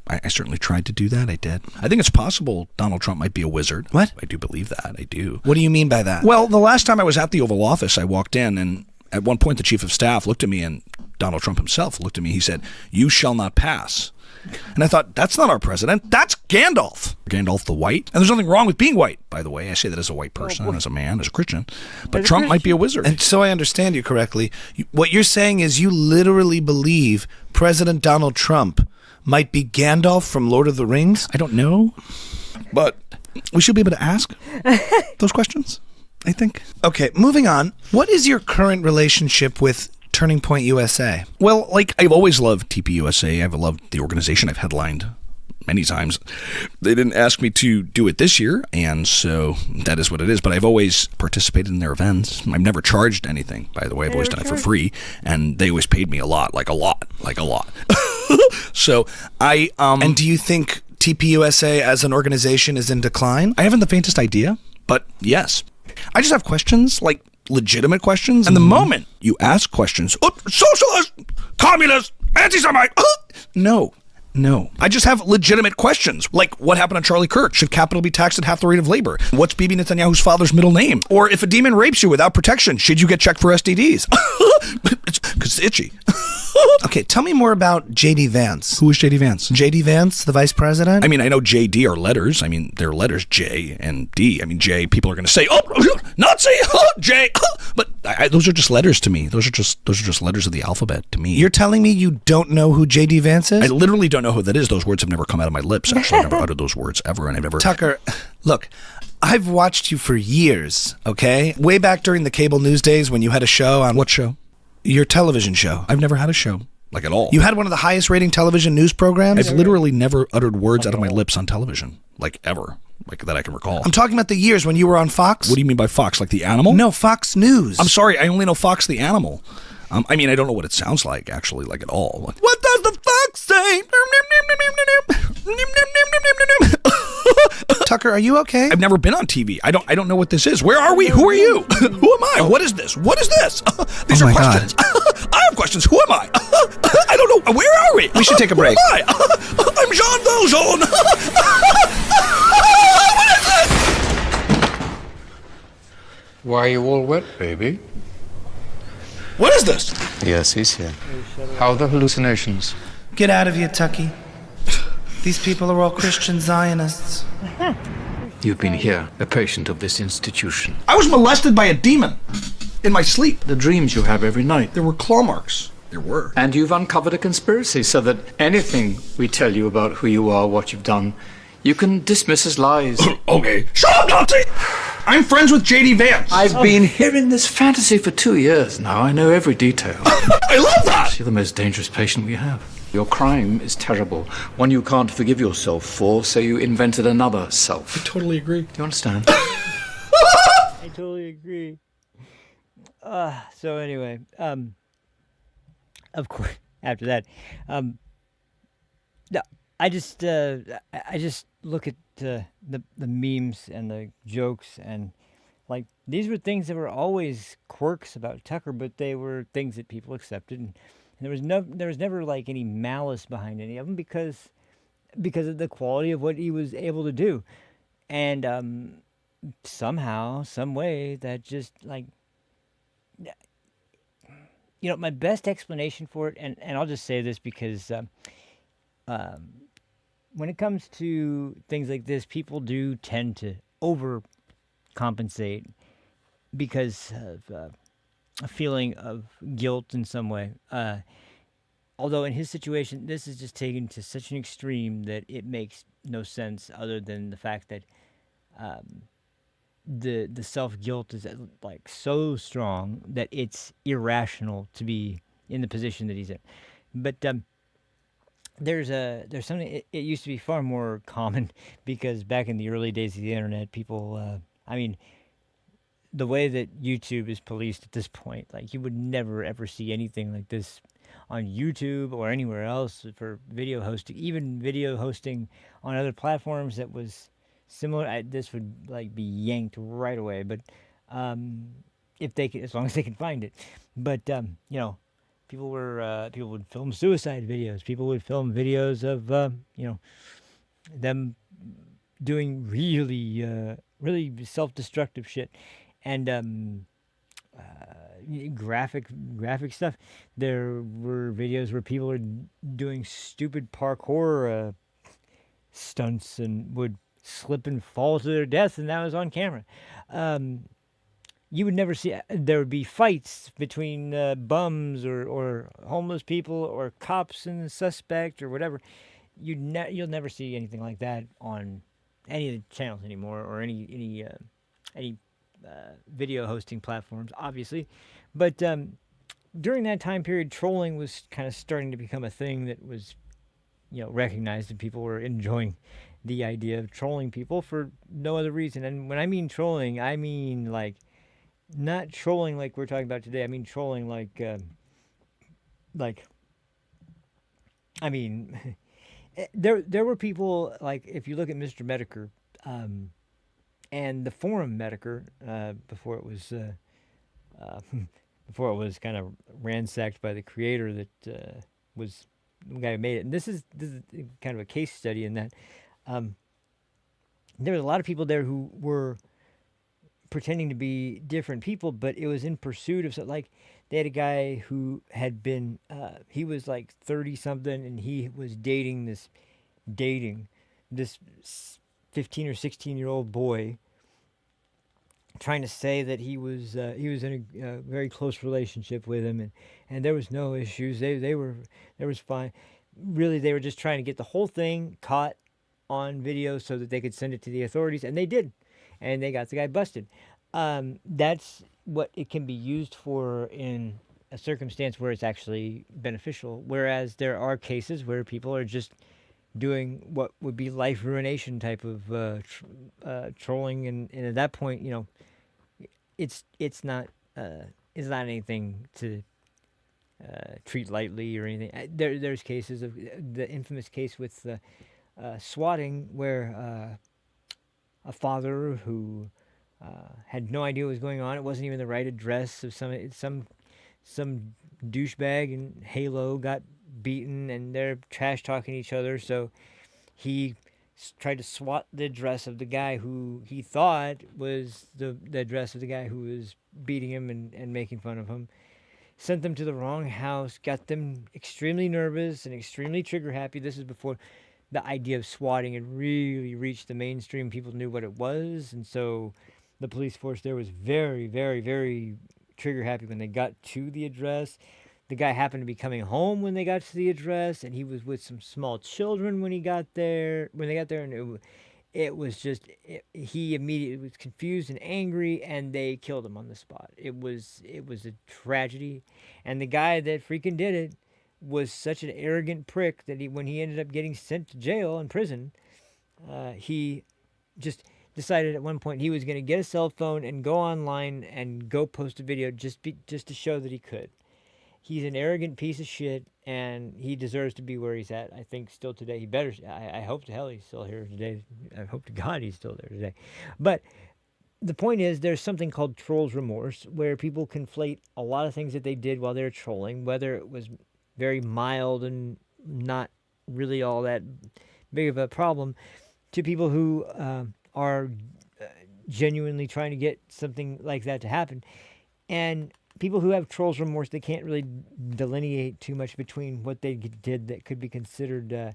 I certainly tried to do that. I did. I think it's possible Donald Trump might be a wizard. What? I do believe that. I do. What do you mean by that? Well, the last time I was at the Oval Office, I walked in and at one point, the chief of staff looked at me, and Donald Trump himself looked at me. He said, "You shall not pass." And I thought, that's not our president. That's Gandalf. Gandalf the White. And there's nothing wrong with being white, by the way. I say that as a white person, as a man, as a Christian. But Trump might be a wizard. And so I understand you correctly. What you're saying is you literally believe President Donald Trump might be Gandalf from Lord of the Rings? I don't know. But we should be able to ask those questions, I think. Okay, moving on. What is your current relationship with Turning Point USA? Well, like, I've always loved TPUSA. I've loved the organization. I've headlined many times. They didn't ask me to do it this year, and so that is what it is. But I've always participated in their events. I've never charged anything, by the way. I've always done it for free, and they always paid me a lot. So I... And do you think TPUSA as an organization is in decline? I haven't the faintest idea, but yes. I just have questions, like legitimate questions. And the moment you ask questions, socialist, communist, anti-Semite, no. I just have legitimate questions, like what happened on Charlie Kirk? Should capital be taxed at half the rate of labor? What's Bibi Netanyahu's father's middle name? Or if a demon rapes you without protection, should you get checked for STDs? Because it's itchy. Okay, tell me more about J.D. Vance. Who is J.D. Vance? J.D. Vance, the vice president? I mean, I know J.D. are letters. I mean, they're letters J and D. I mean, J, people are going to say, Nazi, J, but those are just letters to me. Those are just letters of the alphabet to me. You're telling me you don't know who J.D. Vance is? I literally don't know who that is. Those words have never come out of my lips. Actually, I never uttered those words ever, and I've never... Tucker, look, I've watched you for years, okay? Way back during the cable news days when you had a show on... What show? Your television show. I've never had a show. Like at all. You had one of the highest rating television news programs? I've literally never uttered words out of my lips on television. Like ever. Like that I can recall. I'm talking about the years when you were on Fox. What do you mean by Fox? Like the animal? No, Fox News. I'm sorry, I only know Fox the animal. I mean, I don't know what it sounds like, actually, like at all. Like, what does the fox say? Tucker, are you okay? I've never been on TV. I don't know what this is. Where are we? Who are you? Who am I? What is this? What is this? These are questions. I have questions. Who am I? I don't know. Where are we? We should take a break. Who am I? I'm Jean Valjean. What is this? Why are you all wet, baby? What is this? Yes, he's here. How are the hallucinations? Get out of here, Tucky. These people are all Christian Zionists. You've been here, a patient of this institution. I was molested by a demon in my sleep. The dreams you have every night. There were claw marks. There were. And you've uncovered a conspiracy so that anything we tell you about who you are, what you've done, you can dismiss as lies. Okay. Shut up, Nazi! I'm friends with J.D. Vance. I've been hearing this fantasy for 2 years now. I know every detail. I love that! You're the most dangerous patient we have. Your crime is terrible, one you can't forgive yourself for, so you invented another self. I totally agree. Do you understand? I totally agree. So anyway, of course, after that, no, I just look at the memes and the jokes, and like these were things that were always quirks about Tucker, but they were things that people accepted, and there was never like any malice behind any of them because of the quality of what he was able to do, and somehow, some way, that just like, you know, my best explanation for it, and I'll just say this because when it comes to things like this, people do tend to overcompensate because of a feeling of guilt in some way. Although in his situation, this is just taken to such an extreme that it makes no sense other than the fact that the self-guilt is like so strong that it's irrational to be in the position that he's in. But there's something, it used to be far more common because back in the early days of the internet, people, I mean, the way that YouTube is policed at this point, like you would never ever see anything like this on YouTube or anywhere else for video hosting, even video hosting on other platforms that was similar. This would like be yanked right away, but if they could, as long as they can find it. But you know, people would film suicide videos. People would film videos of you know, them doing really self-destructive shit. And graphic stuff. There were videos where people are doing stupid parkour stunts and would slip and fall to their death, and that was on camera. You would never see. There would be fights between bums or homeless people or cops and the suspect or whatever. You'll never see anything like that on any of the channels anymore, or any video hosting platforms, obviously. But during that time period, trolling was kind of starting to become a thing that was, recognized, and people were enjoying the idea of trolling people for no other reason. And when I mean trolling, I mean like not trolling like we're talking about today. I mean trolling like I mean. There were people, like, if you look at Mr. Medicare and the forum Medicare before it was kind of ransacked by the creator that was the guy who made it. And this is kind of a case study in that there was a lot of people there who were pretending to be different people, but it was in pursuit of something. Like, they had a guy who had been, he was like 30 something, and he was dating this 15 or 16-year-old boy, trying to say that he was in a very close relationship with him, and there was no issues. There was fine. Really, they were just trying to get the whole thing caught on video so that they could send it to the authorities, and they did. And they got the guy busted. That's what it can be used for in a circumstance where it's actually beneficial. Whereas there are cases where people are just doing what would be life ruination type of trolling, and at that point, it's not anything to treat lightly or anything. There's cases of the infamous case with swatting, where a father who had no idea what was going on. It wasn't even the right address of some douchebag in Halo got beaten, and they're trash talking each other. So he tried to swat the address of the guy who he thought was the address of the guy who was beating him and making fun of him. Sent them to the wrong house, got them extremely nervous and extremely trigger happy. This is before the idea of swatting had really reached the mainstream. People knew what it was, and so the police force there was very, very, very trigger happy when they got to the address. The guy happened to be coming home when they got to the address, and he was with some small children when they got there, and it was just, he immediately was confused and angry, and they killed him on the spot. It was a tragedy, and the guy that freaking did it was such an arrogant prick that when he ended up getting sent to jail and prison, he just decided at one point he was going to get a cell phone and go online and go post a video just to show that he could. He's an arrogant piece of shit, and he deserves to be where he's at. I think still today. He better. I hope to hell he's still here today. I hope to God he's still there today. But the point is, there's something called trolls remorse, where people conflate a lot of things that they did while they were trolling, whether it was very mild and not really all that big of a problem, to people who are genuinely trying to get something like that to happen. And people who have trolls remorse, they can't really delineate too much between what they did that could be considered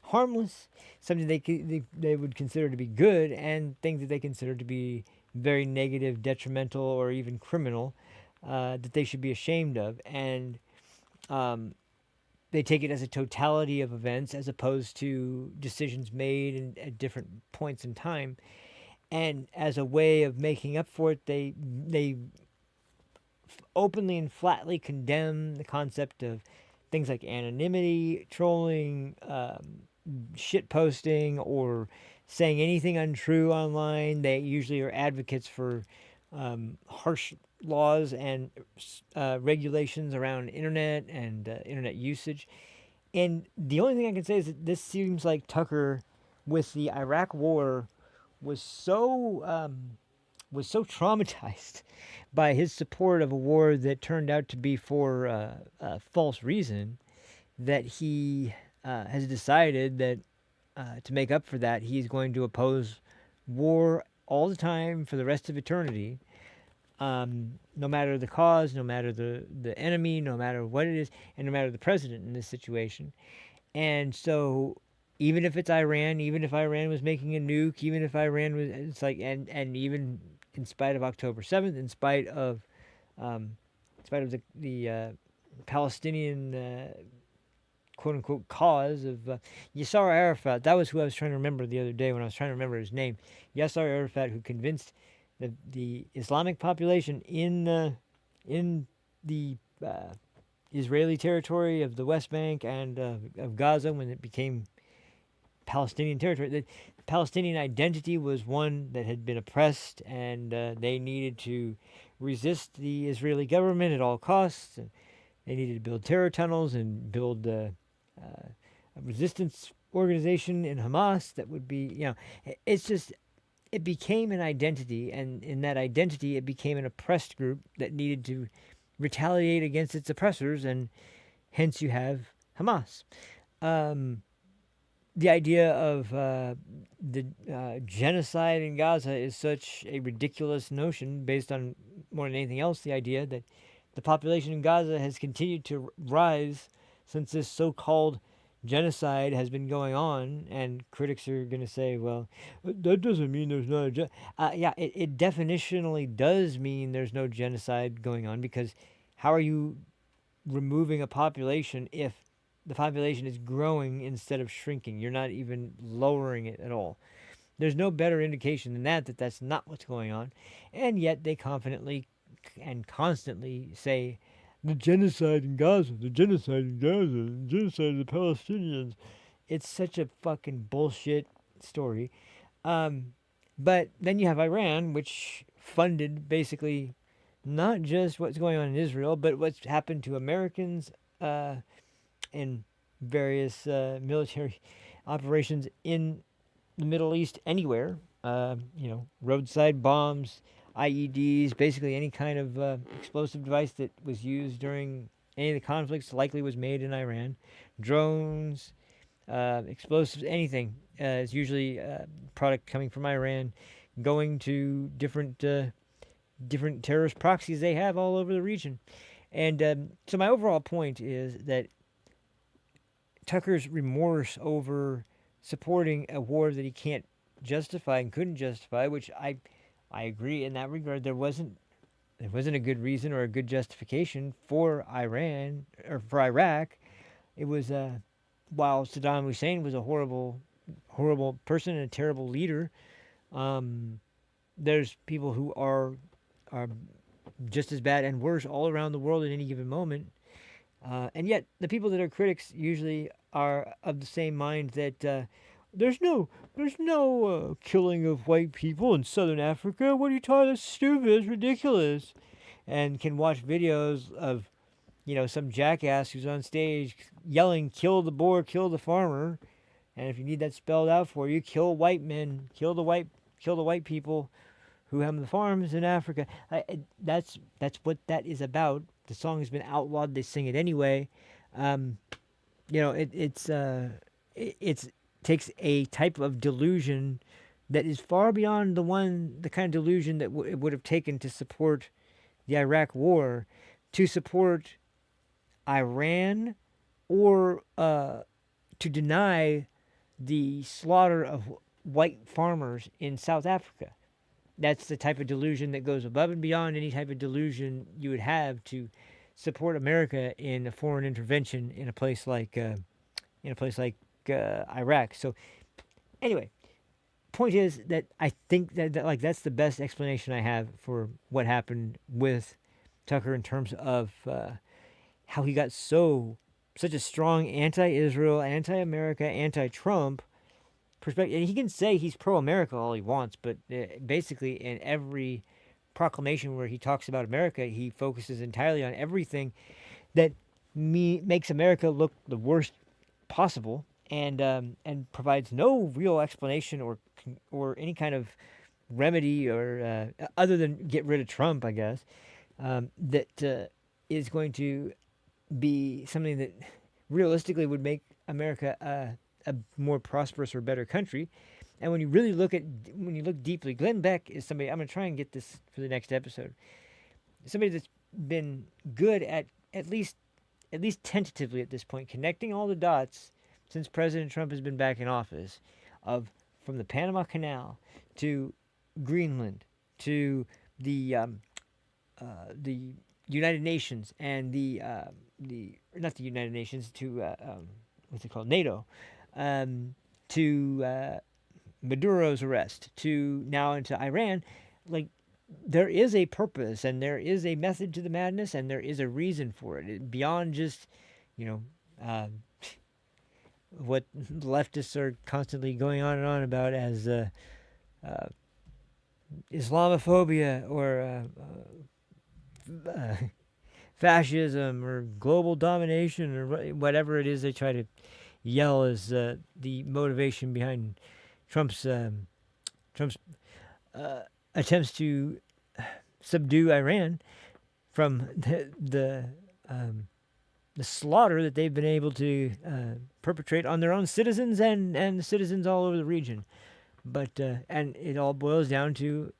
harmless, something they would consider to be good, and things that they consider to be very negative, detrimental, or even criminal, that they should be ashamed of. And they take it as a totality of events as opposed to decisions made at different points in time. And as a way of making up for it, they openly and flatly condemn the concept of things like anonymity, trolling, shit posting, or saying anything untrue online. They usually are advocates for harsh laws and regulations around internet and internet usage. And the only thing I can say is that this seems like Tucker, with the Iraq War, was so traumatized by his support of a war that turned out to be for a false reason, that he has decided that to make up for that, he's going to oppose war all the time for the rest of eternity. no matter the cause, no matter the enemy, no matter what it is, and no matter the president in this situation. And so even if it's Iran, even if Iran was making a nuke, even if Iran was, it's like, and even in spite of October 7th, in spite of the Palestinian quote unquote cause of Yasser Arafat. That was who I was trying to remember the other day when I was trying to remember his name. Yasser Arafat, who convinced the Islamic population in the Israeli territory of the West Bank and of Gaza when it became Palestinian territory. The Palestinian identity was one that had been oppressed, and they needed to resist the Israeli government at all costs. And they needed to build terror tunnels and build a resistance organization in Hamas that would be, it's just, it became an identity, and in that identity, it became an oppressed group that needed to retaliate against its oppressors, and hence you have Hamas. The idea of the genocide in Gaza is such a ridiculous notion based on, more than anything else, the idea that the population in Gaza has continued to rise since this so-called genocide has been going on, and critics are going to say, well, that doesn't mean there's not a it definitionally does mean there's no genocide going on, because how are you removing a population if the population is growing instead of shrinking? You're not even lowering it at all. There's no better indication than that that's not what's going on, and yet they confidently and constantly say, the genocide in Gaza, the genocide in Gaza, the genocide of the Palestinians. It's such a fucking bullshit story. But then you have Iran, which funded basically not just what's going on in Israel, but what's happened to Americans in various military operations in the Middle East anywhere. Roadside bombs, IEDs, basically any kind of explosive device that was used during any of the conflicts likely was made in Iran. Drones, explosives, anything is usually a product coming from Iran, going to different terrorist proxies they have all over the region. And so my overall point is that Tucker's remorse over supporting a war that he can't justify and couldn't justify, which I agree in that regard. There wasn't a good reason or a good justification for Iran or for Iraq. It was while Saddam Hussein was a horrible person and a terrible leader, there's people who are just as bad and worse all around the world at any given moment. And yet the people that are critics usually are of the same mind that there's no killing of white people in southern Africa. What are you talking? That's stupid. It's ridiculous. And can watch videos of, some jackass who's on stage yelling, "Kill the Boer, kill the farmer." And if you need that spelled out for you, kill white men, kill the white people who have the farms in Africa. That's what that is about. The song has been outlawed. They sing it anyway. It takes a type of delusion that is far beyond the kind of delusion that it would have taken to support the Iraq War, to support Iran, or to deny the slaughter of white farmers in South Africa. That's the type of delusion that goes above and beyond any type of delusion you would have to support America in a foreign intervention in a place like Iraq. So, anyway, point is that I think that that's the best explanation I have for what happened with Tucker in terms of how he got such a strong anti-Israel, anti-America, anti-Trump perspective. And he can say he's pro-America all he wants, but basically in every proclamation where he talks about America, he focuses entirely on everything that makes America look the worst possible, and provides no real explanation or any kind of remedy or other than get rid of Trump, I guess, that is going to be something that realistically would make America a more prosperous or better country. And when you look deeply, Glenn Beck is somebody, I'm going to try and get this for the next episode. somebody that's been good at least tentatively at this point, connecting all the dots since President Trump has been back in office, from the Panama Canal to Greenland to the United Nations and not the United Nations to what's it called, NATO, to Maduro's arrest, to now into Iran. Like, there is a purpose and there is a method to the madness and there is a reason for it beyond just, what leftists are constantly going on and on about as Islamophobia or fascism or global domination or whatever it is they try to yell as the motivation behind Trump's attempts to subdue Iran from the slaughter that they've been able to perpetrate on their own citizens and citizens all over the region. But and it all boils down to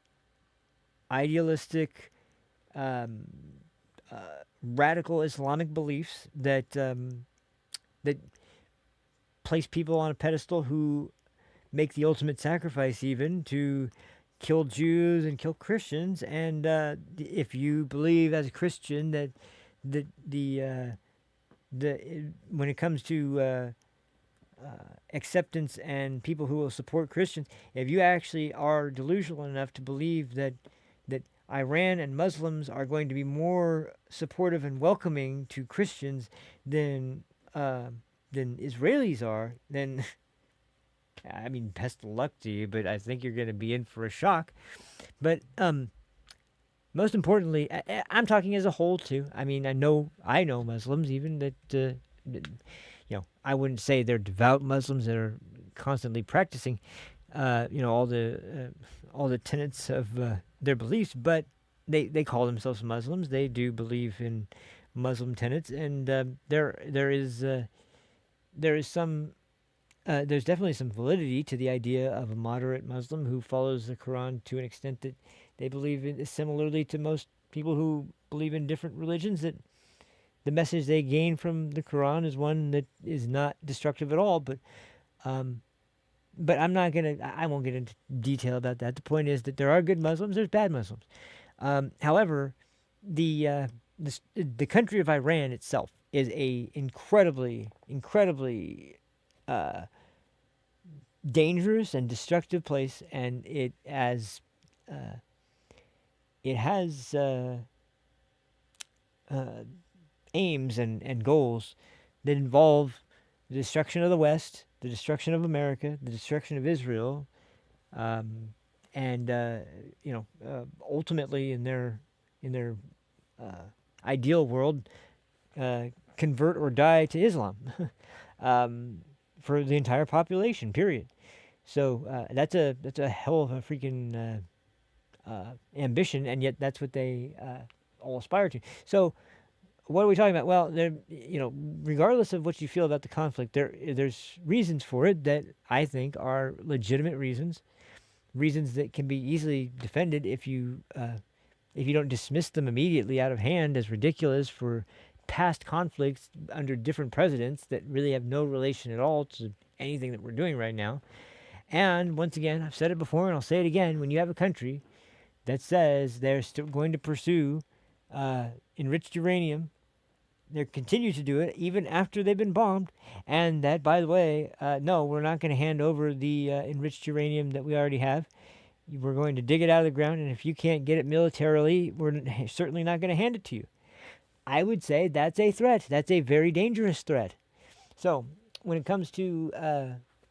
idealistic, radical Islamic beliefs that that place people on a pedestal who make the ultimate sacrifice even to kill Jews and kill Christians. And if you believe as a Christian that when it comes to acceptance and people who will support Christians, if you actually are delusional enough to believe that Iran and Muslims are going to be more supportive and welcoming to Christians than Israelis are, then I mean, best of luck to you, but I think you're going to be in for a shock. But most importantly, I'm talking as a whole too. I mean, I know Muslims even that I wouldn't say they're devout Muslims that are constantly practicing all the tenets of their beliefs, but they call themselves Muslims. They do believe in Muslim tenets, and there's definitely some validity to the idea of a moderate Muslim who follows the Quran to an extent that they believe in, similarly to most people who believe in different religions, that the message they gain from the Quran is one that is not destructive at all. But I won't get into detail about that. The point is that there are good Muslims, there's bad Muslims. However, the country of Iran itself is a incredibly dangerous and destructive place, and it has aims and goals that involve the destruction of the West, the destruction of America, the destruction of Israel, and ultimately in their ideal world, convert or die to Islam for the entire population. Period. So that's a hell of a freaking ambition, and yet that's what they all aspire to. So what are we talking about? Well, regardless of what you feel about the conflict, there's reasons for it that I think are legitimate reasons that can be easily defended if you don't dismiss them immediately out of hand as ridiculous for past conflicts under different presidents that really have no relation at all to anything that we're doing right now. And once again, I've said it before and I'll say it again, when you have a country that says they're still going to pursue enriched uranium, they continue to do it even after they've been bombed, and that, by the way, no, we're not going to hand over the enriched uranium that we already have. We're going to dig it out of the ground, and if you can't get it militarily, we're certainly not going to hand it to you. I would say that's a threat. That's a very dangerous threat. So when it comes to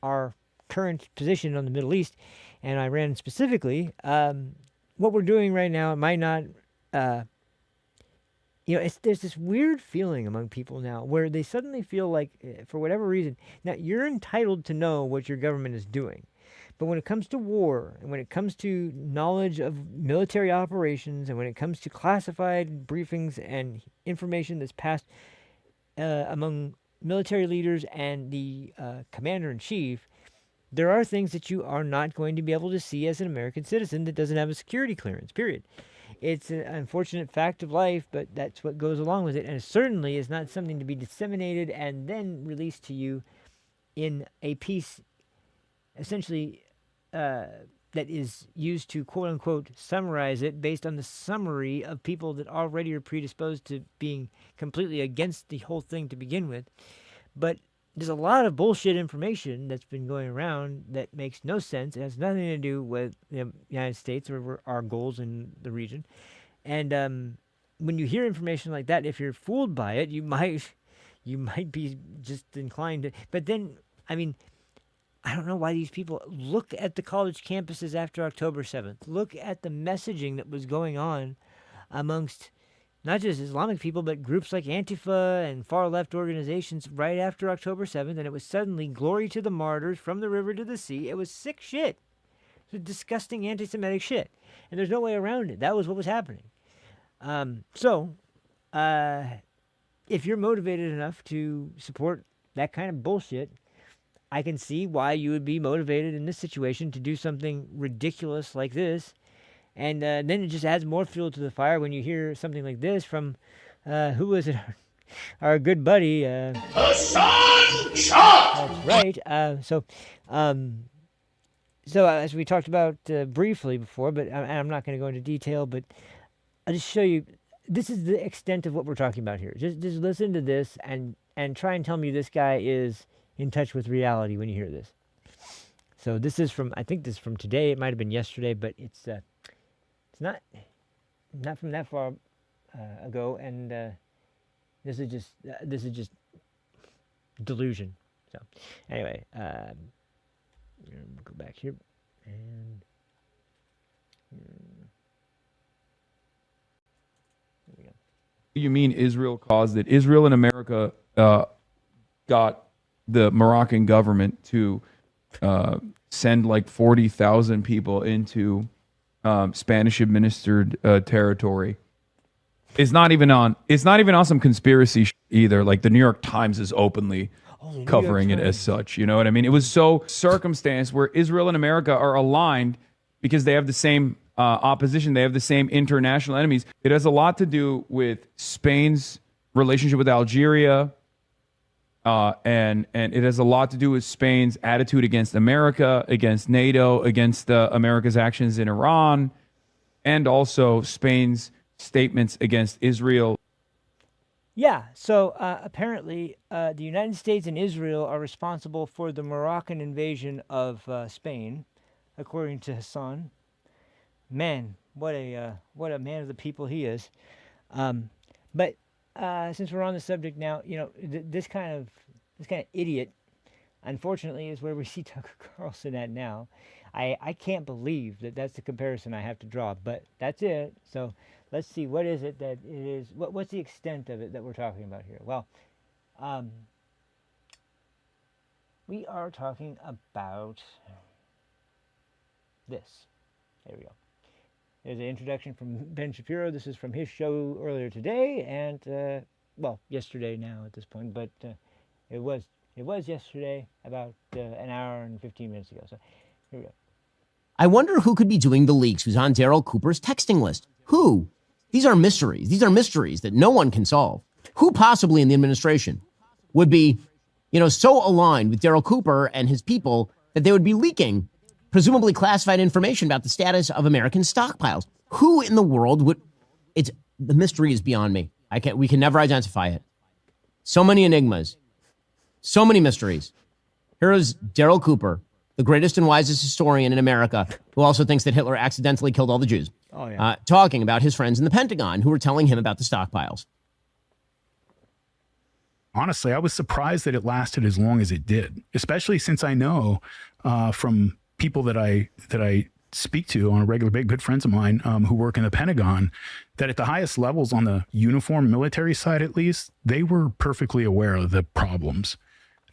our current position on the Middle East and Iran specifically, what we're doing right now, it might not... there's this weird feeling among people now where they suddenly feel like, for whatever reason, now you're entitled to know what your government is doing. But when it comes to war, and when it comes to knowledge of military operations, and when it comes to classified briefings and information that's passed among military leaders and the commander-in-chief, there are things that you are not going to be able to see as an American citizen that doesn't have a security clearance, period. It's an unfortunate fact of life, but that's what goes along with it. And it certainly is not something to be disseminated and then released to you in a piece, essentially, that is used to quote unquote summarize it based on the summary of people that already are predisposed to being completely against the whole thing to begin with. But there's a lot of bullshit information that's been going around that makes no sense. It has nothing to do with the United States or our goals in the region. And when you hear information like that, if you're fooled by it, you might be just inclined to. But then, I mean, I don't know why these people look at the college campuses after October 7th. Look at the messaging that was going on amongst not just Islamic people, but groups like Antifa and far-left organizations right after October 7th, and it was suddenly glory to the martyrs, from the river to the sea. It was sick shit. It was disgusting anti-Semitic shit. And there's no way around it. That was what was happening. If you're motivated enough to support that kind of bullshit, I can see why you would be motivated in this situation to do something ridiculous like this. And then it just adds more fuel to the fire when you hear something like this from, who was it? Our good buddy. Hassan Shah! That's right. So as we talked about briefly before, but I'm not going to go into detail, but I'll just show you. This is the extent of what we're talking about here. Just listen to this and try and tell me this guy is in touch with reality when you hear this. So this is from, I think this is from today. It might have been yesterday, but it's not from that far ago. And this is just delusion. So anyway, go back here and. There we go. You mean Israel caused it? Israel and America got the Moroccan government to send like 40,000 people into Spanish administered territory. It's not even on some conspiracy either. Like the New York Times is openly covering it as such. You know what I mean? It was so circumstance where Israel and America are aligned because they have the same opposition. They have the same international enemies. It has a lot to do with Spain's relationship with Algeria. And it has a lot to do with Spain's attitude against America, against NATO, against America's actions in Iran, and also Spain's statements against Israel. Yeah, so apparently the United States and Israel are responsible for the Moroccan invasion of Spain, according to Hassan. Man, what a man of the people he is. But since we're on the subject now, you know, this kind of idiot, unfortunately, is where we see Tucker Carlson at now. I can't believe that that's the comparison I have to draw, but that's it. So let's see, what is it that it is? What's the extent of it that we're talking about here? Well, we are talking about this. There we go. There's an introduction from Ben Shapiro. This is from his show earlier today, and well, yesterday now at this point, but it was yesterday, about an hour and 15 minutes ago. So here we go. I wonder who could be doing the leaks, who's on Daryl Cooper's texting list. Who? These are mysteries. These are mysteries that no one can solve. Who possibly in the administration would be, you know, so aligned with Daryl Cooper and his people that they would be leaking presumably classified information about the status of American stockpiles? Who in the world would? The mystery is beyond me. We can never identify it. So many enigmas, so many mysteries. Here is Daryl Cooper, the greatest and wisest historian in America, who also thinks that Hitler accidentally killed all the Jews, talking about his friends in the Pentagon who were telling him about the stockpiles. Honestly, I was surprised that it lasted as long as it did, especially since I know from people that I speak to on a regular basis, good friends of mine who work in the Pentagon, that at the highest levels on the uniform military side, at least, they were perfectly aware of the problems.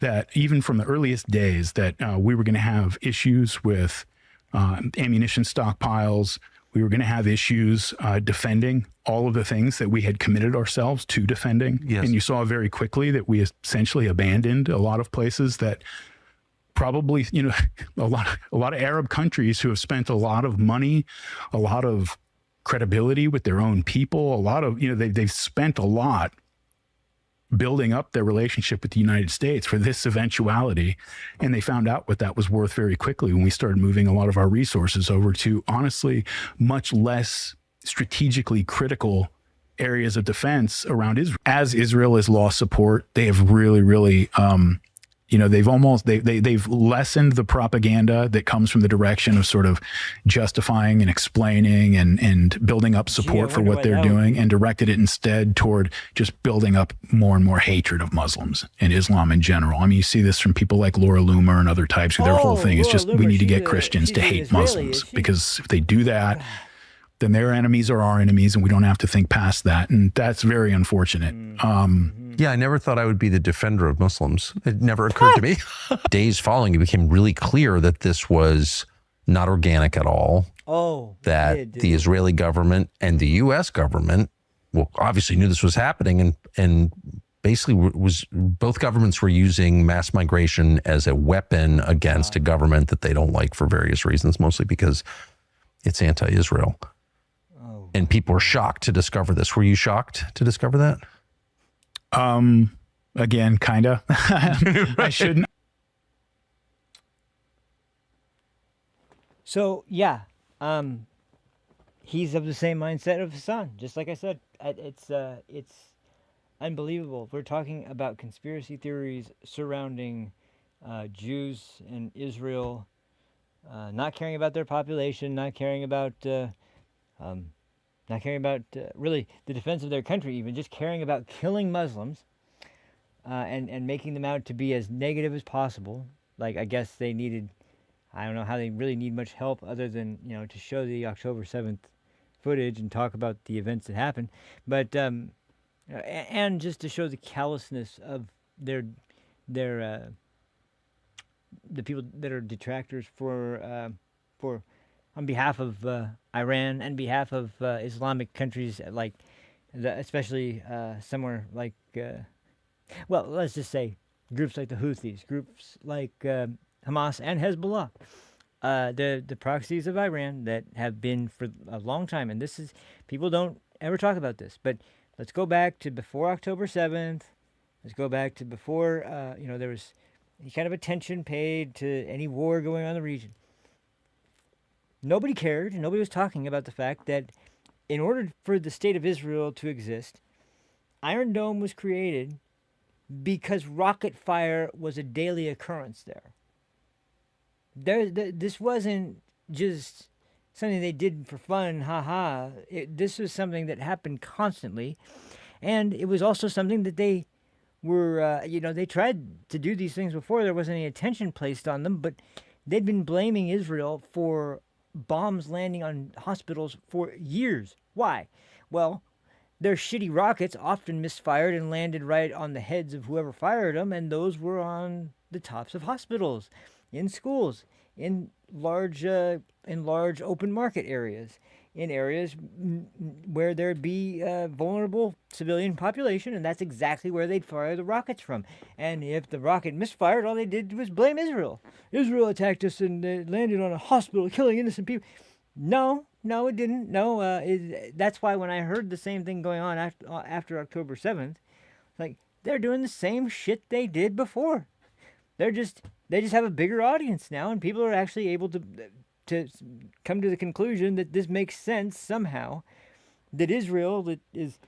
That even from the earliest days that we were going to have issues with ammunition stockpiles, we were going to have issues defending all of the things that we had committed ourselves to defending. Yes. And you saw very quickly that we essentially abandoned a lot of places that probably, a lot of Arab countries who have spent a lot of money, a lot of credibility with their own people. A lot of, they've spent a lot building up their relationship with the United States for this eventuality. And they found out what that was worth very quickly when we started moving a lot of our resources over to, honestly, much less strategically critical areas of defense around Israel. As Israel has lost support, they have really, they've lessened the propaganda that comes from the direction of sort of justifying and explaining and building up support for what they're doing, and directed it instead toward just building up more and more hatred of Muslims and Islam in general. I mean, you see this from people like Laura Loomer and other types who their whole thing is just, we need to get Christians to hate Muslims, because if they do that, then their enemies are our enemies, and we don't have to think past that. And that's very unfortunate. Yeah, I never thought I would be the defender of Muslims. It never occurred to me. Days following, it became really clear that this was not organic at all. That the Israeli government and the U.S. government, well, obviously knew this was happening, and basically both governments were using mass migration as a weapon against a government that they don't like for various reasons, mostly because it's anti-Israel. And people were shocked to discover this. Were you shocked to discover that? Again, kind of. I shouldn't. So, yeah, he's of the same mindset of Hassan, just like I said. It's unbelievable. We're talking about conspiracy theories surrounding Jews and Israel, not caring about their population, not caring about really the defense of their country, even just caring about killing Muslims and making them out to be as negative as possible. Like, I guess they needed, I don't know how they really need much help other than, to show the October 7th footage and talk about the events that happened. But, and just to show the callousness of the people that are detractors for on behalf of Iran and behalf of Islamic countries, like especially somewhere like, well, let's just say groups like the Houthis, groups like Hamas and Hezbollah, the proxies of Iran that have been for a long time. And this is, people don't ever talk about this, but let's go back to before October 7th. Let's go back to before, there was any kind of attention paid to any war going on in the region. Nobody cared. Nobody was talking about the fact that in order for the state of Israel to exist, Iron Dome was created because rocket fire was a daily occurrence there. This wasn't just something they did for fun, ha-ha. This was something that happened constantly. And it was also something that they were, they tried to do these things before. There wasn't any attention placed on them, but they'd been blaming Israel for bombs landing on hospitals for years. Why? Well, their shitty rockets often misfired and landed right on the heads of whoever fired them, and those were on the tops of hospitals, in schools, in large open market areas, in areas where there'd be vulnerable civilian population, and that's exactly where they'd fire the rockets from. And if the rocket misfired, all they did was blame Israel. Israel attacked us and it landed on a hospital, killing innocent people. No, it didn't. No, that's why when I heard the same thing going on after October 7th, like, they're doing the same shit they did before. They just have a bigger audience now, and people are actually able to come to the conclusion that this makes sense somehow, that Israel, that is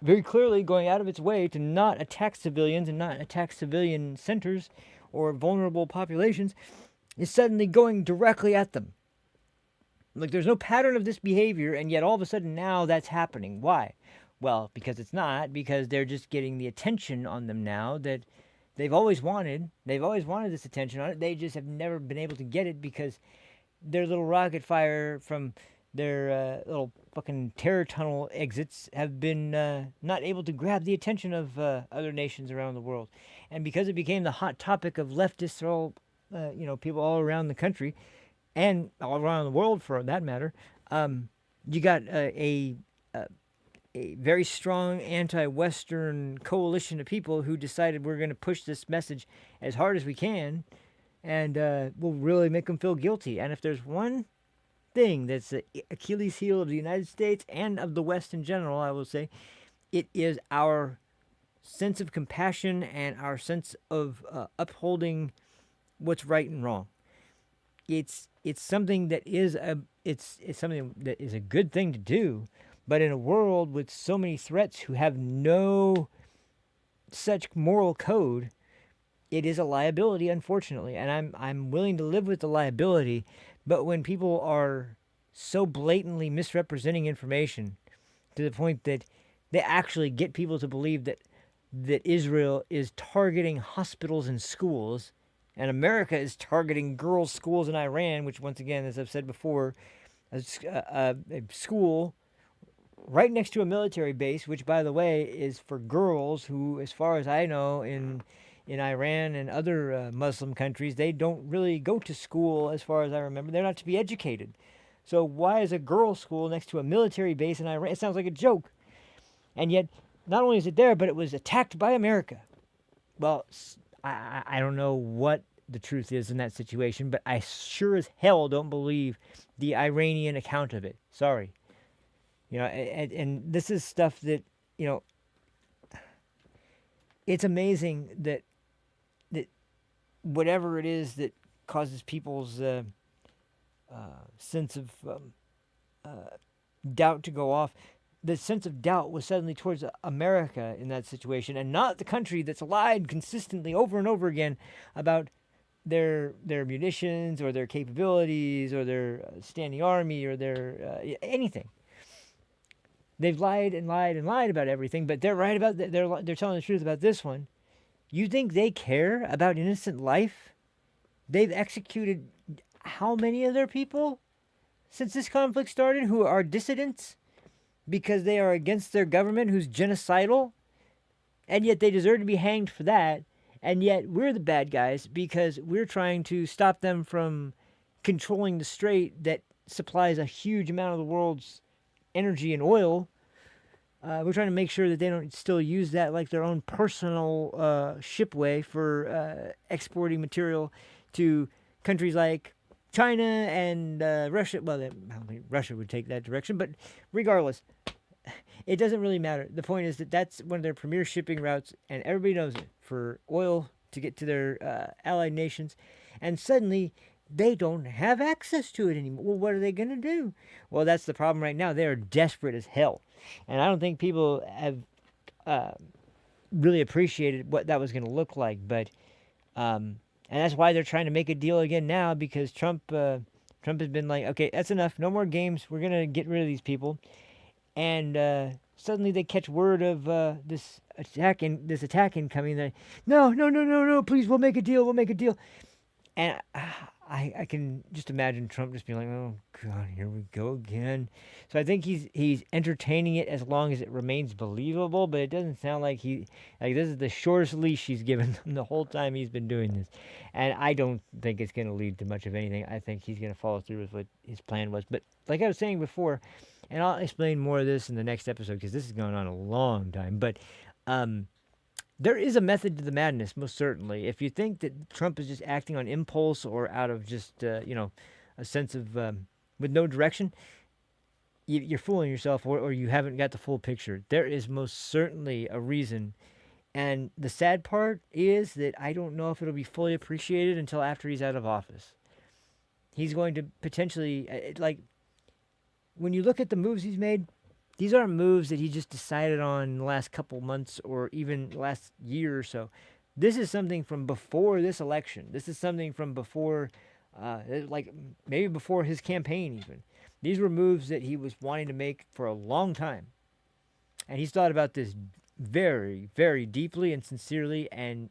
very clearly going out of its way to not attack civilians and not attack civilian centers or vulnerable populations, is suddenly going directly at them. Like, there's no pattern of this behavior, and yet all of a sudden now that's happening. Why? Well, because it's not, because they're just getting the attention on them now that they've always wanted. They've always wanted this attention on it. They just have never been able to get it because their little rocket fire from their little fucking terror tunnel exits have been not able to grab the attention of other nations around the world. And because it became the hot topic of leftists, all people all around the country, and all around the world for that matter, you got a very strong anti-Western coalition of people who decided we're going to push this message as hard as we can, and we'll really make them feel guilty. And if there's one thing that's the Achilles heel of the United States and of the West in general, I will say, it is our sense of compassion and our sense of upholding what's right and wrong. It's something that is it's something that is a good thing to do, but in a world with so many threats who have no such moral code, it is a liability, unfortunately, and I'm willing to live with the liability. But when people are so blatantly misrepresenting information to the point that they actually get people to believe that Israel is targeting hospitals and schools, and America is targeting girls' schools in Iran, which, once again, as I've said before, a school right next to a military base, which, by the way, is for girls who, as far as I know, in Iran and other Muslim countries, they don't really go to school, as far as I remember. They're not to be educated. So why is a girls' school next to a military base in Iran? It sounds like a joke. And yet, not only is it there, but it was attacked by America. Well, I don't know what the truth is in that situation, but I sure as hell don't believe the Iranian account of it. Sorry. You know, and this is stuff that, you know, it's amazing that whatever it is that causes people's sense of doubt to go off, the sense of doubt was suddenly towards America in that situation, and not the country that's lied consistently over and over again about their munitions or their capabilities or their standing army or their anything. They've lied and lied and lied about everything, but they're right about they're telling the truth about this one. You think they care about innocent life? They've executed how many of their people since this conflict started who are dissidents because they are against their government who's genocidal, and yet they deserve to be hanged for that, and yet we're the bad guys because we're trying to stop them from controlling the strait that supplies a huge amount of the world's energy and oil. We're trying to make sure that they don't still use that like their own personal shipway for exporting material to countries like China and Russia. Well, I don't think Russia would take that direction, but regardless, it doesn't really matter. The point is that that's one of their premier shipping routes, and everybody knows it, for oil to get to their allied nations. And suddenly, they don't have access to it anymore. Well, what are they going to do? Well, that's the problem right now. They are desperate as hell. And I don't think people have really appreciated what that was going to look like. But and that's why they're trying to make a deal again now, because Trump has been like, okay, that's enough. No more games. We're going to get rid of these people. And suddenly they catch word of this attack incoming. They, no, please, we'll make a deal. We'll make a deal. And I can just imagine Trump just being like, oh, God, here we go again. So I think he's entertaining it as long as it remains believable, but it doesn't sound like this is the shortest leash he's given them the whole time he's been doing this. And I don't think it's going to lead to much of anything. I think he's going to follow through with what his plan was. But like I was saying before, and I'll explain more of this in the next episode because this is going on a long time, but there is a method to the madness, most certainly. If you think that Trump is just acting on impulse or out of just, a sense of, with no direction, you're fooling yourself, or you haven't got the full picture. There is most certainly a reason. And the sad part is that I don't know if it'll be fully appreciated until after he's out of office. He's going to potentially, when you look at the moves he's made, these aren't moves that he just decided on in the last couple months or even last year or so. This is something from before this election. This is something from before, maybe before his campaign even. These were moves that he was wanting to make for a long time. And he's thought about this very, very deeply and sincerely and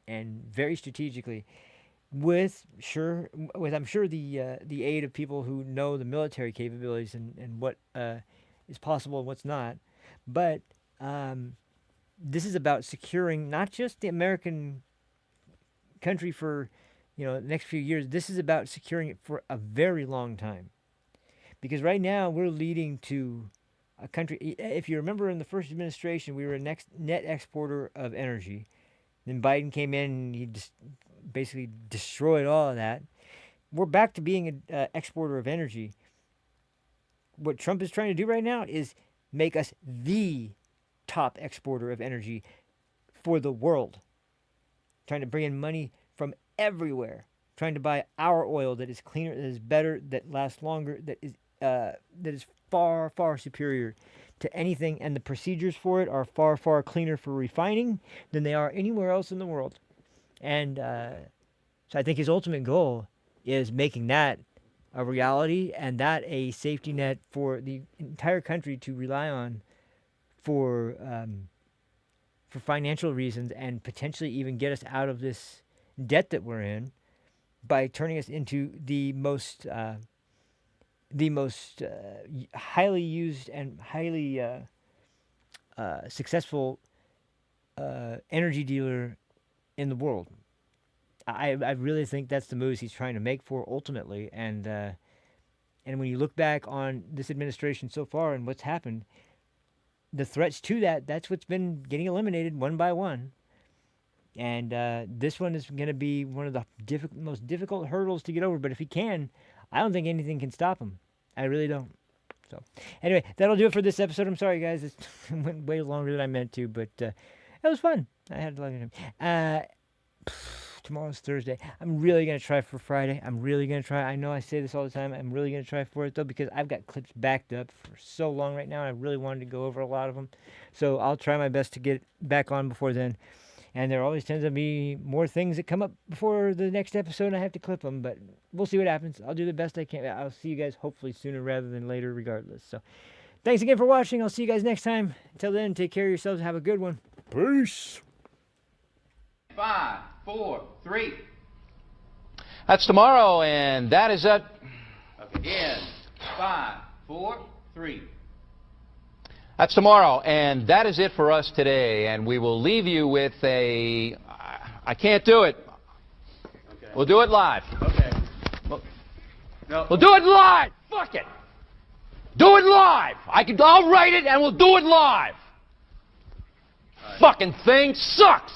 very strategically with I'm sure the aid of people who know the military capabilities and what is possible and what's not. But this is about securing not just the American country for the next few years. This is about securing it for a very long time. Because right now we're leading to a country, if you remember in the first administration, we were a net exporter of energy. Then Biden came in and he just basically destroyed all of that. We're back to being an exporter of energy. what Trump is trying to do right now is make us the top exporter of energy for the world. Trying to bring in money from everywhere. Trying to buy our oil that is cleaner, that is better, that lasts longer, that is far, far superior to anything. And the procedures for it are far, far cleaner for refining than they are anywhere else in the world. And so I think his ultimate goal is making that a reality and that a safety net for the entire country to rely on for financial reasons, and potentially even get us out of this debt that we're in by turning us into the most highly used and highly successful energy dealer in the world. I really think that's the moves he's trying to make for ultimately, and when you look back on this administration so far and what's happened, the threats to that's what's been getting eliminated one by one. And this one is going to be one of the most difficult hurdles to get over. But if he can, I don't think anything can stop him. I really don't. So anyway, that'll do it for this episode. I'm sorry, guys. It went way longer than I meant to, but it was fun. I had a lot of time. Tomorrow's Thursday. I'm really going to try for Friday. I'm really going to try. I know I say this all the time. I'm really going to try for it, though, because I've got clips backed up for so long right now. I really wanted to go over a lot of them. So I'll try my best to get back on before then. And there always tends to be more things that come up before the next episode, and I have to clip them. But we'll see what happens. I'll do the best I can. I'll see you guys hopefully sooner rather than later regardless. So thanks again for watching. I'll see you guys next time. Until then, take care of yourselves. Have a good one. Peace. 5, 4, 3. That's tomorrow, and that is it. Again. 5, 4, 3. That's tomorrow, and that is it for us today. And we will leave you with a... I can't do it. Okay. We'll do it live. Okay. We'll do it live. Fuck it. Do it live. I'll write it, and we'll do it live. Right. Fucking thing sucks.